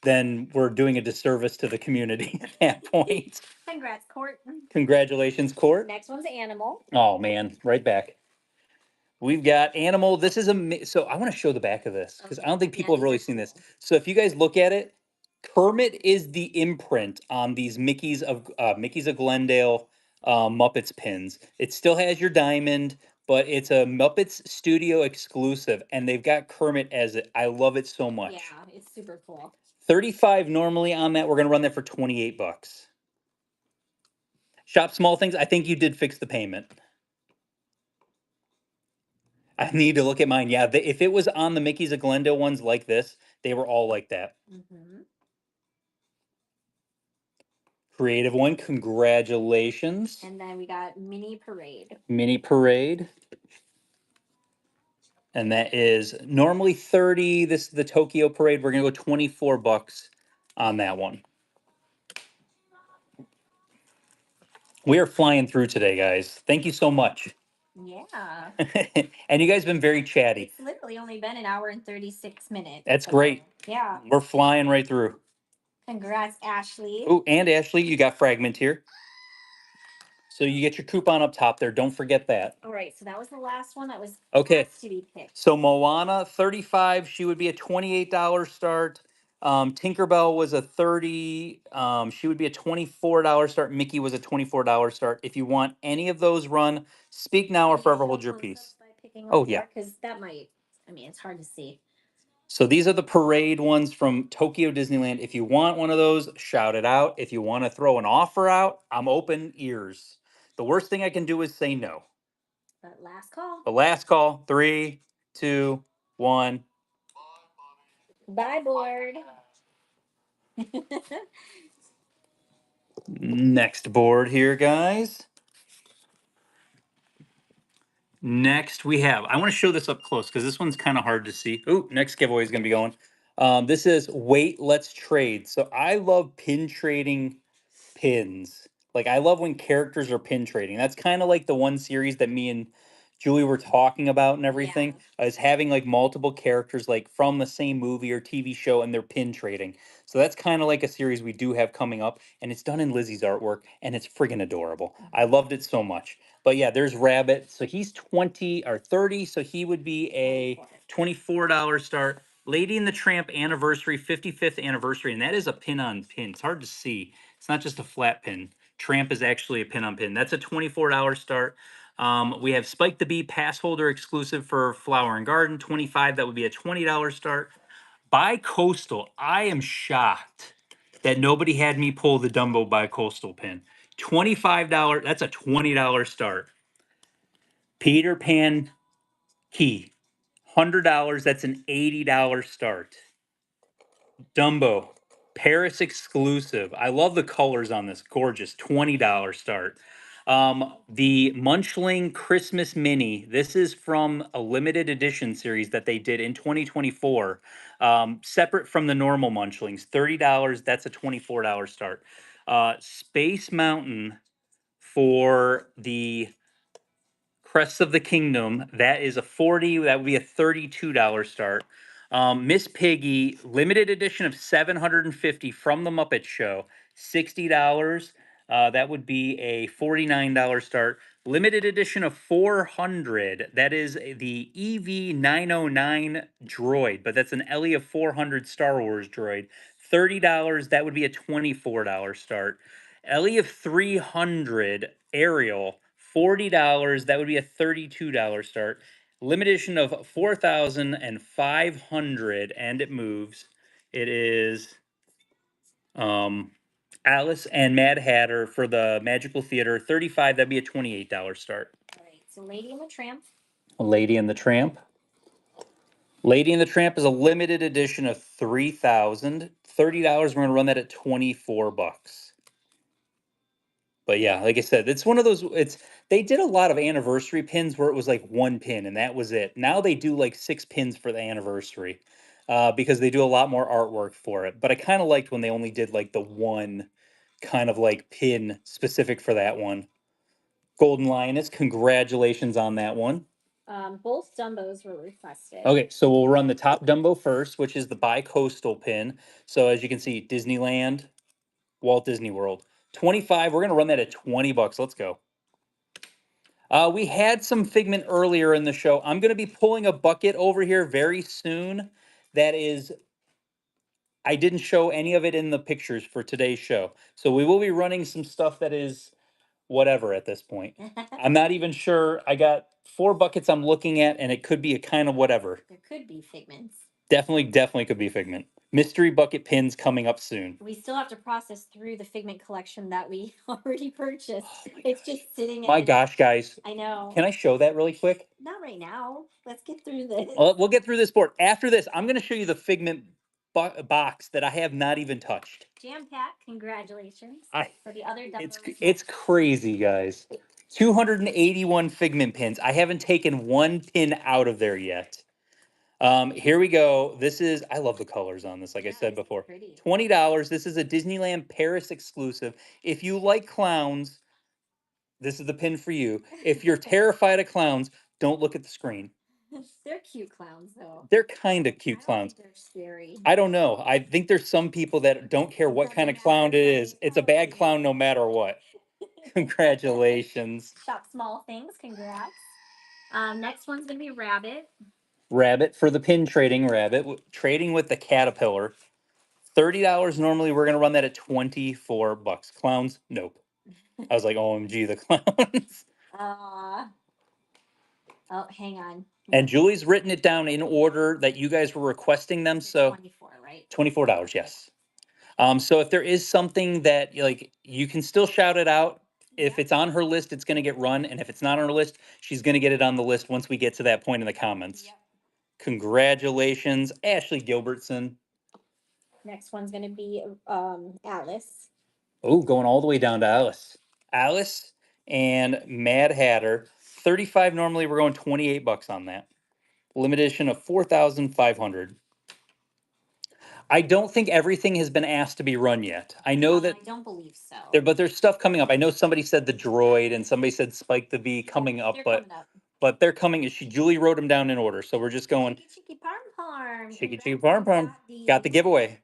Speaker 1: then we're doing a disservice to the community at that point.
Speaker 2: Congrats, Court.
Speaker 1: Congratulations, Court.
Speaker 2: Next one's Animal.
Speaker 1: Oh man, right back. We've got Animal. This is so I want to show the back of this because I don't think
Speaker 2: Yeah,
Speaker 1: people have
Speaker 2: these
Speaker 1: really
Speaker 2: are
Speaker 1: seen this.
Speaker 2: cool.
Speaker 1: So if you guys look at it, Kermit is the imprint on these Mickey's of Glendale Muppets pins. It still has your diamond, but it's a Muppets Studio exclusive, and they've got Kermit as it. I love it so much.
Speaker 2: Yeah, it's super cool.
Speaker 1: 35 normally on that. We're gonna run that for $28. Shop small things. I think you did fix the payment. I need to look at mine. Yeah, if it was on the Mickey's of Glendale ones like this, they were all like that.
Speaker 2: Mm-hmm.
Speaker 1: Creative one, congratulations.
Speaker 2: And then we got Mini Parade.
Speaker 1: Mini Parade. And that is normally 30. This is the Tokyo Parade. We're gonna go $24 on that one. We are flying through today, guys. Thank you so much.
Speaker 2: Yeah.
Speaker 1: And you guys have been very chatty.
Speaker 2: It's literally only been an hour and 36 minutes.
Speaker 1: That's
Speaker 2: so,
Speaker 1: great.
Speaker 2: Yeah.
Speaker 1: We're flying right through.
Speaker 2: Congrats, Ashley.
Speaker 1: Oh, and Ashley, you got Fragment here. So you get your coupon up top there. Don't forget that.
Speaker 2: All right, so that was the last one that was
Speaker 1: Okay.
Speaker 2: has to be picked.
Speaker 1: So Moana, 35. She would be a $28 start. Tinkerbell was a 30. She would be a $24 start. Mickey was a $24 start. If you want any of those run, speak now or
Speaker 2: Can you
Speaker 1: forever
Speaker 2: show
Speaker 1: hold your
Speaker 2: close-ups
Speaker 1: peace.
Speaker 2: by picking
Speaker 1: Oh, yeah.
Speaker 2: because that might. I mean, it's hard to see.
Speaker 1: So these are the parade ones from Tokyo Disneyland. If you want one of those, shout it out. If you want to throw an offer out, I'm open ears. The worst thing I can do is say no.
Speaker 2: But last call.
Speaker 1: The last call. 3, 2, 1.
Speaker 2: Bye, board.
Speaker 1: Next board here, guys. Next we have, I want to show this up close because this one's kind of hard to see. Oh, next giveaway is going to be going. This is Wait, Let's Trade. So I love pin trading pins. Like I love when characters are pin trading. That's kind of like the one series that me and Julie were talking about and everything, is having like multiple characters like from the same movie or TV show and they're pin trading. So that's kind of like a series we do have coming up, and it's done in Lizzie's artwork, and it's friggin' adorable. I loved it so much. But yeah, there's Rabbit. So he's 20 or 30, so he would be a $24 start. Lady and the Tramp anniversary, 55th anniversary, and that is a pin on pin. It's hard to see. It's not just a flat pin. Tramp is actually a pin on pin. That's a $24 start. We have Spike the Bee pass holder exclusive for Flower and Garden, 25. That would be a $20 start. Bi-coastal, I am shocked that nobody had me pull the Dumbo bi-coastal pin. $25, that's a $20 start. Peter Pan key, $100, that's an $80 start. Dumbo, Paris exclusive. I love the colors on this. Gorgeous. $20 start. The Munchling Christmas Mini. This is from a limited edition series that they did in 2024. Separate from the normal Munchlings. $30. That's a $24 start. Space Mountain for the Crests of the Kingdom, that is a 40, that would be a $32 start. Miss Piggy, limited edition of 750 from the Muppet Show, $60. That would be a $49 start. Limited edition of 400, that is the EV909 droid, but that's an Ellie of 400 Star Wars droid. $30, that would be a $24 start. Ellie of 300 Ariel, $40. That would be a $32 start. Limited edition of 4,500, and it moves. It is Alice and Mad Hatter for the Magical Theater, 35. That'd be a $28 start.
Speaker 2: All right, so Lady and the Tramp.
Speaker 1: Lady and the Tramp. Lady and the Tramp is a limited edition of 3,000. $30. We're gonna run that at 24 bucks. But yeah, like I said, it's one of those. It's they did a lot of anniversary pins where it was like one pin and that was it. Now they do like 6 pins for the anniversary, because they do a lot more artwork for it. But I kind of liked when they only did like the one kind of like pin specific for that one. Golden Lioness, congratulations on that one.
Speaker 2: Both Dumbos were requested.
Speaker 1: Okay, so we'll run the top Dumbo first, which is the bi-coastal pin. So as you can see, Disneyland, Walt Disney World. 25, we're gonna run that at 20 bucks. Let's go. We had some Figment earlier in the show. I'm gonna be pulling a bucket over here very soon. That is, I didn't show any of it in the pictures for today's show. So we will be running some stuff that is whatever at this point. I'm not even sure. I got 4 buckets I'm looking at, and it could be a kind of whatever.
Speaker 2: There could be Figments.
Speaker 1: Definitely could be Figment. Mystery bucket pins coming up soon.
Speaker 2: We still have to process through the Figment collection that we already purchased.
Speaker 1: Oh
Speaker 2: It's just sitting
Speaker 1: my gosh, guys.
Speaker 2: I know.
Speaker 1: Can I show that really quick?
Speaker 2: Not right now. Let's get through this.
Speaker 1: Well, we'll get through this board. After this, I'm going to show you the Figment box that I have not even touched.
Speaker 2: Jam pack, congratulations. For the other
Speaker 1: It's crazy, guys. 281 Figment pins. I haven't taken one pin out of there yet. Here we go. This is, I love the colors on this, like I said before.
Speaker 2: Pretty.
Speaker 1: $20. This is a Disneyland Paris exclusive. If you like clowns, this is the pin for you. If you're terrified of clowns, don't look at the screen.
Speaker 2: They're cute clowns, though.
Speaker 1: They're kind of cute clowns.
Speaker 2: They're scary.
Speaker 1: I don't know. I think there's some people that don't care what kind of clown it is. It's a bad clown no matter what. Congratulations.
Speaker 2: Shop small things. Congrats. Next one's gonna be Rabbit.
Speaker 1: Rabbit for the pin trading. Rabbit trading with the caterpillar. $30 normally. We're gonna run that at 24 bucks. Clowns, nope. I was like, OMG, the clowns.
Speaker 2: Oh, hang on.
Speaker 1: And Julie's written it down in order that you guys were requesting them. So
Speaker 2: 24, right?
Speaker 1: $24, yes. So if there is something that like you can still shout it out. If it's on her list, it's going to get run, and if it's not on her list, she's going to get it on the list once we get to that point in the comments.
Speaker 2: Yep.
Speaker 1: Congratulations, Ashley Gilbertson.
Speaker 2: Next one's going to be Alice.
Speaker 1: Oh, going all the way down to Alice. Alice and Mad Hatter. 35 normally. We're going 28 bucks on that. Limited edition of 4,500. I don't think everything has been asked to be run yet. I know that
Speaker 2: I don't believe so.
Speaker 1: but there's stuff coming up. I know somebody said the droid and somebody said Spike the Bee coming up, but they're coming. Julie wrote them down in order, so we're just going.
Speaker 2: Cheeky parm parm.
Speaker 1: Cheeky parm parm. Got the giveaway.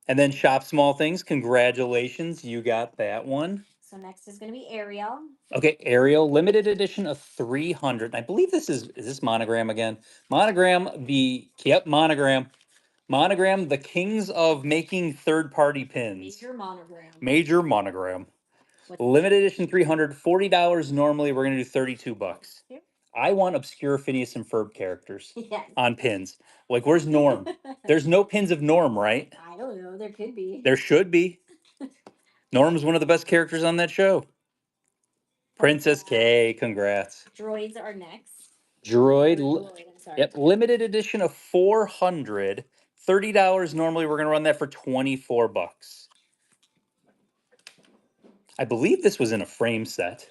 Speaker 1: And then Shop Small Things. Congratulations, you got that one.
Speaker 2: So next is going to be Ariel.
Speaker 1: Okay, Ariel, limited edition of 300. I believe this is this Monogram again? Monogram, Monogram. Monogram, the kings of making third-party pins. Major Monogram. Limited edition 300, $40 normally. We're going to do 32 bucks. I want obscure Phineas and Ferb characters on pins. Like, where's Norm? There's no pins of Norm, right?
Speaker 2: I don't know. There could be.
Speaker 1: There should be. Norm's one of the best characters on that show. Princess K, congrats.
Speaker 2: Droids are next.
Speaker 1: Droid, I'm sorry. Yep, limited edition of 400. $30 normally. We're going to run that for 24 bucks. I believe this was in a frame set.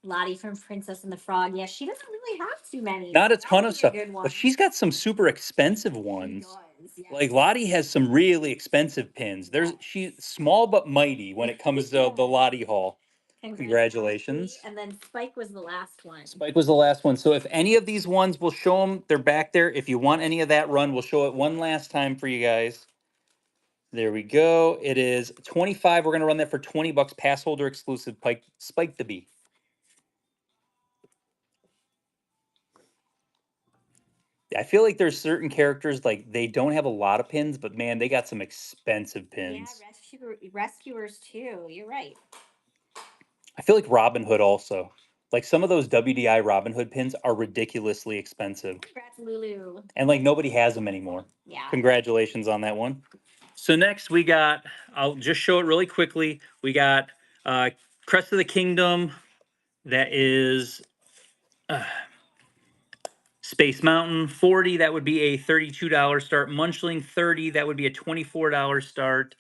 Speaker 2: Lottie from Princess and the Frog. Yeah, she doesn't really have too many.
Speaker 1: Not a ton of stuff, but she's got some super expensive ones. Like Lottie has some really expensive pins. She's small but mighty when it comes to the Lottie haul. Congratulations.
Speaker 2: And then Spike was the last one.
Speaker 1: Spike was the last one. So if any of these ones, we'll show them. They're back there. If you want any of that run, we'll show it one last time for you guys. There we go. It is 25. We're going to run that for 20 bucks. Pass holder exclusive. Spike the Bee. I feel like there's certain characters like they don't have a lot of pins, but man, they got some expensive pins.
Speaker 2: Yeah, rescuers too. You're right.
Speaker 1: I feel like Robin Hood also. Like some of those WDI Robin Hood pins are ridiculously expensive.
Speaker 2: Congrats, Lulu.
Speaker 1: And like nobody has them anymore.
Speaker 2: Yeah.
Speaker 1: Congratulations on that one. So next we got, I'll just show it really quickly. We got Crest of the Kingdom. That is Space Mountain 40, that would be a $32 start. Munchling 30, that would be a $24 start.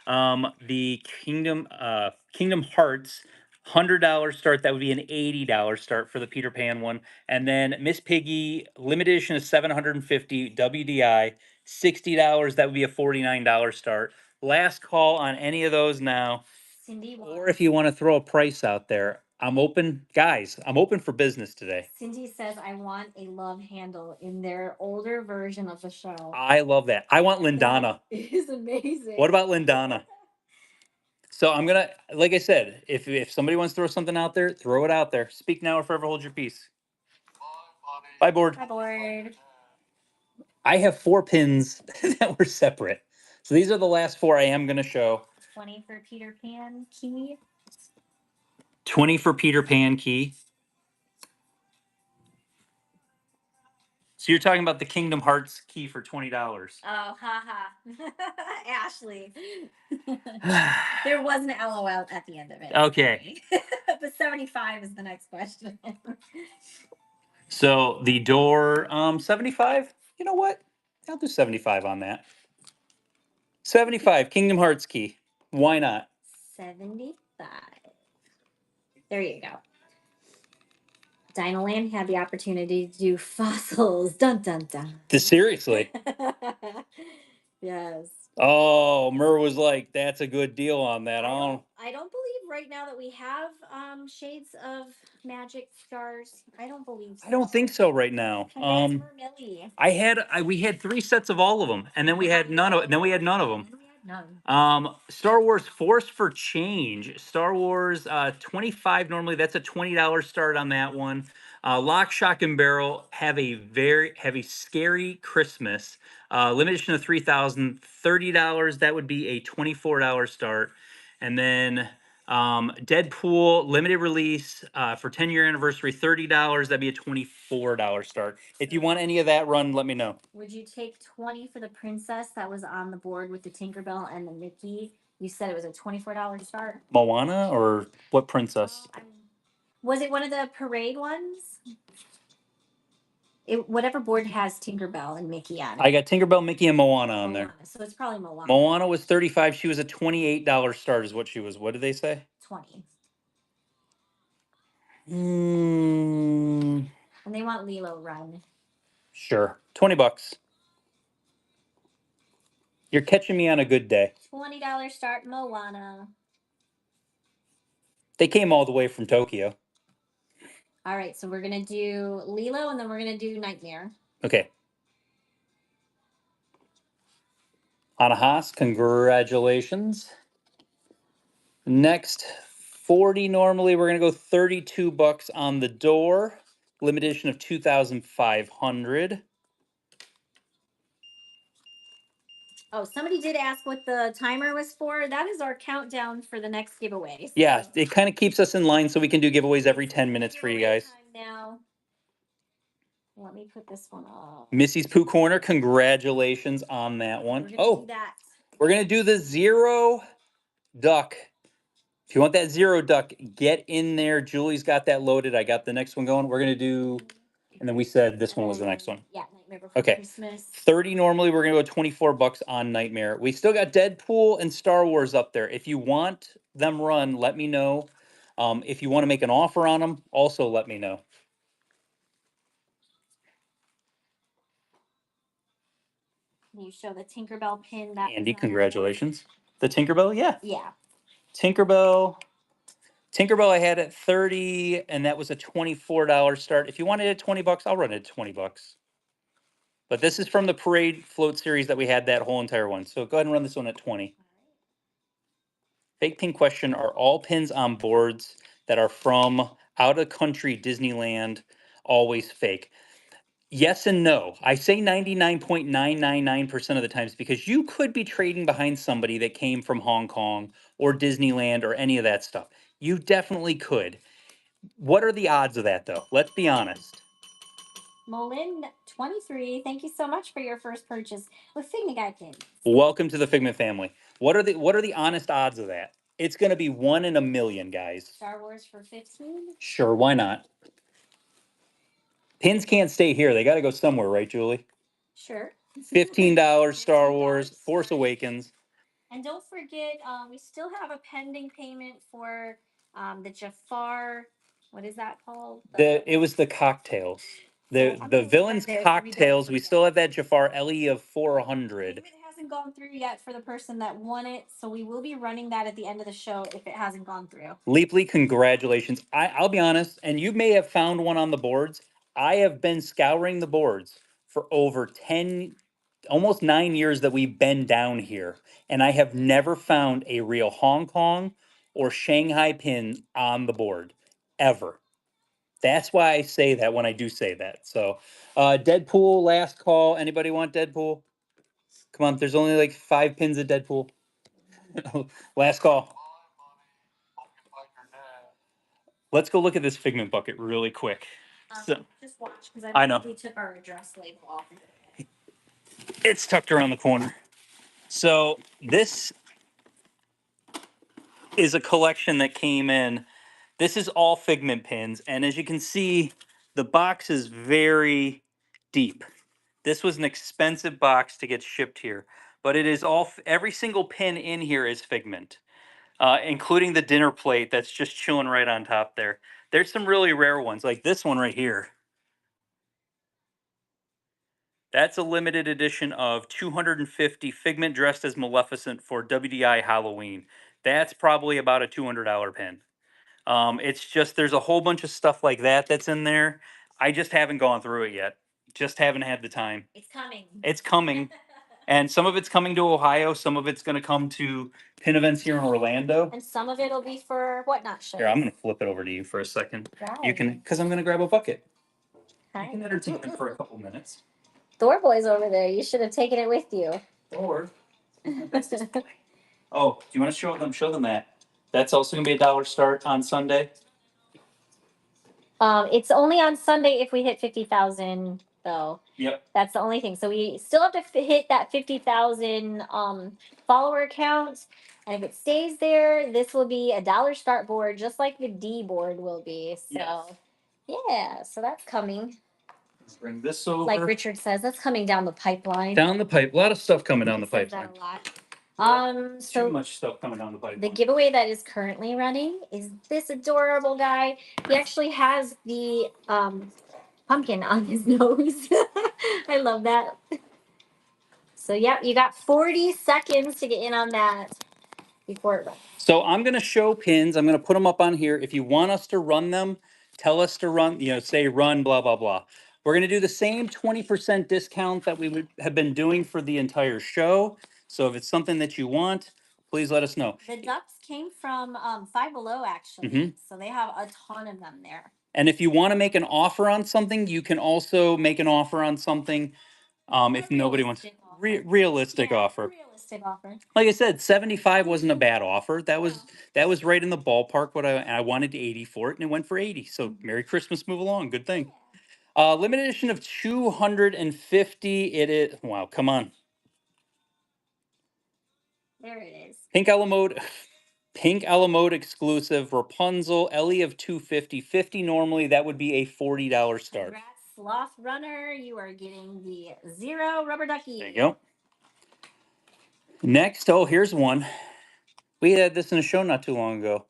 Speaker 1: The Kingdom Hearts $100 start, that would be an $80 start for the Peter Pan one. And then Miss Piggy limited edition is 750 WDI $60, that would be a $49 start. Last call on any of those now.
Speaker 2: Cindy wants.
Speaker 1: Or if you want to throw a price out there, I'm open, guys. I'm open for business today.
Speaker 2: Cindy says, I want a love handle in their older version of the show.
Speaker 1: I love that. I want Lindana.
Speaker 2: It is amazing.
Speaker 1: What about Lindana? So I'm gonna, like I said, if somebody wants to throw something out there, throw it out there. Speak now or forever hold your peace. Bye, board.
Speaker 2: Bye, board.
Speaker 1: I have 4 pins that were separate. So these are the last 4 I am gonna show.
Speaker 2: 20 for Peter Pan key.
Speaker 1: 20 for Peter Pan key. So you're talking about the Kingdom Hearts key for $20.
Speaker 2: Oh, haha. Ashley. There was an LOL at the end of it.
Speaker 1: Okay.
Speaker 2: But 75 is the next question.
Speaker 1: So the door, 75. You know what? I'll do 75 on that. 75 Kingdom Hearts key. Why not?
Speaker 2: 75. There you go. Dinoland had the opportunity to do fossils. Dun dun dun.
Speaker 1: Seriously.
Speaker 2: Yes.
Speaker 1: Oh, Murr was like, that's a good deal on that.
Speaker 2: I don't believe right now that we have shades of magic stars. I don't believe so.
Speaker 1: I don't think so right now.
Speaker 2: Congrats, Millie.
Speaker 1: We had 3 sets of all of them, and then we had none of them.
Speaker 2: None.
Speaker 1: Star Wars Force for Change. Star Wars 25 normally. That's a $20 start on that one. Lock, Shock, and Barrel have a scary Christmas. Limited edition of 3,000, $30. That would be a $24 start. And then Deadpool limited release for 10-year anniversary, $30. That'd be a $24 start. If you want any of that run, let me know.
Speaker 2: Would you take 20 for the princess that was on the board with the Tinkerbell and the Mickey? You said it was a $24 start.
Speaker 1: Moana or what princess?
Speaker 2: Was it one of the parade ones? Whatever board has Tinkerbell and Mickey on it.
Speaker 1: I got Tinkerbell, Mickey, and Moana on there.
Speaker 2: So it's probably Moana.
Speaker 1: Moana was 35. She was a $28 start is what she was. What did they say?
Speaker 2: 20.
Speaker 1: And
Speaker 2: they want Lilo run.
Speaker 1: Sure. 20 bucks. You're catching me on a good day.
Speaker 2: $20 start Moana.
Speaker 1: They came all the way from Tokyo.
Speaker 2: All right, so we're going to do Lilo and then we're going to do Nightmare.
Speaker 1: Okay. Anna Haas, congratulations. Next, 40 normally. We're going to go 32 bucks on the door. Limited edition of 2,500.
Speaker 2: Oh, somebody did ask what the timer was for. That is our countdown for the next giveaway. So
Speaker 1: yeah, it kind of keeps us in line so we can do giveaways every 10 minutes for you guys.
Speaker 2: Now, let me put this one off.
Speaker 1: Missy's Pooh Corner, congratulations on that one. We're going to do the zero duck. If you want that zero duck, get in there. Julie's got that loaded. I got the next one going. We're going to do, and then we said this one was the next one.
Speaker 2: Yeah, Nightmare Before Christmas.
Speaker 1: 30 normally. We're going to go 24 bucks on Nightmare. We still got Deadpool and Star Wars up there. If you want them run, let me know. If you want to make an offer on them, also let me know.
Speaker 2: You show the Tinkerbell pin that
Speaker 1: Andy, congratulations. The Tinkerbell, yeah.
Speaker 2: Yeah.
Speaker 1: Tinkerbell. Tinkerbell I had at 30, and that was a $24 start. If you wanted it at 20 bucks, I'll run it at 20 bucks. But this is from the parade float series that we had that whole entire one. So go ahead and run this one at 20. Fake pin question, are all pins on boards that are from out of country Disneyland always fake? Yes and no. I say 99.999% of the times because you could be trading behind somebody that came from Hong Kong or Disneyland or any of that stuff. You definitely could. What are the odds of that though? Let's be honest.
Speaker 2: Molin 23, thank you so much for your first purchase with Figment Guy pins.
Speaker 1: Welcome to the Figment family. What are the honest odds of that? It's going to be 1 in a million, guys.
Speaker 2: Star Wars for 15?
Speaker 1: Sure, why not? Pins can't stay here. They got to go somewhere, right, Julie?
Speaker 2: Sure.
Speaker 1: $15 Star
Speaker 2: $15
Speaker 1: Wars, Force
Speaker 2: starting.
Speaker 1: Awakens.
Speaker 2: And don't forget, we still have a pending payment for the Jafar. What is that called?
Speaker 1: It was the cocktails.
Speaker 2: So
Speaker 1: The villain's cocktails. We still have that Jafar LE of 400.
Speaker 2: Payment hasn't gone through yet for the person that won it, so we will be running that at the end of the show if it hasn't gone through.
Speaker 1: Leaply, congratulations. I'll be honest, and you may have found one on the boards. I have been scouring the boards for over 10, almost 9 years that we've been down here, and I have never found a real Hong Kong or Shanghai pin on the board, ever. That's why I say that when I do say that. So, Deadpool, last call. Anybody want Deadpool? Come on, there's only like 5 pins of Deadpool. Last call. Let's go look at this Figment bucket really quick.
Speaker 2: Just watch because
Speaker 1: I know
Speaker 2: we took our address label off.
Speaker 1: it's tucked around the corner. So this is a collection that came in. This is all Figment pins, and as you can see, the box is very deep. This was an expensive box to get shipped here, but it is all, every single pin in here is Figment, including the dinner plate that's just chilling right on top there. There's some really rare ones, like this one right here. That's a limited edition of 250 Figment dressed as Maleficent for WDI Halloween. That's probably about a $200 pin. It's just, there's a whole bunch of stuff like that that's in there. I just haven't gone through it yet. Just haven't had the time.
Speaker 2: It's coming.
Speaker 1: It's coming. And some of it's coming to Ohio. Some of it's going to come to pin events here in Orlando.
Speaker 2: And some of it'll be for whatnot shows.
Speaker 1: Here, I'm going to flip it over to you for a second.
Speaker 2: Right.
Speaker 1: You can, because I'm going to grab a bucket.
Speaker 2: Hi.
Speaker 1: You can entertain it for a couple minutes.
Speaker 2: Thor Boy's over there. You should have taken it with you.
Speaker 1: Or, oh, do you want to show them? Show them that. That's also going to be $1 start on Sunday.
Speaker 2: It's only on Sunday if we hit 50,000 though.
Speaker 1: Yep.
Speaker 2: That's the only thing. So we still have to hit that 50,000 follower count. And if it stays there, this will be $1 start board, just like the D board will be. So, yes. Yeah, so that's coming.
Speaker 1: Let's bring this over.
Speaker 2: Like Richard says, that's coming down the pipeline.
Speaker 1: Down the pipe. A lot of stuff coming down the
Speaker 2: He says
Speaker 1: pipeline.
Speaker 2: that a lot.
Speaker 1: Too much stuff coming down the pipeline.
Speaker 2: The giveaway that is currently running is this adorable guy. He actually has the pumpkin on his nose. I love that. So yeah, you got 40 seconds to get in on that before it runs.
Speaker 1: So I'm going to show pins. I'm going to put them up on here. If you want us to run them, tell us to run, say run, blah, blah, blah. We're going to do the same 20% discount that we would have been doing for the entire show. So if it's something that you want, please let us know.
Speaker 2: The ducks came from Five Below, actually. So they have a ton of them there.
Speaker 1: And if you want to make an offer on something, you can also make an offer on something. If nobody wants realistic offer.
Speaker 2: Realistic offer.
Speaker 1: Like I said, 75 wasn't a bad offer. That was right in the ballpark. I wanted 80 for it, and it went for 80. So Merry Christmas, move along. Good thing. Limited edition of 250. It is, wow, come on.
Speaker 2: There it is.
Speaker 1: Pink Alamode exclusive Rapunzel Ellie of 250. 50 normally, that would be a $40 start.
Speaker 2: Congrats, Sloth Runner. You are getting the 0 rubber ducky.
Speaker 1: There you go. Next, here's one. We had this in a show not too long ago.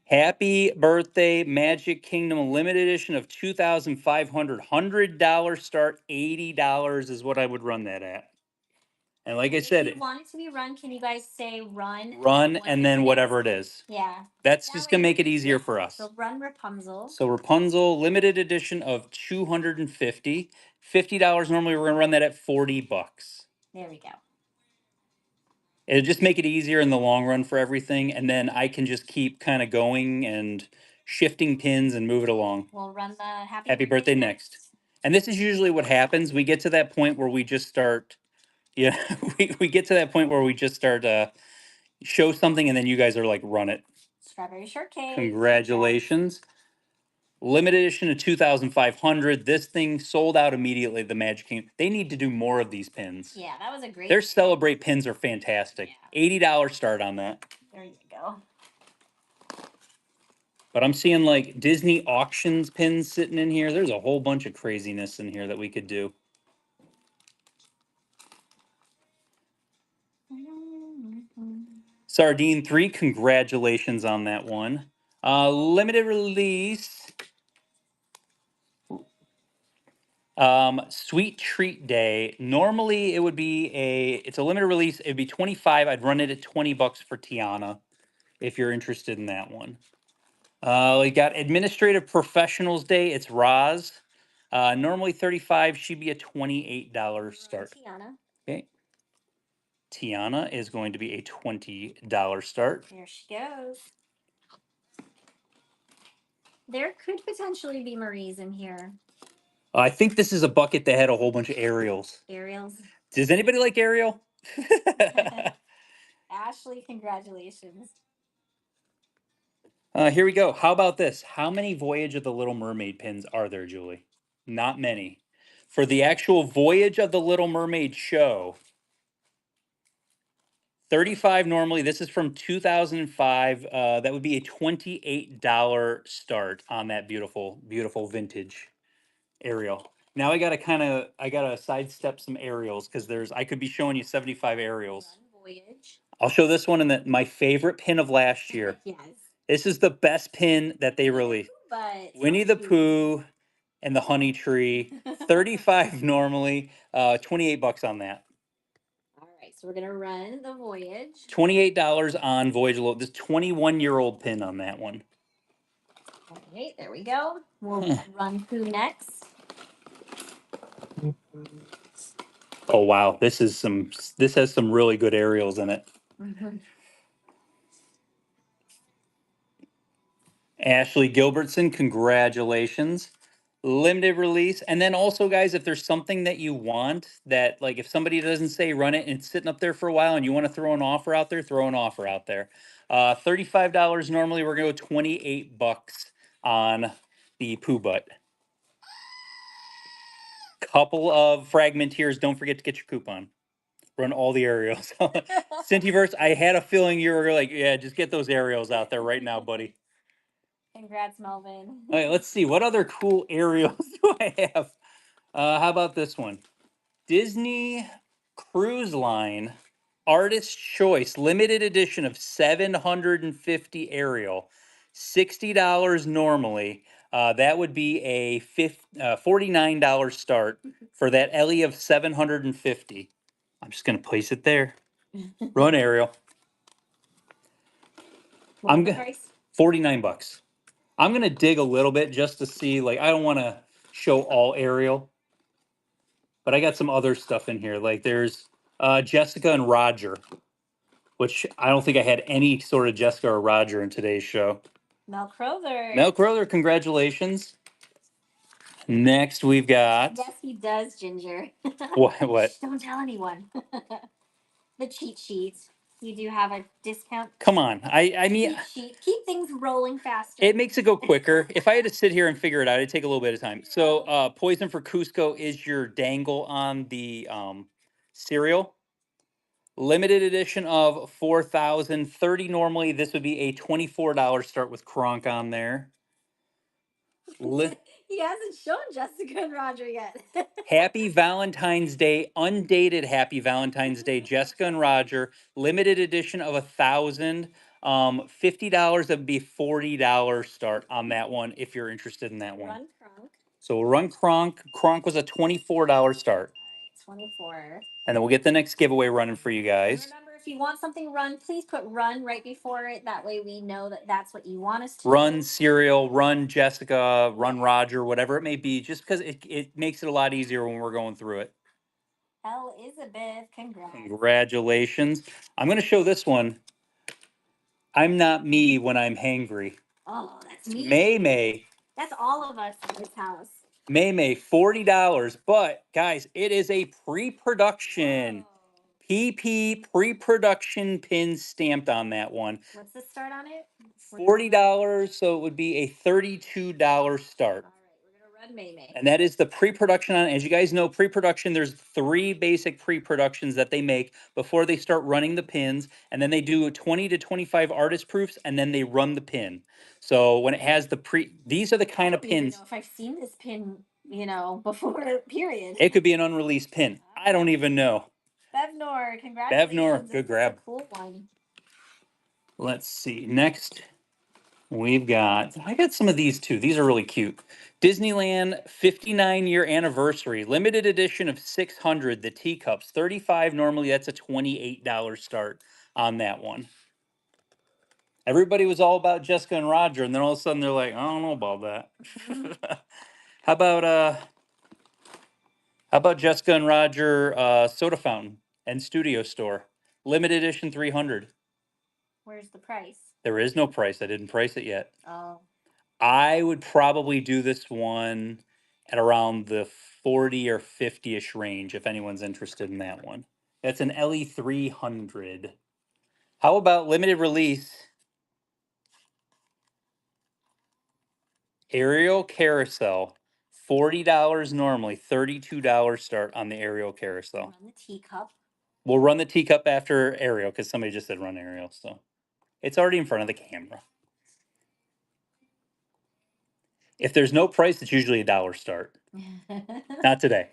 Speaker 1: Happy birthday, Magic Kingdom limited edition of 2,500. $100 start, $80 is what I would run that at. And like I
Speaker 2: If
Speaker 1: said,
Speaker 2: you want it to be run, can you guys say run?
Speaker 1: run
Speaker 2: what
Speaker 1: and
Speaker 2: is
Speaker 1: then
Speaker 2: it?
Speaker 1: whatever it is.
Speaker 2: Yeah.
Speaker 1: That's
Speaker 2: That
Speaker 1: just
Speaker 2: way
Speaker 1: gonna make
Speaker 2: you-
Speaker 1: it easier
Speaker 2: yeah.
Speaker 1: for us.
Speaker 2: So run Rapunzel.
Speaker 1: So Rapunzel limited edition of 250. $50 normally we're gonna run that at 40 bucks.
Speaker 2: There we go.
Speaker 1: It'll just make it easier in the long run for everything, and then I can just keep kind of going and shifting pins and move it along.
Speaker 2: We'll run the
Speaker 1: Happy birthday next. And this is usually what happens. We get to that point where we just start, yeah, we get to that point where we just start show something and then you guys are like, run it.
Speaker 2: Strawberry shortcake.
Speaker 1: Congratulations. Limited edition of 2,500. This thing sold out immediately. The Magic Kingdom. They need to do more of these pins.
Speaker 2: Yeah, that was a great.
Speaker 1: Their Celebrate pins are fantastic.
Speaker 2: Yeah.
Speaker 1: $80 start on that.
Speaker 2: There you go.
Speaker 1: But I'm seeing like Disney auctions pins sitting in here. There's a whole bunch of craziness in here that we could do. Sardine 3, congratulations on that one. Limited release. Sweet Treat Day. Normally it would be it's a limited release. It'd be 25. I'd run it at 20 bucks for Tiana if you're interested in that one. We got Administrative Professionals Day. It's Roz. Normally 35. She'd be a $28 start.
Speaker 2: Tiana.
Speaker 1: Okay. Tiana is going to be a $20 start.
Speaker 2: There she goes. There could potentially be Marie's in here.
Speaker 1: I think this is a bucket that had a whole bunch of Ariels.
Speaker 2: Ariels.
Speaker 1: Does anybody like Ariel?
Speaker 2: Ashley, congratulations.
Speaker 1: Here we go. How about this? How many Voyage of the Little Mermaid pins are there, Julie? Not many. For the actual Voyage of the Little Mermaid show, 35 normally. This is from 2005. That would be a $28 start on that beautiful, beautiful vintage Ariel. Now I gotta sidestep some Ariels because I could be showing you 75 Ariels.
Speaker 2: Voyage.
Speaker 1: I'll show this one and my favorite pin of last year.
Speaker 2: Yes.
Speaker 1: This is the best pin that they released.
Speaker 2: But
Speaker 1: Winnie the Pooh and the Honey Tree. 35 normally. 28 bucks on that.
Speaker 2: All right, so we're gonna run the Voyage.
Speaker 1: $28 on Voyage. This 21-year-old pin on that one.
Speaker 2: All right, there we go. We'll run Pooh next.
Speaker 1: Oh wow, this has some really good Ariels in it. Ashley Gilbertson, congratulations. Limited release. And then also, guys, if there's something that you want that, like if somebody doesn't say run it and it's sitting up there for a while and you want to throw an offer out there, throw an offer out there. $35 normally, we're going to go 28 bucks on the Pooh Butt. Couple of fragmenteers. Don't forget to get your coupon. Run all the Ariels. Cintiverse, I had a feeling you were like, yeah, just get those Ariels out there right now, buddy.
Speaker 2: Congrats, Melvin.
Speaker 1: All right, let's see. What other cool Ariels do I have? How about this one? Disney Cruise Line Artist Choice Limited Edition of 750 Ariel. $60 normally. That would be a $49 start for that Ellie of 750. I'm just going to place it there. Run Ariel.
Speaker 2: What's the price?
Speaker 1: 49 bucks. I'm going to dig a little bit just to see, like, I don't want to show all Ariel, but I got some other stuff in here. Like there's Jessica and Roger, which I don't think I had any sort of Jessica or Roger in today's show.
Speaker 2: Mel Crowther.
Speaker 1: Mel Crowther, congratulations. Next we've got.
Speaker 2: Yes, he does, Ginger.
Speaker 1: What?
Speaker 2: Don't tell anyone. The cheat sheet. You do have a discount.
Speaker 1: Come on. I mean,
Speaker 2: keep things rolling faster.
Speaker 1: It makes it go quicker. If I had to sit here and figure it out, it'd take a little bit of time. So Poison for Cusco is your dangle on the cereal. Limited edition of 4,030 normally. This would be a $24 start with Kronk on there.
Speaker 2: He hasn't shown Jessica and Roger yet.
Speaker 1: Happy Valentine's Day, undated Happy Valentine's Day, Jessica and Roger, limited edition of 1,000. $50, that'd be $40 start on that one if you're interested in that one.
Speaker 2: Run Kronk.
Speaker 1: So we'll run Kronk. Kronk was a $24 start.
Speaker 2: 24.
Speaker 1: And then we'll get the next giveaway running for you
Speaker 2: And
Speaker 1: guys.
Speaker 2: remember, if you want something run, please put run right before it. That way we know that that's what you want us to
Speaker 1: Run
Speaker 2: do.
Speaker 1: Serial, run Jessica, run Roger, whatever it may be, just because it makes it a lot easier when we're going through it.
Speaker 2: Elizabeth, congrats.
Speaker 1: Congratulations. I'm going to show this one. I'm not me when I'm hangry.
Speaker 2: Oh, that's me.
Speaker 1: May.
Speaker 2: That's all of us in this house.
Speaker 1: May, $40. But guys, it is a pre-production. PP pre-production pin stamped on that one.
Speaker 2: What's the start on it?
Speaker 1: $40, so it would be a $32 start.
Speaker 2: All right, we're gonna run May.
Speaker 1: And that is the pre-production on it. As you guys know, pre-production, there's 3 basic pre-productions that they make before they start running the pins. And then they do 20 to 25 artist proofs, and then they run the pin. So when it has these are the kind of
Speaker 2: I don't even
Speaker 1: pins.
Speaker 2: know if I've seen this pin, before, period.
Speaker 1: It could be an unreleased pin. I don't even know.
Speaker 2: Bevnor, congratulations.
Speaker 1: Good grab.
Speaker 2: A cool one.
Speaker 1: Let's see. Next, I got some of these too. These are really cute. Disneyland 59-year anniversary, limited edition of 600, the teacups. 35 normally, that's a $28 start on that one. Everybody was all about Jessica and Roger, and then all of a sudden they're like, I don't know about that. How about Jessica and Roger soda fountain and studio store? Limited edition 300.
Speaker 2: Where's the price?
Speaker 1: There is no price. I didn't price it yet.
Speaker 2: Oh.
Speaker 1: I would probably do this one at around the 40 or 50-ish range if anyone's interested in that one. That's an LE 300. How about limited release? Aerial Carousel. $40 normally, $32 start on the Aerial Carousel.
Speaker 2: Run the teacup.
Speaker 1: We'll run the teacup after Aerial because somebody just said run Aerial, so it's already in front of the camera. If there's no price, it's usually $1 start. Not today.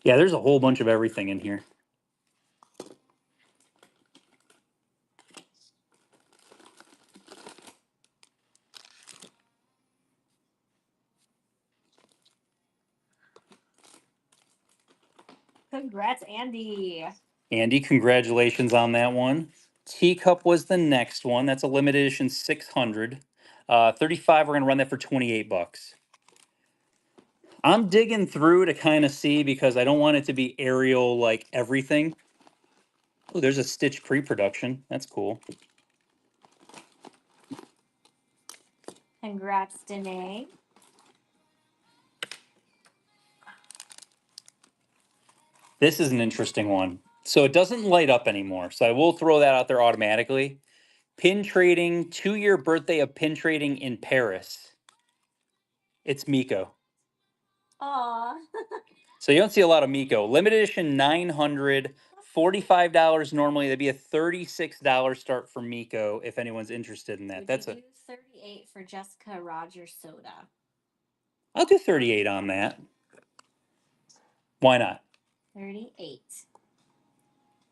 Speaker 1: Yeah, there's a whole bunch of everything in here.
Speaker 2: Congrats, Andy.
Speaker 1: Andy, congratulations on that one. Teacup was the next one. That's a limited edition 600. 35, we're going to run that for $28. I'm digging through to kind of see because I don't want it to be Arial like everything. Oh, there's a Stitch pre-production. That's cool.
Speaker 2: Congrats, Danae.
Speaker 1: This is an interesting one. So it doesn't light up anymore. So I will throw that out there automatically. Pin trading, 2-year birthday of pin trading in Paris. It's Miko.
Speaker 2: Aw.
Speaker 1: So you don't see a lot of Miko. Limited edition 900, $45 normally. That'd be a $36 start for Miko if anyone's interested in that.
Speaker 2: Would
Speaker 1: That's
Speaker 2: you do 38 for Jessica Rogers soda?
Speaker 1: I'll do 38 on that. Why not?
Speaker 2: 38.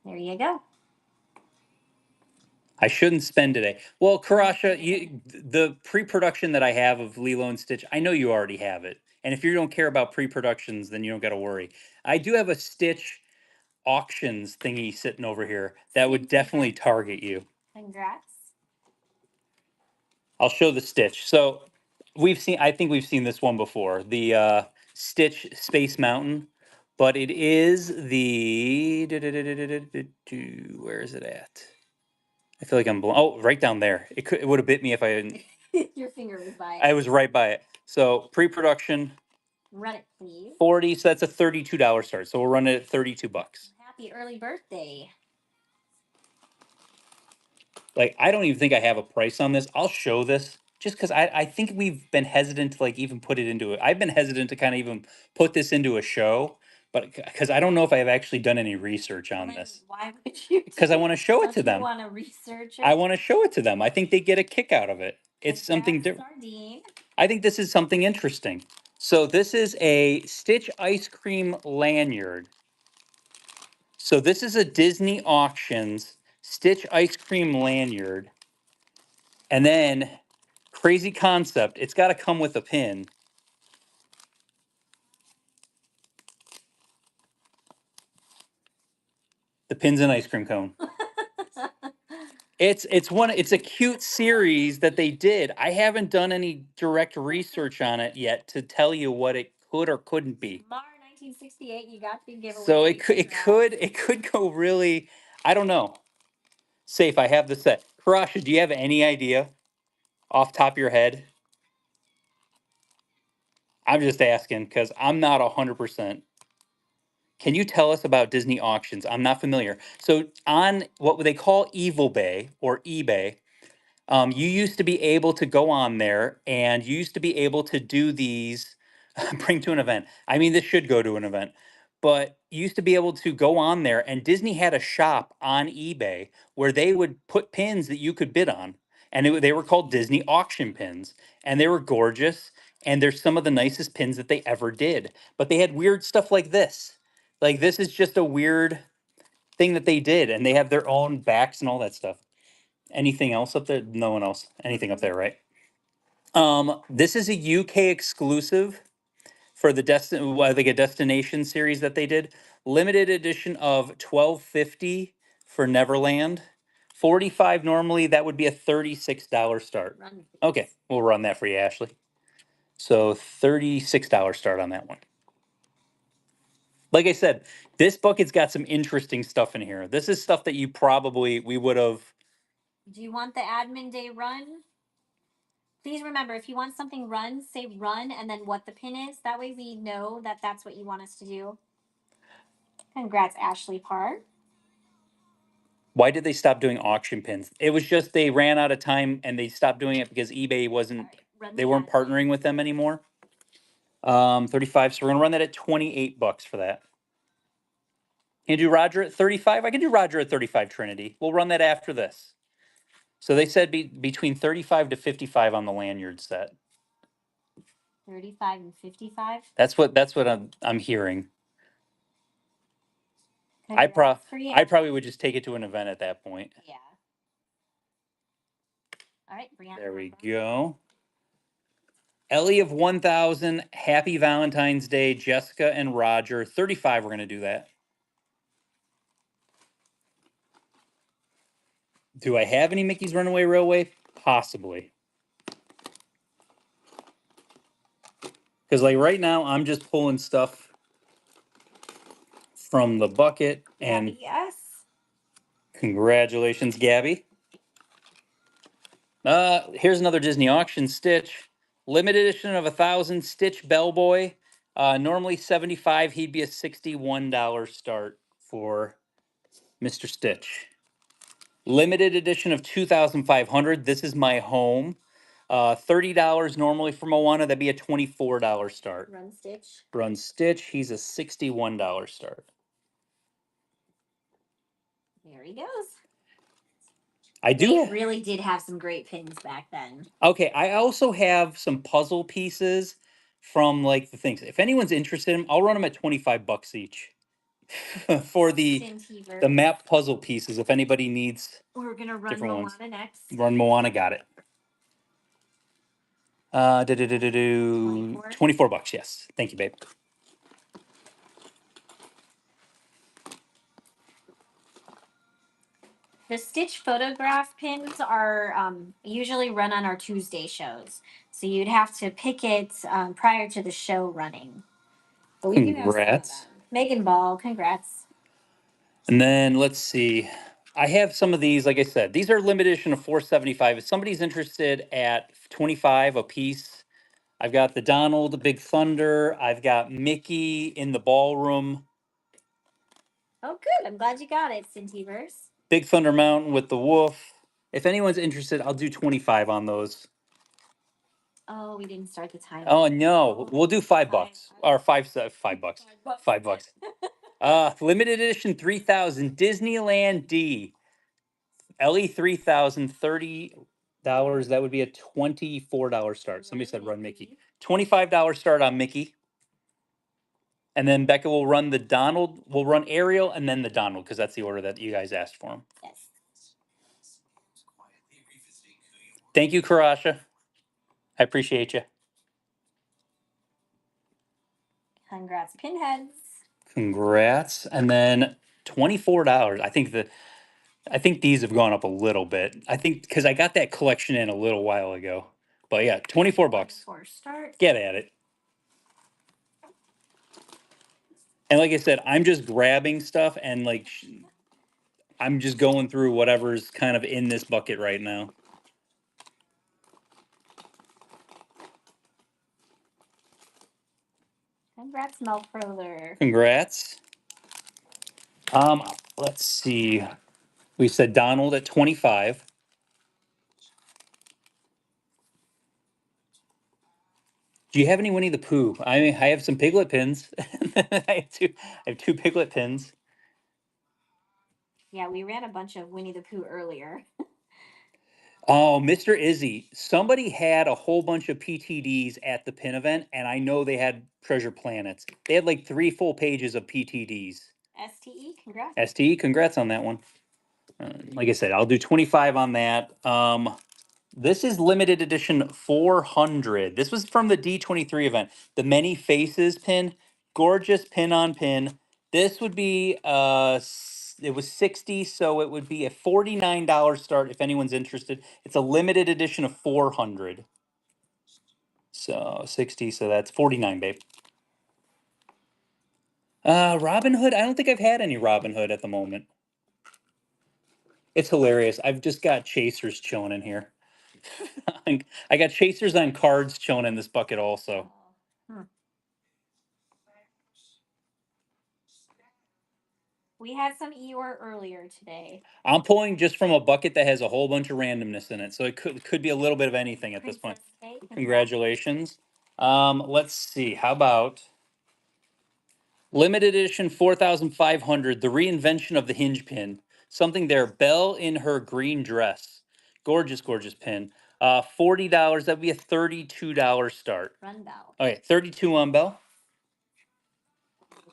Speaker 2: There you go.
Speaker 1: I shouldn't spend today. Well, Karasha, the pre-production that I have of Lilo and Stitch, I know you already have it. And if you don't care about pre-productions, then you don't got to worry. I do have a Stitch auctions thingy sitting over here that would definitely target you.
Speaker 2: Congrats.
Speaker 1: I'll show the Stitch. So I think we've seen this one before, the Stitch Space Mountain, but it is the, where is it at? I feel like I'm right down there. It would have bit me if I hadn't.
Speaker 2: Your finger was by it.
Speaker 1: I was right by it. So pre-production.
Speaker 2: Run it, please.
Speaker 1: 40, so that's a $32 start. So we'll run it at $32.
Speaker 2: Happy early birthday.
Speaker 1: Like, I don't even think I have a price on this. I'll show this just because I think we've been hesitant to like even put it into it. I've been hesitant to kind of even put this into a show, but because I don't know if I've actually done any research on this.
Speaker 2: Why would you?
Speaker 1: Because I want to show it to them.
Speaker 2: You want to research it?
Speaker 1: I want to show it to them. I think they get a kick out of it. It's something different. I think this is something interesting. So this is a Stitch ice cream lanyard. So this is a Disney Auctions Stitch ice cream lanyard. And then, crazy concept, it's got to come with a pin. The pins and ice cream cone. It's a cute series that they did. I haven't done any direct research on it yet to tell you what it could or couldn't be.
Speaker 2: Mar 1968, you got the giveaway.
Speaker 1: So it could go really, I don't know. Safe, I have the set. Karasha, do you have any idea off top of your head? I'm just asking because I'm not 100%. Can you tell us about Disney auctions? I'm not familiar. So on what they call Evil Bay or eBay, you used to be able to go on there and you used to be able to do these, bring to an event. I mean, this should go to an event, but you used to be able to go on there and Disney had a shop on eBay where they would put pins that you could bid on. And they were called Disney auction pins and they were gorgeous. And they're some of the nicest pins that they ever did. But they had weird stuff like this. Like this is just a weird thing that they did. And they have their own backs and all that stuff. Anything else up there? No one else. Anything up there, right? This is a UK exclusive for the like a destination series that they did. Limited edition of 12.50 for Neverland. 45 normally, that would be a $36 start. Okay, we'll run that for you, Ashley. So $36 start on that one. Like I said, this bucket's got some interesting stuff in here. This is stuff that we would have.
Speaker 2: Do you want the admin day run? Please remember, if you want something run, say run and then what the pin is. That way we know that that's what you want us to do. Congrats, Ashley Park.
Speaker 1: Why did they stop doing auction pins? It was just they ran out of time and they stopped doing it because eBay wasn't, they weren't partnering with them anymore. 35. So we're gonna run that at $28 for that. Can you do Roger at 35? I can do Roger at 35, Trinity. We'll run that after this. So they said between 35 to 55 on the lanyard set.
Speaker 2: 35 and 55.
Speaker 1: That's what I'm hearing. I probably would just take it to an event at that point.
Speaker 2: Yeah. All right, Brianna.
Speaker 1: There we go. Ellie of 1000, happy Valentine's Day, Jessica and Roger. 35, we're going to do that. Do I have any Mickey's Runaway Railway? Possibly. Because like right now, I'm just pulling stuff from the bucket. And
Speaker 2: Gabby, yes.
Speaker 1: Congratulations, Gabby. Here's another Disney auction Stitch. Limited edition of 1,000 Stitch Bellboy. Normally 75, he'd be a $61 start for Mr. Stitch. Limited edition of 2,500. This is my home. $30 normally for Moana. That'd be a $24 start.
Speaker 2: Run Stitch.
Speaker 1: Run Stitch. He's a $61 start.
Speaker 2: There he goes.
Speaker 1: They
Speaker 2: really did have some great pins back then.
Speaker 1: Okay, I also have some puzzle pieces from like the things. If anyone's interested in them, I'll run them at $25 each for the map puzzle pieces. If anybody needs,
Speaker 2: we're gonna run Moana next.
Speaker 1: Run Moana, got it. $24. Yes, thank you, babe.
Speaker 2: The Stitch photograph pins are usually run on our Tuesday shows. So you'd have to pick it prior to the show running. But we congrats. Megan Ball, congrats.
Speaker 1: And then let's see. I have some of these, like I said, these are limited edition of 475. If somebody's interested at 25 a piece, I've got the Donald, Big Thunder. I've got Mickey in the ballroom.
Speaker 2: Oh, good. I'm glad you got it, Cintiverse.
Speaker 1: Big Thunder Mountain with the wolf. If anyone's interested, I'll do 25 on those.
Speaker 2: Oh, we didn't start the timer.
Speaker 1: Oh no, we'll do $5 or $5. $5. Limited edition 3000 Disneyland D. LE 3000 $30. That would be a $24 start. Somebody said run Mickey. $25 start on Mickey. And then Becca will run the Donald. We'll run Ariel and then the Donald because that's the order that you guys asked for him.
Speaker 2: Yes.
Speaker 1: Thank you, Karasha. I appreciate you.
Speaker 2: Congrats, Pinheads.
Speaker 1: Congrats. And then $24. I think these have gone up a little bit. I think because I got that collection in a little while ago. But yeah, 24 bucks.
Speaker 2: For start.
Speaker 1: Get at it. And like I said, I'm just grabbing stuff and like I'm just going through whatever's kind of in this bucket right now.
Speaker 2: Congrats, Melfroler.
Speaker 1: Congrats. Let's see. We said Donald at 25. Do you have any Winnie the Pooh? I mean, I have some Piglet pins. I have two Piglet pins.
Speaker 2: Yeah, we ran a bunch of Winnie the Pooh earlier.
Speaker 1: Oh, Mr. Izzy, somebody had a whole bunch of PTDs at the pin event, and I know they had Treasure Planets. They had like 3 full pages of PTDs.
Speaker 2: STE, congrats.
Speaker 1: STE, congrats on that one. Like I said, I'll do 25 on that. This is limited edition 400. This was from the D23 event. The Many Faces pin, gorgeous pin on pin. This would be it was 60, so it would be a $49 start if anyone's interested. It's a limited edition of 400. So 60, so that's 49, babe. Robin Hood, I don't think I've had any Robin Hood at the moment. It's hilarious. I've just got chasers chilling in here. I got chasers on cards chilling in this bucket also.
Speaker 2: We had some Eeyore earlier today.
Speaker 1: I'm pulling just from a bucket that has a whole bunch of randomness in it, so it could be a little bit of anything at this point. Congratulations. Let's see. How about limited edition 4,500, the reinvention of the hinge pin. Something there. Belle in her green dress. Gorgeous, gorgeous pin. $40. That'd be a $32 start.
Speaker 2: Run Bell.
Speaker 1: Okay, 32 on Belle.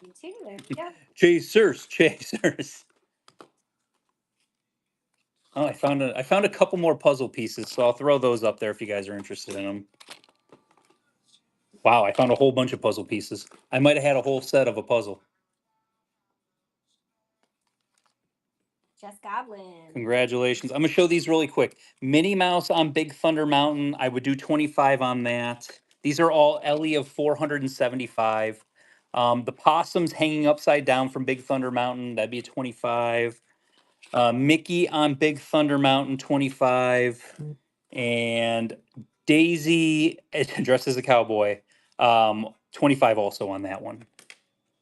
Speaker 2: 32. There we go.
Speaker 1: Chasers. Oh, I found a couple more puzzle pieces, so I'll throw those up there if you guys are interested in them. Wow, I found a whole bunch of puzzle pieces. I might have had a whole set of a puzzle.
Speaker 2: Jess Goblin.
Speaker 1: Congratulations. I'm gonna show these really quick. Minnie Mouse on Big Thunder Mountain. I would do 25 on that. These are all Ellie of 475. The possums hanging upside down from Big Thunder Mountain. That'd be a 25. Mickey on Big Thunder Mountain, 25. And Daisy dressed as a cowboy, 25 also on that one.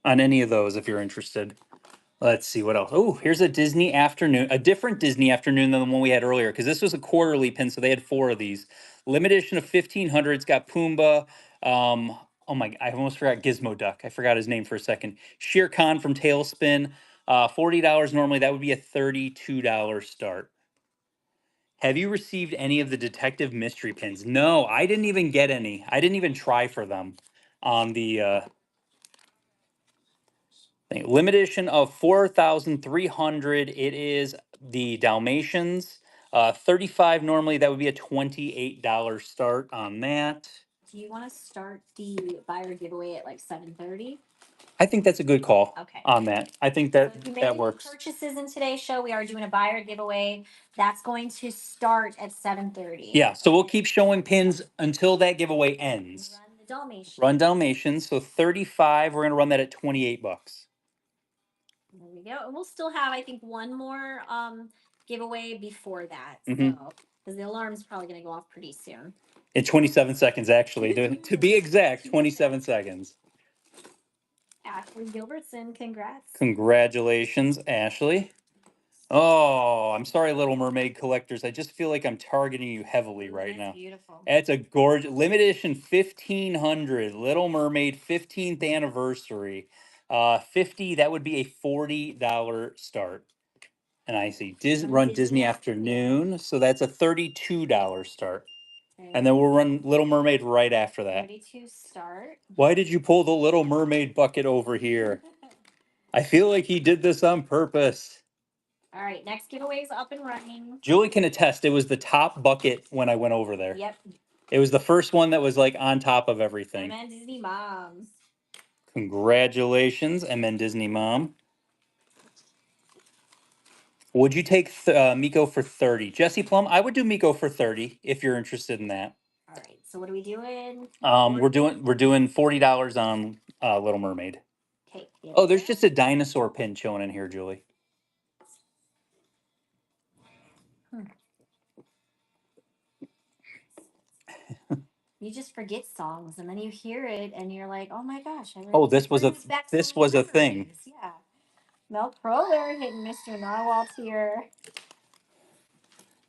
Speaker 1: On any of those, if you're interested. Let's see what else. Oh, here's a Disney afternoon, a different Disney afternoon than the one we had earlier, because this was a quarterly pin, so they had 4 of these. Limited edition of 1,500. It's got Pumbaa. Oh my, I almost forgot Gizmo Duck. I forgot his name for a second. Shere Khan from Tailspin. $40 normally. That would be a $32 start. Have you received any of the detective mystery pins? No, I didn't even get any. I didn't even try for them on the thing. Limited edition of 4,300. It is the Dalmatians. 35 normally. That would be a $28 start on that.
Speaker 2: Do you want to start the buyer giveaway at like 7:30?
Speaker 1: I think that's a good call.
Speaker 2: Okay.
Speaker 1: On that. I think that
Speaker 2: So if you made
Speaker 1: that
Speaker 2: any
Speaker 1: works.
Speaker 2: purchases in today's show, we are doing a buyer giveaway. That's going to start at 7:30.
Speaker 1: Yeah, so we'll keep showing pins until that giveaway ends.
Speaker 2: Run the Dalmatians.
Speaker 1: Run Dalmatians. So 35, we're gonna run that at 28 bucks.
Speaker 2: There we go. And we'll still have, I think, one more giveaway before that.
Speaker 1: Mhm.
Speaker 2: So because the alarm's probably gonna go off pretty soon.
Speaker 1: In 27 seconds, actually. To be exact, 27 seconds.
Speaker 2: Ashley Gilbertson, congrats.
Speaker 1: Congratulations, Ashley. Oh, I'm sorry, Little Mermaid collectors. I just feel like I'm targeting you heavily right now.
Speaker 2: Beautiful.
Speaker 1: It's a gorgeous limited edition 1,500 Little Mermaid 15th anniversary. 50, that would be a $40 start. And I see run Disney Afternoon, so that's a $32 start. And then we'll run Little Mermaid right after that.
Speaker 2: 32 start.
Speaker 1: Why did you pull the Little Mermaid bucket over here? I feel like he did this on purpose.
Speaker 2: All right, next giveaway is up and running.
Speaker 1: Julie can attest, it was the top bucket when I went over there.
Speaker 2: Yep.
Speaker 1: It was the first one that was like on top of everything.
Speaker 2: And then Disney Moms.
Speaker 1: Congratulations, and then Disney Mom. Would you take Miko for 30? Jesse Plum, I would do Miko for 30 if you're interested in that.
Speaker 2: All right. So what are we doing?
Speaker 1: We're doing $40 on Little Mermaid.
Speaker 2: Okay.
Speaker 1: Oh, there's just a dinosaur pin showing in here, Julie.
Speaker 2: You just forget songs, and then you hear it, and you're like, "Oh my gosh!"
Speaker 1: This was a thing.
Speaker 2: Yeah. Mel Proler hitting Mr. Narwhal here.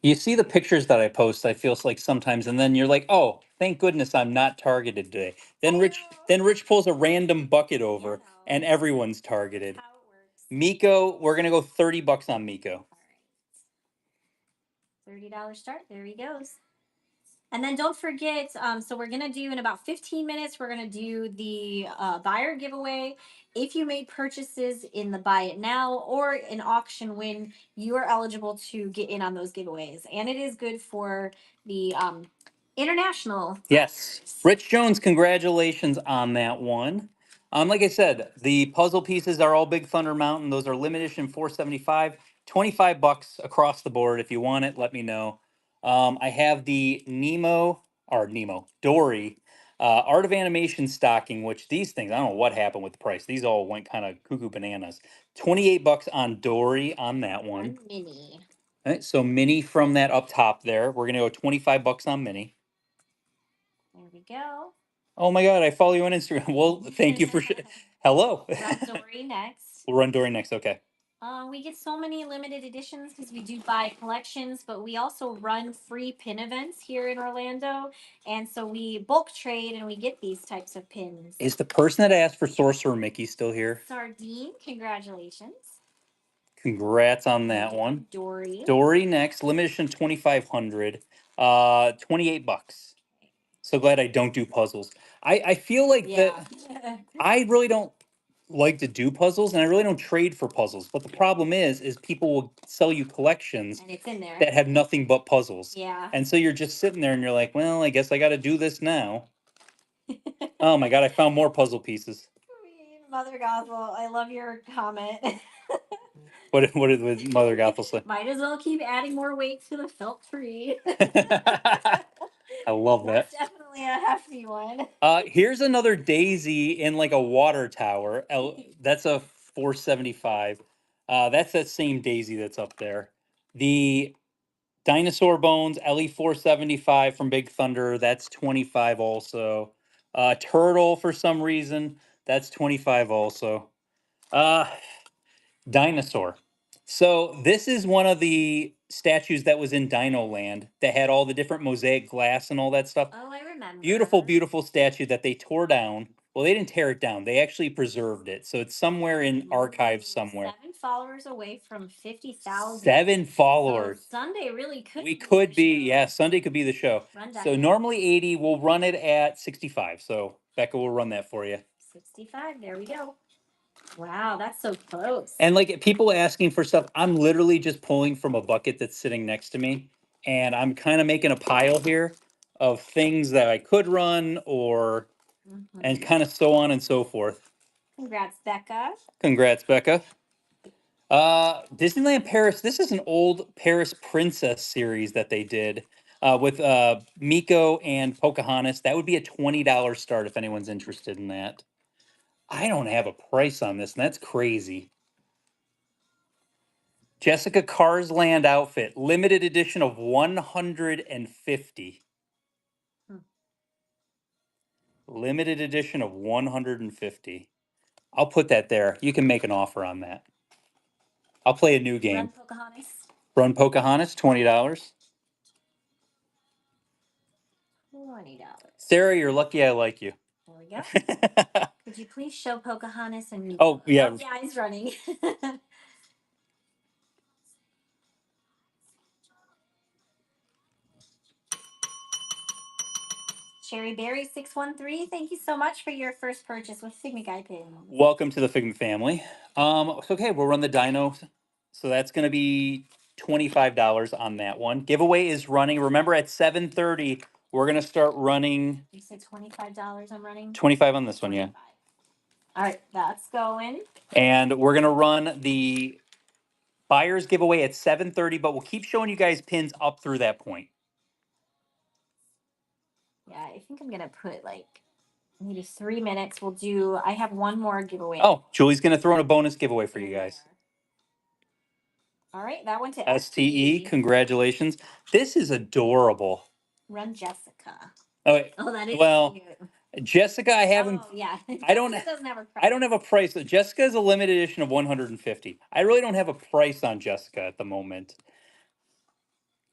Speaker 1: You see the pictures that I post, I feel like sometimes, and then you're like, oh, thank goodness I'm not targeted today. Then Rich pulls a random bucket over, and everyone's targeted.
Speaker 2: How it works.
Speaker 1: Miko, we're gonna go $30 on Miko.
Speaker 2: All right. $30 start. There he goes. And then don't forget, so we're going to do in about 15 minutes, we're going to do the buyer giveaway. If you made purchases in the buy it now or an auction win, you are eligible to get in on those giveaways. And it is good for the international.
Speaker 1: Yes. Rich Jones, congratulations on that one. Like I said, the puzzle pieces are all Big Thunder Mountain. Those are limited edition 475, $25 across the board. If you want it, let me know. I have the Dory, Art of Animation stocking, which these things, I don't know what happened with the price. These all went kind of cuckoo bananas. $28 on Dory on that one.
Speaker 2: Mini.
Speaker 1: All right, so mini from that up top there. We're gonna go $25 on mini.
Speaker 2: There we go.
Speaker 1: Oh my God, I follow you on Instagram. Well, thank you for hello.
Speaker 2: Run Dory next.
Speaker 1: We'll run Dory next. Okay.
Speaker 2: We get so many limited editions because we do buy collections, but we also run free pin events here in Orlando. And so we bulk trade and we get these types of pins.
Speaker 1: Is the person that asked for Sorcerer Mickey still here?
Speaker 2: Sardine, congratulations.
Speaker 1: Congrats on that one.
Speaker 2: Dory.
Speaker 1: Dory next, limited edition 2500. $28. So glad I don't do puzzles. I feel like that I really don't like to do puzzles and I really don't trade for puzzles. But the problem is people will sell you collections
Speaker 2: and it's in there
Speaker 1: that have nothing but puzzles.
Speaker 2: Yeah.
Speaker 1: And so you're just sitting there and you're like, well, I guess I got to do this now. Oh my God, I found more puzzle pieces.
Speaker 2: Mother Gothel, I love your comment.
Speaker 1: What did Mother Gothel say?
Speaker 2: Might as well keep adding more weight to the felt tree.
Speaker 1: I love that.
Speaker 2: That's definitely a hefty one.
Speaker 1: Here's another daisy in like a water tower. That's a 475. That's that same daisy that's up there. The Dinosaur Bones LE 475 from Big Thunder. That's 25 also. Turtle for some reason. That's 25 also. Dinosaur. So this is one of the statues that was in Dino Land that had all the different mosaic glass and all that stuff.
Speaker 2: Oh, I remember.
Speaker 1: Beautiful, beautiful statue that they tore down. Well, they didn't tear it down. They actually preserved it. So it's somewhere in archives somewhere.
Speaker 2: 7 followers away from 50,000.
Speaker 1: 7 followers.
Speaker 2: So Sunday really could.
Speaker 1: We could be, yeah. Sunday could be the show. So normally 80. We'll run it at 65. So Becca will run that for you.
Speaker 2: 65. There we go. Wow, that's so close.
Speaker 1: And like people asking for stuff, I'm literally just pulling from a bucket that's sitting next to me. And I'm kind of making a pile here of things that I could run or, and kind of so on and so forth.
Speaker 2: Congrats, Becca.
Speaker 1: Congrats, Becca. Disneyland Paris. This is an old Paris Princess series that they did with Miko and Pocahontas. That would be a $20 start if anyone's interested in that. I don't have a price on this, and that's crazy. Jessica Carsland outfit, limited edition of 150. Limited edition of 150. I'll put that there. You can make an offer on that. I'll play a new game. Run Pocahontas, $20.
Speaker 2: $20.
Speaker 1: Sarah, you're lucky I like you.
Speaker 2: There we go. Could you please show Pocahontas and me?
Speaker 1: Oh, yeah.
Speaker 2: Oh, yeah, he's running. Cherry Berry 613, thank you so much for your first purchase with Figment Guy pins.
Speaker 1: Welcome to the Figment family. Okay, we'll run the dino. So that's going to be $25 on that one. Giveaway is running. Remember, at 7:30, we're going to start running.
Speaker 2: You said $25 I'm running?
Speaker 1: 25 on this 25. One, yeah.
Speaker 2: All right, that's going.
Speaker 1: And we're going to run the Buyers giveaway at 7:30, but we'll keep showing you guys pins up through that point.
Speaker 2: Yeah, I think I'm gonna put like maybe 3 minutes. I have one more giveaway.
Speaker 1: Oh, Julie's gonna throw in a bonus giveaway for you guys.
Speaker 2: All right, that went to
Speaker 1: STE, congratulations. This is adorable.
Speaker 2: Run Jessica.
Speaker 1: Oh, wait.
Speaker 2: Oh, that is
Speaker 1: Well,
Speaker 2: cute.
Speaker 1: Jessica, I haven't.
Speaker 2: Oh, yeah.
Speaker 1: I don't.
Speaker 2: Jessica doesn't have a price.
Speaker 1: I don't have a price. Jessica is a limited edition of 150. I really don't have a price on Jessica at the moment.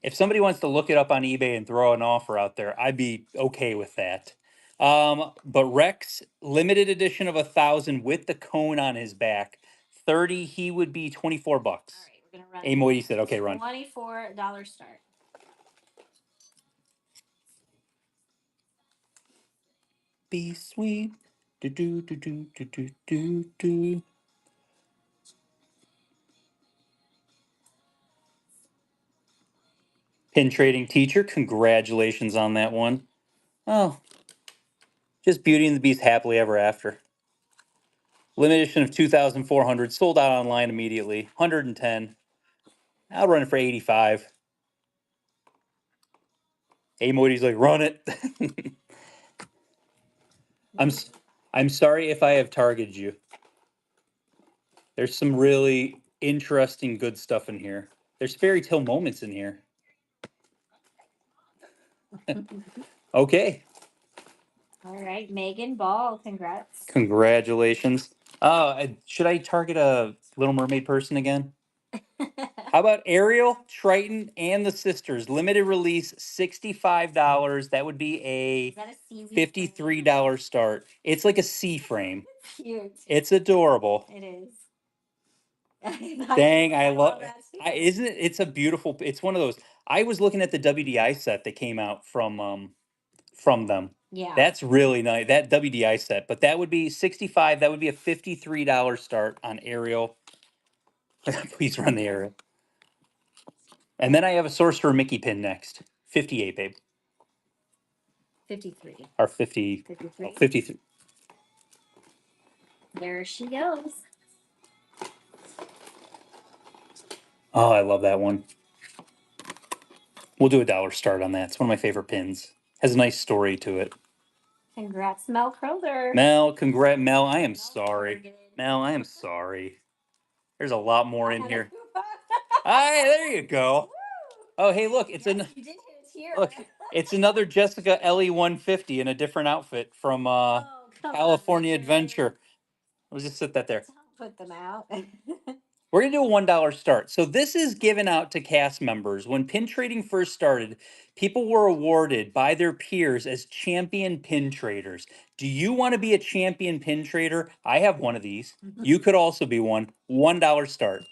Speaker 1: If somebody wants to look it up on eBay and throw an offer out there, I'd be okay with that. But Rex, limited edition of 1,000 with the cone on his back. 30, he would be $24.
Speaker 2: All right, we're gonna run.
Speaker 1: Amoy said, okay, run.
Speaker 2: $24 start.
Speaker 1: Be sweet. Do do do do do do do do. Pin trading teacher, congratulations on that one. Oh, just Beauty and the Beast happily ever after. Limited edition of 2,400, sold out online immediately. 110. I'll run it for 85. Hey, Moody's like, run it. I'm sorry if I have targeted you. There's some really interesting, good stuff in here. There's fairy tale moments in here. Okay.
Speaker 2: All right, Megan Ball, congrats.
Speaker 1: Congratulations. Should I target a Little Mermaid person again? How about Ariel, Triton, and the Sisters? Limited release, $65. That would be a
Speaker 2: Is that a seaweed
Speaker 1: $53 start. It's like a C frame.
Speaker 2: Cute.
Speaker 1: It's adorable.
Speaker 2: It is.
Speaker 1: Dang, I love
Speaker 2: that too.
Speaker 1: isn't it? It's a beautiful. It's one of those. I was looking at the WDI set that came out from them.
Speaker 2: Yeah.
Speaker 1: That's really nice. That WDI set, but that would be 65. That would be a $53 start on Ariel. Please run the Ariel. And then I have a Sorcerer Mickey pin next. 58, babe.
Speaker 2: 53.
Speaker 1: Or 50.
Speaker 2: 53.
Speaker 1: 53.
Speaker 2: There she goes.
Speaker 1: Oh, I love that one. We'll do a dollar start on that. It's one of my favorite pins. Has a nice story to it.
Speaker 2: Congrats, Mel Crowther.
Speaker 1: Mel, Mel, I am sorry. Mel, I am sorry. There's a lot more in here. Hi, there you go. Oh, hey, look, it's
Speaker 2: You did hit it here.
Speaker 1: look, it's another Jessica Ellie 150 in a different outfit from California Adventure. We'll just sit that there.
Speaker 2: Don't put them out.
Speaker 1: We're going to do a $1 start. So this is given out to cast members. When pin trading first started, people were awarded by their peers as champion pin traders. Do you want to be a champion pin trader? I have one of these. You could also be one. $1 start.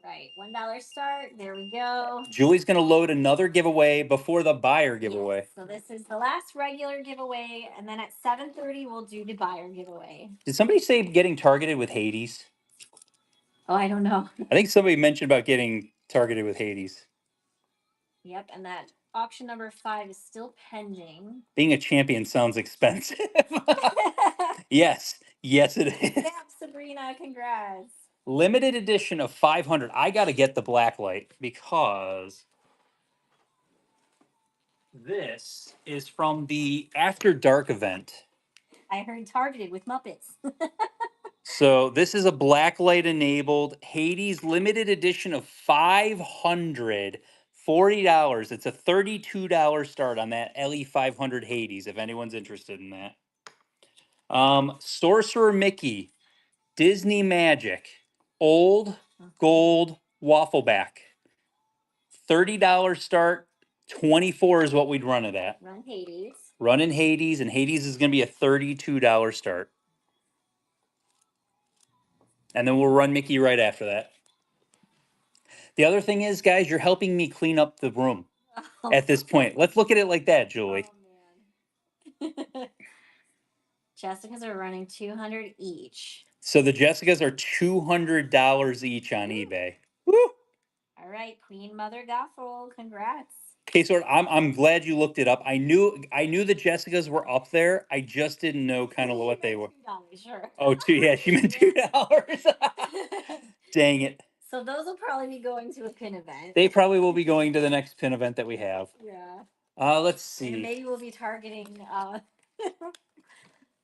Speaker 2: Right, $1 start. There we go.
Speaker 1: Julie's going to load another giveaway before the buyer giveaway.
Speaker 2: Yes, so this is the last regular giveaway, and then at 7:30 we'll do the buyer giveaway.
Speaker 1: Did somebody say getting targeted with Hades?
Speaker 2: Oh, I don't know.
Speaker 1: I think somebody mentioned about getting targeted with Hades.
Speaker 2: Yep, and that auction number 5 is still pending.
Speaker 1: Being a champion sounds expensive. Yes, it is.
Speaker 2: Snap, Sabrina, congrats.
Speaker 1: Limited edition of 500. I got to get the black light because this is from the After Dark event.
Speaker 2: I heard targeted with Muppets.
Speaker 1: So this is a black light enabled Hades limited edition of 500. $40. It's a $32 start on that LE 500 Hades, if anyone's interested in that. Sorcerer Mickey, Disney Magic, old gold waffleback. $30 start, 24 is what we'd run it at.
Speaker 2: Run Hades.
Speaker 1: Run in Hades, and Hades is going to be a $32 start. And then we'll run Mickey right after that. The other thing is, guys, you're helping me clean up the room at this point. Let's look at it like that, Julie.
Speaker 2: Oh, man. Jessica's are running 200 each.
Speaker 1: So the Jessicas are $200 each on eBay. Woo!
Speaker 2: All right, Queen Mother Gothel, congrats.
Speaker 1: Okay, so I'm glad you looked it up. I knew the Jessicas were up there. I just didn't know kind of what they were.
Speaker 2: $2, sure.
Speaker 1: Oh, yeah, she meant $2. Dang it.
Speaker 2: So those will probably be going to a pin event.
Speaker 1: They probably will be going to the next pin event that we have.
Speaker 2: Yeah.
Speaker 1: Let's
Speaker 2: And
Speaker 1: see.
Speaker 2: maybe we'll be targeting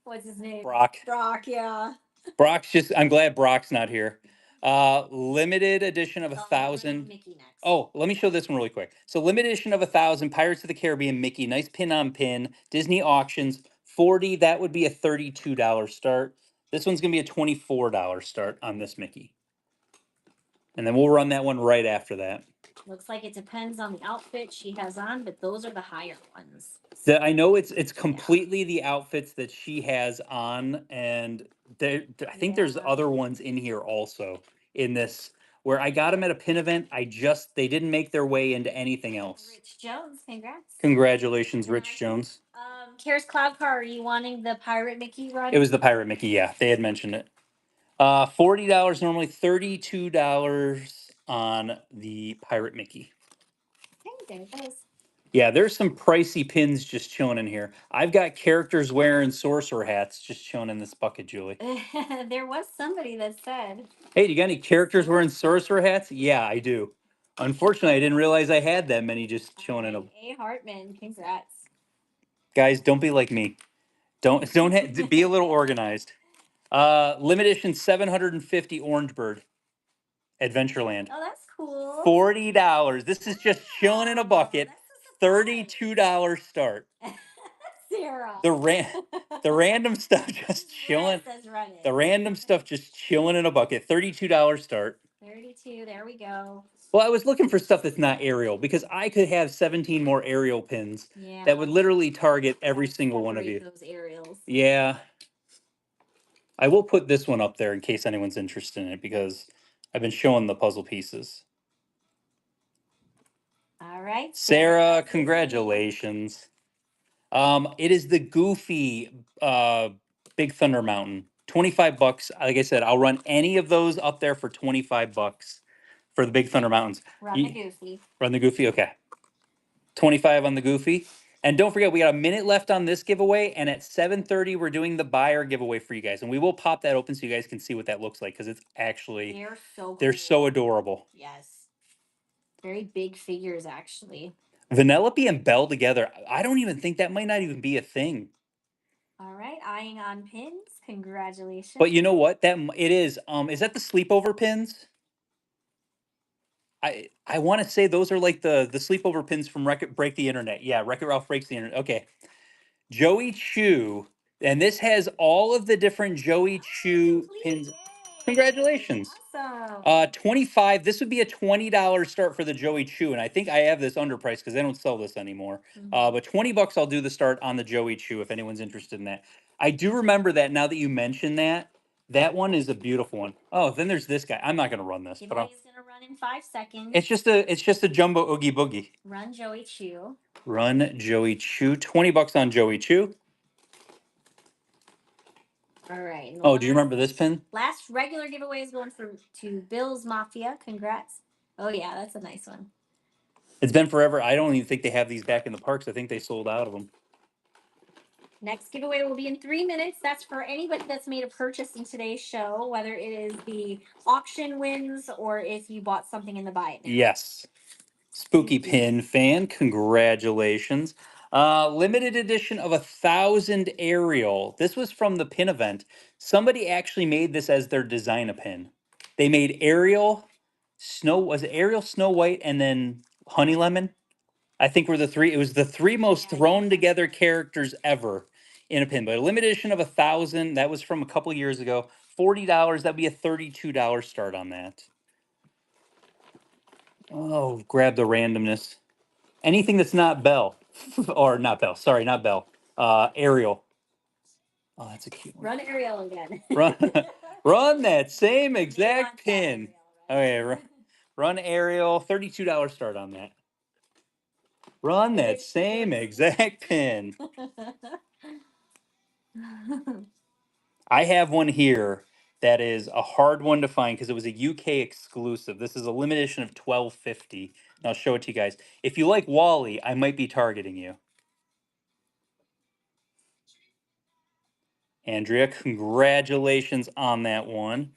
Speaker 2: what's his name?
Speaker 1: Brock.
Speaker 2: Brock, yeah.
Speaker 1: Brock's just. I'm glad Brock's not here. Limited edition of
Speaker 2: Oh, we're
Speaker 1: 1,000.
Speaker 2: doing Mickey next.
Speaker 1: Oh, let me show this one really quick. So limited edition of 1,000 Pirates of the Caribbean Mickey, nice pin on pin. Disney auctions 40. That would be a $32 start. This one's gonna be a $24 start on this Mickey, and then we'll run that one right after that.
Speaker 2: Looks like it depends on the outfit she has on, but those are the higher ones.
Speaker 1: I know it's completely the outfits that she has on, and I think there's
Speaker 2: Yeah.
Speaker 1: other ones in here also in this where I got them at a pin event. They didn't make their way into anything else.
Speaker 2: Rich Jones, congrats.
Speaker 1: Congratulations, Rich Jones.
Speaker 2: Karis Cloud Car, are you wanting the Pirate Mickey run?
Speaker 1: It was the Pirate Mickey, yeah. They had mentioned it. $40 normally, $32 on the Pirate Mickey.
Speaker 2: Okay, there it is.
Speaker 1: Yeah, there's some pricey pins just chilling in here. I've got characters wearing sorcerer hats just chilling in this bucket, Julie.
Speaker 2: There was somebody that said,
Speaker 1: Hey, do you got any characters wearing sorcerer hats? Yeah, I do. Unfortunately, I didn't realize I had that many just chilling in a.
Speaker 2: A. Hartman, congrats.
Speaker 1: Guys, don't be like me. Don't be a little organized. Limited edition 750 Orange Bird, Adventureland.
Speaker 2: Oh, that's cool.
Speaker 1: $40. This is just chilling in a bucket. $32 start.
Speaker 2: Sarah.
Speaker 1: The random stuff just chilling. The random stuff just chilling in a bucket. $32 start.
Speaker 2: 32. There we go.
Speaker 1: Well, I was looking for stuff that's not aerial because I could have 17 more aerial pins
Speaker 2: Yeah.
Speaker 1: that would literally target every single one of you.
Speaker 2: Those aerials.
Speaker 1: Yeah. I will put this one up there in case anyone's interested in it because I've been showing the puzzle pieces.
Speaker 2: All right.
Speaker 1: Sarah, congratulations. It is the Goofy Big Thunder Mountain. 25 bucks. Like I said, I'll run any of those up there for 25 bucks for the Big Thunder Mountains.
Speaker 2: Run the Goofy.
Speaker 1: Run the Goofy, okay. 25 on the Goofy. And don't forget, we got a minute left on this giveaway, and at 7:30, we're doing the buyer giveaway for you guys. And we will pop that open so you guys can see what that looks like because it's actually they're so adorable.
Speaker 2: Yes. Very big figures, actually.
Speaker 1: Vanellope and Belle together. I don't even think that might not even be a thing.
Speaker 2: All right, eyeing on pins. Congratulations.
Speaker 1: But you know what? That it is. Is that the sleepover pins? I want to say those are like the sleepover pins from Break the Internet. Yeah, Wreck-It Ralph breaks the internet. Okay, Joey Chew, and this has all of the different Joey Chew pins. Congratulations.
Speaker 2: Awesome.
Speaker 1: 25. This would be a $20 start for the Joey Chew, and I think I have this underpriced because they don't sell this anymore. But 20 bucks, I'll do the start on the Joey Chew if anyone's interested in that. I do remember that now that you mention that. That one is a beautiful one. Oh, then there's this guy. I'm not gonna run this, but
Speaker 2: Giveaway is gonna run in 5 seconds.
Speaker 1: it's just a jumbo oogie boogie.
Speaker 2: Run Joey Chew.
Speaker 1: Run Joey Chew. 20 bucks on Joey Chew.
Speaker 2: All right.
Speaker 1: Oh, do you remember this pin?
Speaker 2: Last regular giveaway is going to Bill's Mafia. Congrats. Oh yeah, that's a nice one.
Speaker 1: It's been forever. I don't even think they have these back in the parks. I think they sold out of them.
Speaker 2: Next giveaway will be in 3 minutes. That's for anybody that's made a purchase in today's show, whether it is the auction wins or if you bought something in the buy it now.
Speaker 1: Yes. Spooky Pin fan, congratulations. Limited edition of 1,000 Ariel. This was from the pin event. Somebody actually made this as their design a pin. They made Ariel, was it Ariel, Snow White, and then Honey Lemon? I think were the three. It was the three most thrown together characters ever in a pin. But a limited edition of 1,000. That was from a couple years ago. $40. That'd be a $32 start on that. Oh, grab the randomness. Anything that's not Belle, or not Belle. Sorry, not Belle. Ariel. Oh, that's a cute one.
Speaker 2: Run Ariel again.
Speaker 1: Run that same exact pin. Okay, run Ariel. $32 start on that. Run that same exact pin. I have one here that is a hard one to find because it was a UK exclusive. This is a limited edition of 1250. And I'll show it to you guys. If you like Wally, I might be targeting you. Andrea, congratulations on that one.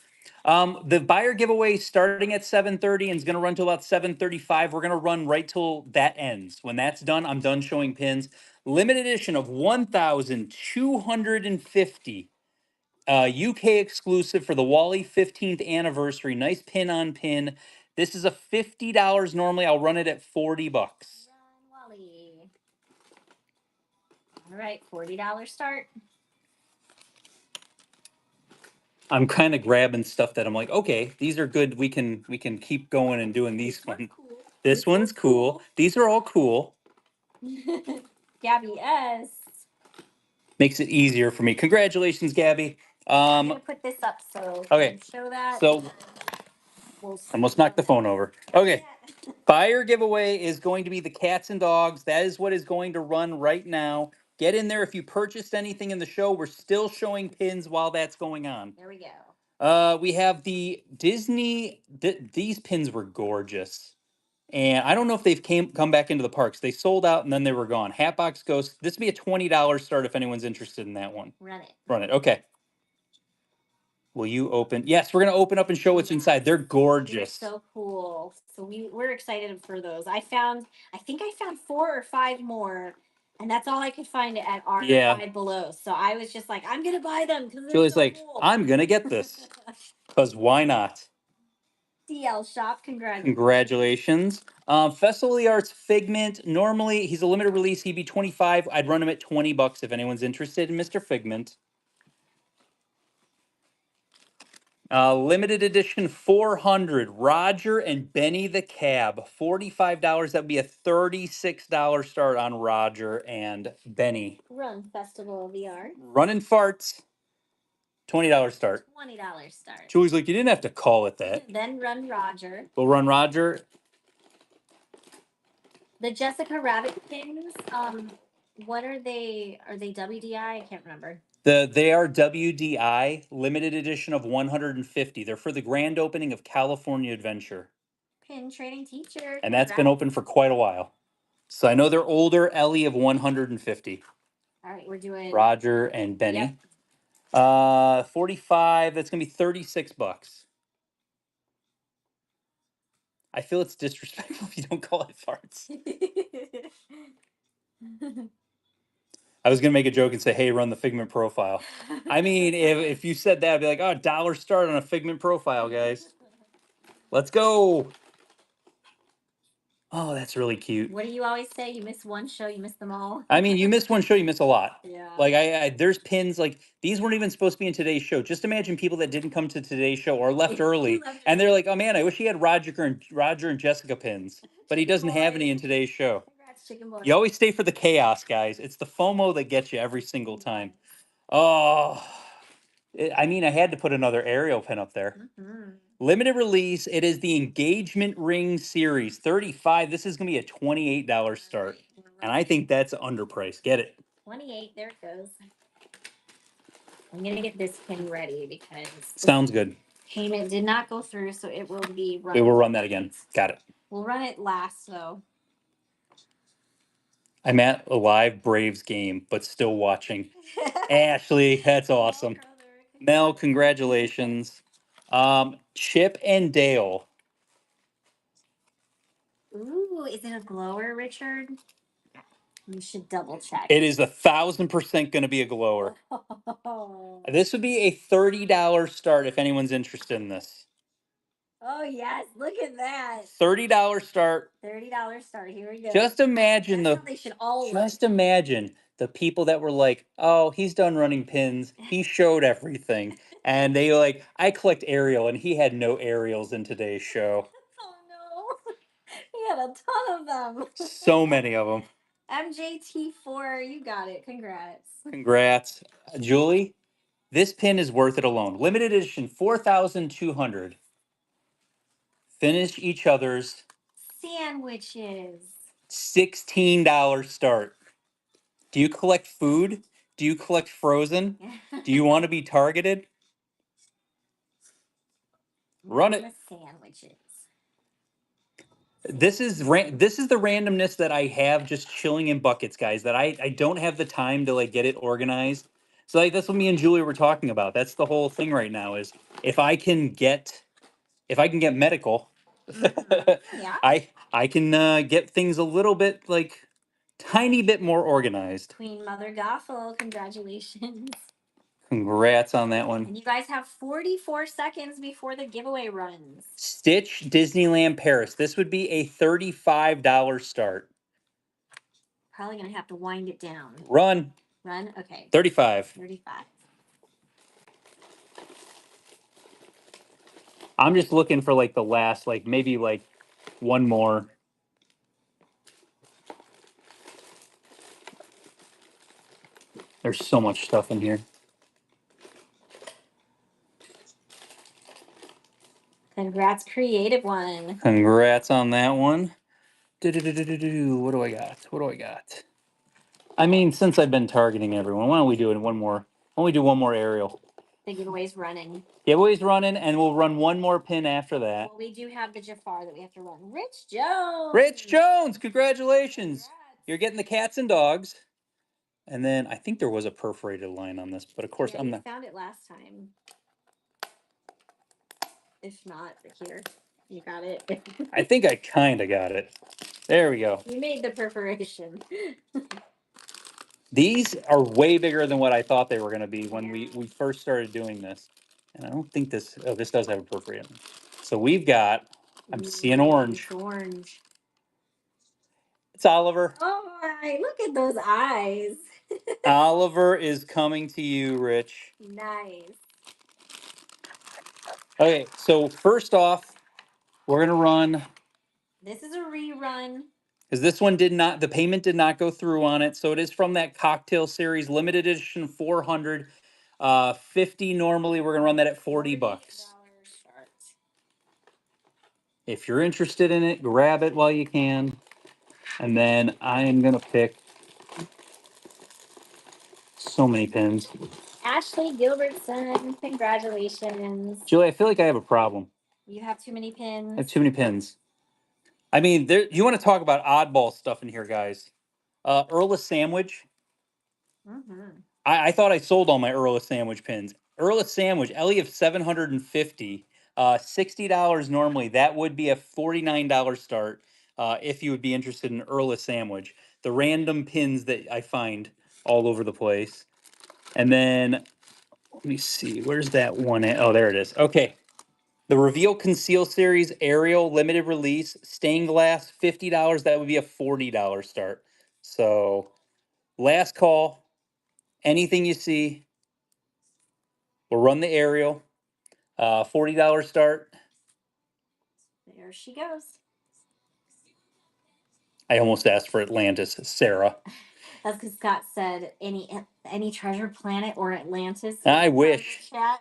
Speaker 1: The buyer giveaway is starting at 7:30 and is going to run till about 7:35. We're going to run right till that ends. When that's done, I'm done showing pins. Limited edition of 1,250. UK exclusive for the Wally 15th anniversary. Nice pin on pin. This is a $50 normally. I'll run it at 40 bucks.
Speaker 2: Run, Wally. All right, $40 start.
Speaker 1: I'm kind of grabbing stuff that I'm like, okay, these are good. We can keep going and doing these ones.
Speaker 2: Cool.
Speaker 1: This one's cool. These are all cool.
Speaker 2: Gabby S.
Speaker 1: Makes it easier for me. Congratulations, Gabby.
Speaker 2: I'm gonna put this up so
Speaker 1: Okay.
Speaker 2: show that.
Speaker 1: So
Speaker 2: We'll
Speaker 1: almost knocked the phone over. Okay. Buyer giveaway is going to be the cats and dogs. That is what is going to run right now. Get in there. If you purchased anything in the show, we're still showing pins while that's going on.
Speaker 2: There we go.
Speaker 1: We have the Disney. These pins were gorgeous, and I don't know if they've come back into the parks. They sold out and then they were gone. Hatbox Ghost. This would be a $20 start if anyone's interested in that one.
Speaker 2: Run it.
Speaker 1: Run it. Okay. Will you open? Yes, we're gonna open up and show what's inside. They're gorgeous.
Speaker 2: They're so cool. So we're excited for those. I think I found 4 or 5 more, and that's all I could find at our Five Below. So I was just like, I'm gonna buy them because
Speaker 1: Julie's
Speaker 2: so
Speaker 1: like,
Speaker 2: cool.
Speaker 1: I'm gonna get this because why not?
Speaker 2: DL Shop,
Speaker 1: Congratulations. Festival of the Arts Figment. Normally, he's a limited release. He'd be 25. I'd run him at 20 bucks if anyone's interested in Mr. Figment. Limited edition 400. Roger and Benny the Cab. $45. That would be a $36 start on Roger and Benny.
Speaker 2: Run Festival of the Arts.
Speaker 1: Running farts. $20 start.
Speaker 2: $20 start.
Speaker 1: Julie's like, you didn't have to call it that.
Speaker 2: Then run Roger.
Speaker 1: We'll run Roger.
Speaker 2: The Jessica Rabbit pins. What are they? Are they WDI? I can't remember.
Speaker 1: They are WDI, limited edition of 150. They're for the grand opening of California Adventure.
Speaker 2: Pin trading teacher.
Speaker 1: And that's been open for quite a while. So I know they're older. Ellie of 150.
Speaker 2: All right, we're doing
Speaker 1: Roger and Benny.
Speaker 2: Yep.
Speaker 1: 45. That's gonna be 36 bucks. I feel it's disrespectful if you don't call it farts. I was gonna make a joke and say, "Hey, run the Figment profile." I mean, if you said that, I'd be like, "Oh, dollar start on a Figment profile, guys. Let's go." Oh, that's really cute.
Speaker 2: What do you always say? You miss one show, you miss them all.
Speaker 1: I mean, you miss one show, you miss a lot.
Speaker 2: Yeah.
Speaker 1: Like there's pins like these weren't even supposed to be in today's show. Just imagine people that didn't come to today's show or left early, and they're like, "Oh man, I wish he had Roger and Jessica pins, but he doesn't have any in today's show."
Speaker 2: Congrats, Chicken Boy.
Speaker 1: You always stay for the chaos, guys. It's the FOMO that gets you every single time. Oh, I mean, I had to put another Ariel pin up there.
Speaker 2: Mm-hmm.
Speaker 1: Limited release. It is the Engagement Ring Series 35. This is going to be a $28 start. And I think that's underpriced. Get it.
Speaker 2: 28. There it goes. I'm going to get this pin ready because
Speaker 1: sounds good.
Speaker 2: Payment did not go through, so it will be run.
Speaker 1: We will run that again. Got it.
Speaker 2: We'll run it last, though.
Speaker 1: I'm at a live Braves game, but still watching. Ashley, that's awesome. Mel, congratulations. Chip and Dale.
Speaker 2: Ooh, is it a glower, Richard? You should double check.
Speaker 1: It is 1,000% going to be a glower.
Speaker 2: Oh.
Speaker 1: This would be a $30 start if anyone's interested in this.
Speaker 2: Oh yes, look at that.
Speaker 1: $30 start.
Speaker 2: $30 start. Here we go.
Speaker 1: Just imagine
Speaker 2: they should all
Speaker 1: imagine the people that were like, "Oh, he's done running pins. He showed everything." And they like, "I collect Ariel," and he had no Ariels in today's show.
Speaker 2: Oh no. He had a ton of them.
Speaker 1: So many of them.
Speaker 2: MJT4, you got it. Congrats.
Speaker 1: Congrats. Julie, this pin is worth it alone. Limited edition 4,200. Finish each other's
Speaker 2: Sandwiches.
Speaker 1: $16 start. Do you collect food? Do you collect frozen? Do you want to be targeted? Run it.
Speaker 2: Sandwiches.
Speaker 1: This is the randomness that I have just chilling in buckets, guys, that I don't have the time to like get it organized. So like that's what me and Julie were talking about. That's the whole thing right now is if I can get medical,
Speaker 2: Yeah.
Speaker 1: I can get things a little bit like tiny bit more organized.
Speaker 2: Queen Mother Gothel, congratulations.
Speaker 1: Congrats on that one.
Speaker 2: And you guys have 44 seconds before the giveaway runs.
Speaker 1: Stitch Disneyland Paris. This would be a $35 start.
Speaker 2: Probably gonna have to wind it down.
Speaker 1: Run.
Speaker 2: Run? Okay.
Speaker 1: 35.
Speaker 2: 35.
Speaker 1: I'm just looking for like the last, like maybe like one more. There's so much stuff in here.
Speaker 2: Congrats, creative one.
Speaker 1: Congrats on that one. What do I got? What do I got? I mean, since I've been targeting everyone, why don't we do it one more? Why don't we do one more aerial?
Speaker 2: The giveaway's running.
Speaker 1: Giveaway's running, and we'll run one more pin after that.
Speaker 2: Well, we do have the Jafar that we have to run. Rich Jones.
Speaker 1: Rich Jones, congratulations.
Speaker 2: Congrats.
Speaker 1: You're getting the cats and dogs. And then I think there was a perforated line on this, but of course
Speaker 2: Yeah,
Speaker 1: I'm
Speaker 2: you
Speaker 1: not.
Speaker 2: found it last time. If not, here. You got it.
Speaker 1: I think I kind of got it. There we go.
Speaker 2: You made the perforation.
Speaker 1: These are way bigger than what I thought they were going to be when we first started doing this. And I don't think this, oh, this does have a perforated line. So we've got, I'm seeing orange.
Speaker 2: It's orange.
Speaker 1: It's Oliver.
Speaker 2: Oh my, look at those eyes.
Speaker 1: Oliver is coming to you, Rich.
Speaker 2: Nice.
Speaker 1: Okay, so first off, we're going to run.
Speaker 2: This is a rerun.
Speaker 1: Because this one did not, the payment did not go through on it. So it is from that cocktail series, limited edition 400. 50 normally, we're going to run that at 40 bucks. If you're interested in it, grab it while you can. And then I am going to pick so many pins.
Speaker 2: Ashley Gilbertson, congratulations.
Speaker 1: Julie, I feel like I have a problem.
Speaker 2: You have too many pins.
Speaker 1: I have too many pins. I mean, there. You want to talk about oddball stuff in here, guys. Earl of Sandwich.
Speaker 2: Mm-hmm.
Speaker 1: I thought I sold all my Earl of Sandwich pins. Earl of Sandwich, Ellie of 750. $60 normally. That would be a $49 start if you would be interested in Earl of Sandwich. The random pins that I find all over the place. And then, let me see, where's that one at? Oh, there it is. Okay. The Reveal Conceal Series Aerial Limited Release, stained glass, $50. That would be a $40 start. So, last call. Anything you see, we'll run the aerial. $40 start.
Speaker 2: There she goes.
Speaker 1: I almost asked for Atlantis, Sarah.
Speaker 2: That's because Scott said any treasure planet or Atlantis.
Speaker 1: I wish.
Speaker 2: Chat.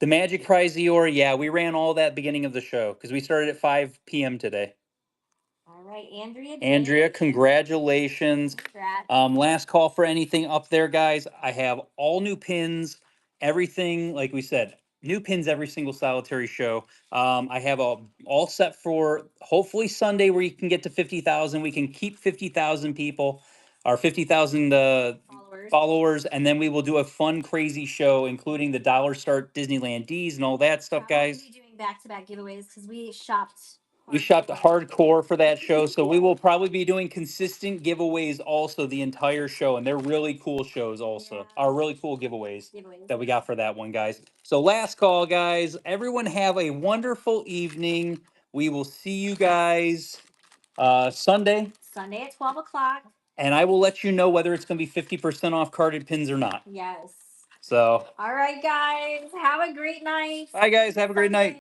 Speaker 1: The Magic Prize Eeyore, yeah, we ran all that beginning of the show because we started at 5 p.m. today.
Speaker 2: All right, Andrea.
Speaker 1: Andrea, congratulations.
Speaker 2: Congrats.
Speaker 1: Last call for anything up there, guys. I have all new pins, everything, like we said, new pins every single solitary show. I have all set for hopefully Sunday where you can get to 50,000. We can keep 50,000 people, or 50,000 followers, and then we will do a fun, crazy show, including the Dollar Start Disneyland D's and all that stuff, guys.
Speaker 2: We'll be doing back-to-back giveaways because we shopped.
Speaker 1: We shopped hardcore for that show, so we will probably be doing consistent giveaways also the entire show, and they're really cool shows also. Are really cool giveaways that we got for that one, guys. So last call, guys. Everyone have a wonderful evening. We will see you guys Sunday.
Speaker 2: Sunday at 12 o'clock.
Speaker 1: And I will let you know whether it's going to be 50% off carded pins or not.
Speaker 2: Yes.
Speaker 1: So.
Speaker 2: All right, guys. Have a great night.
Speaker 1: Bye, guys. Have a great night.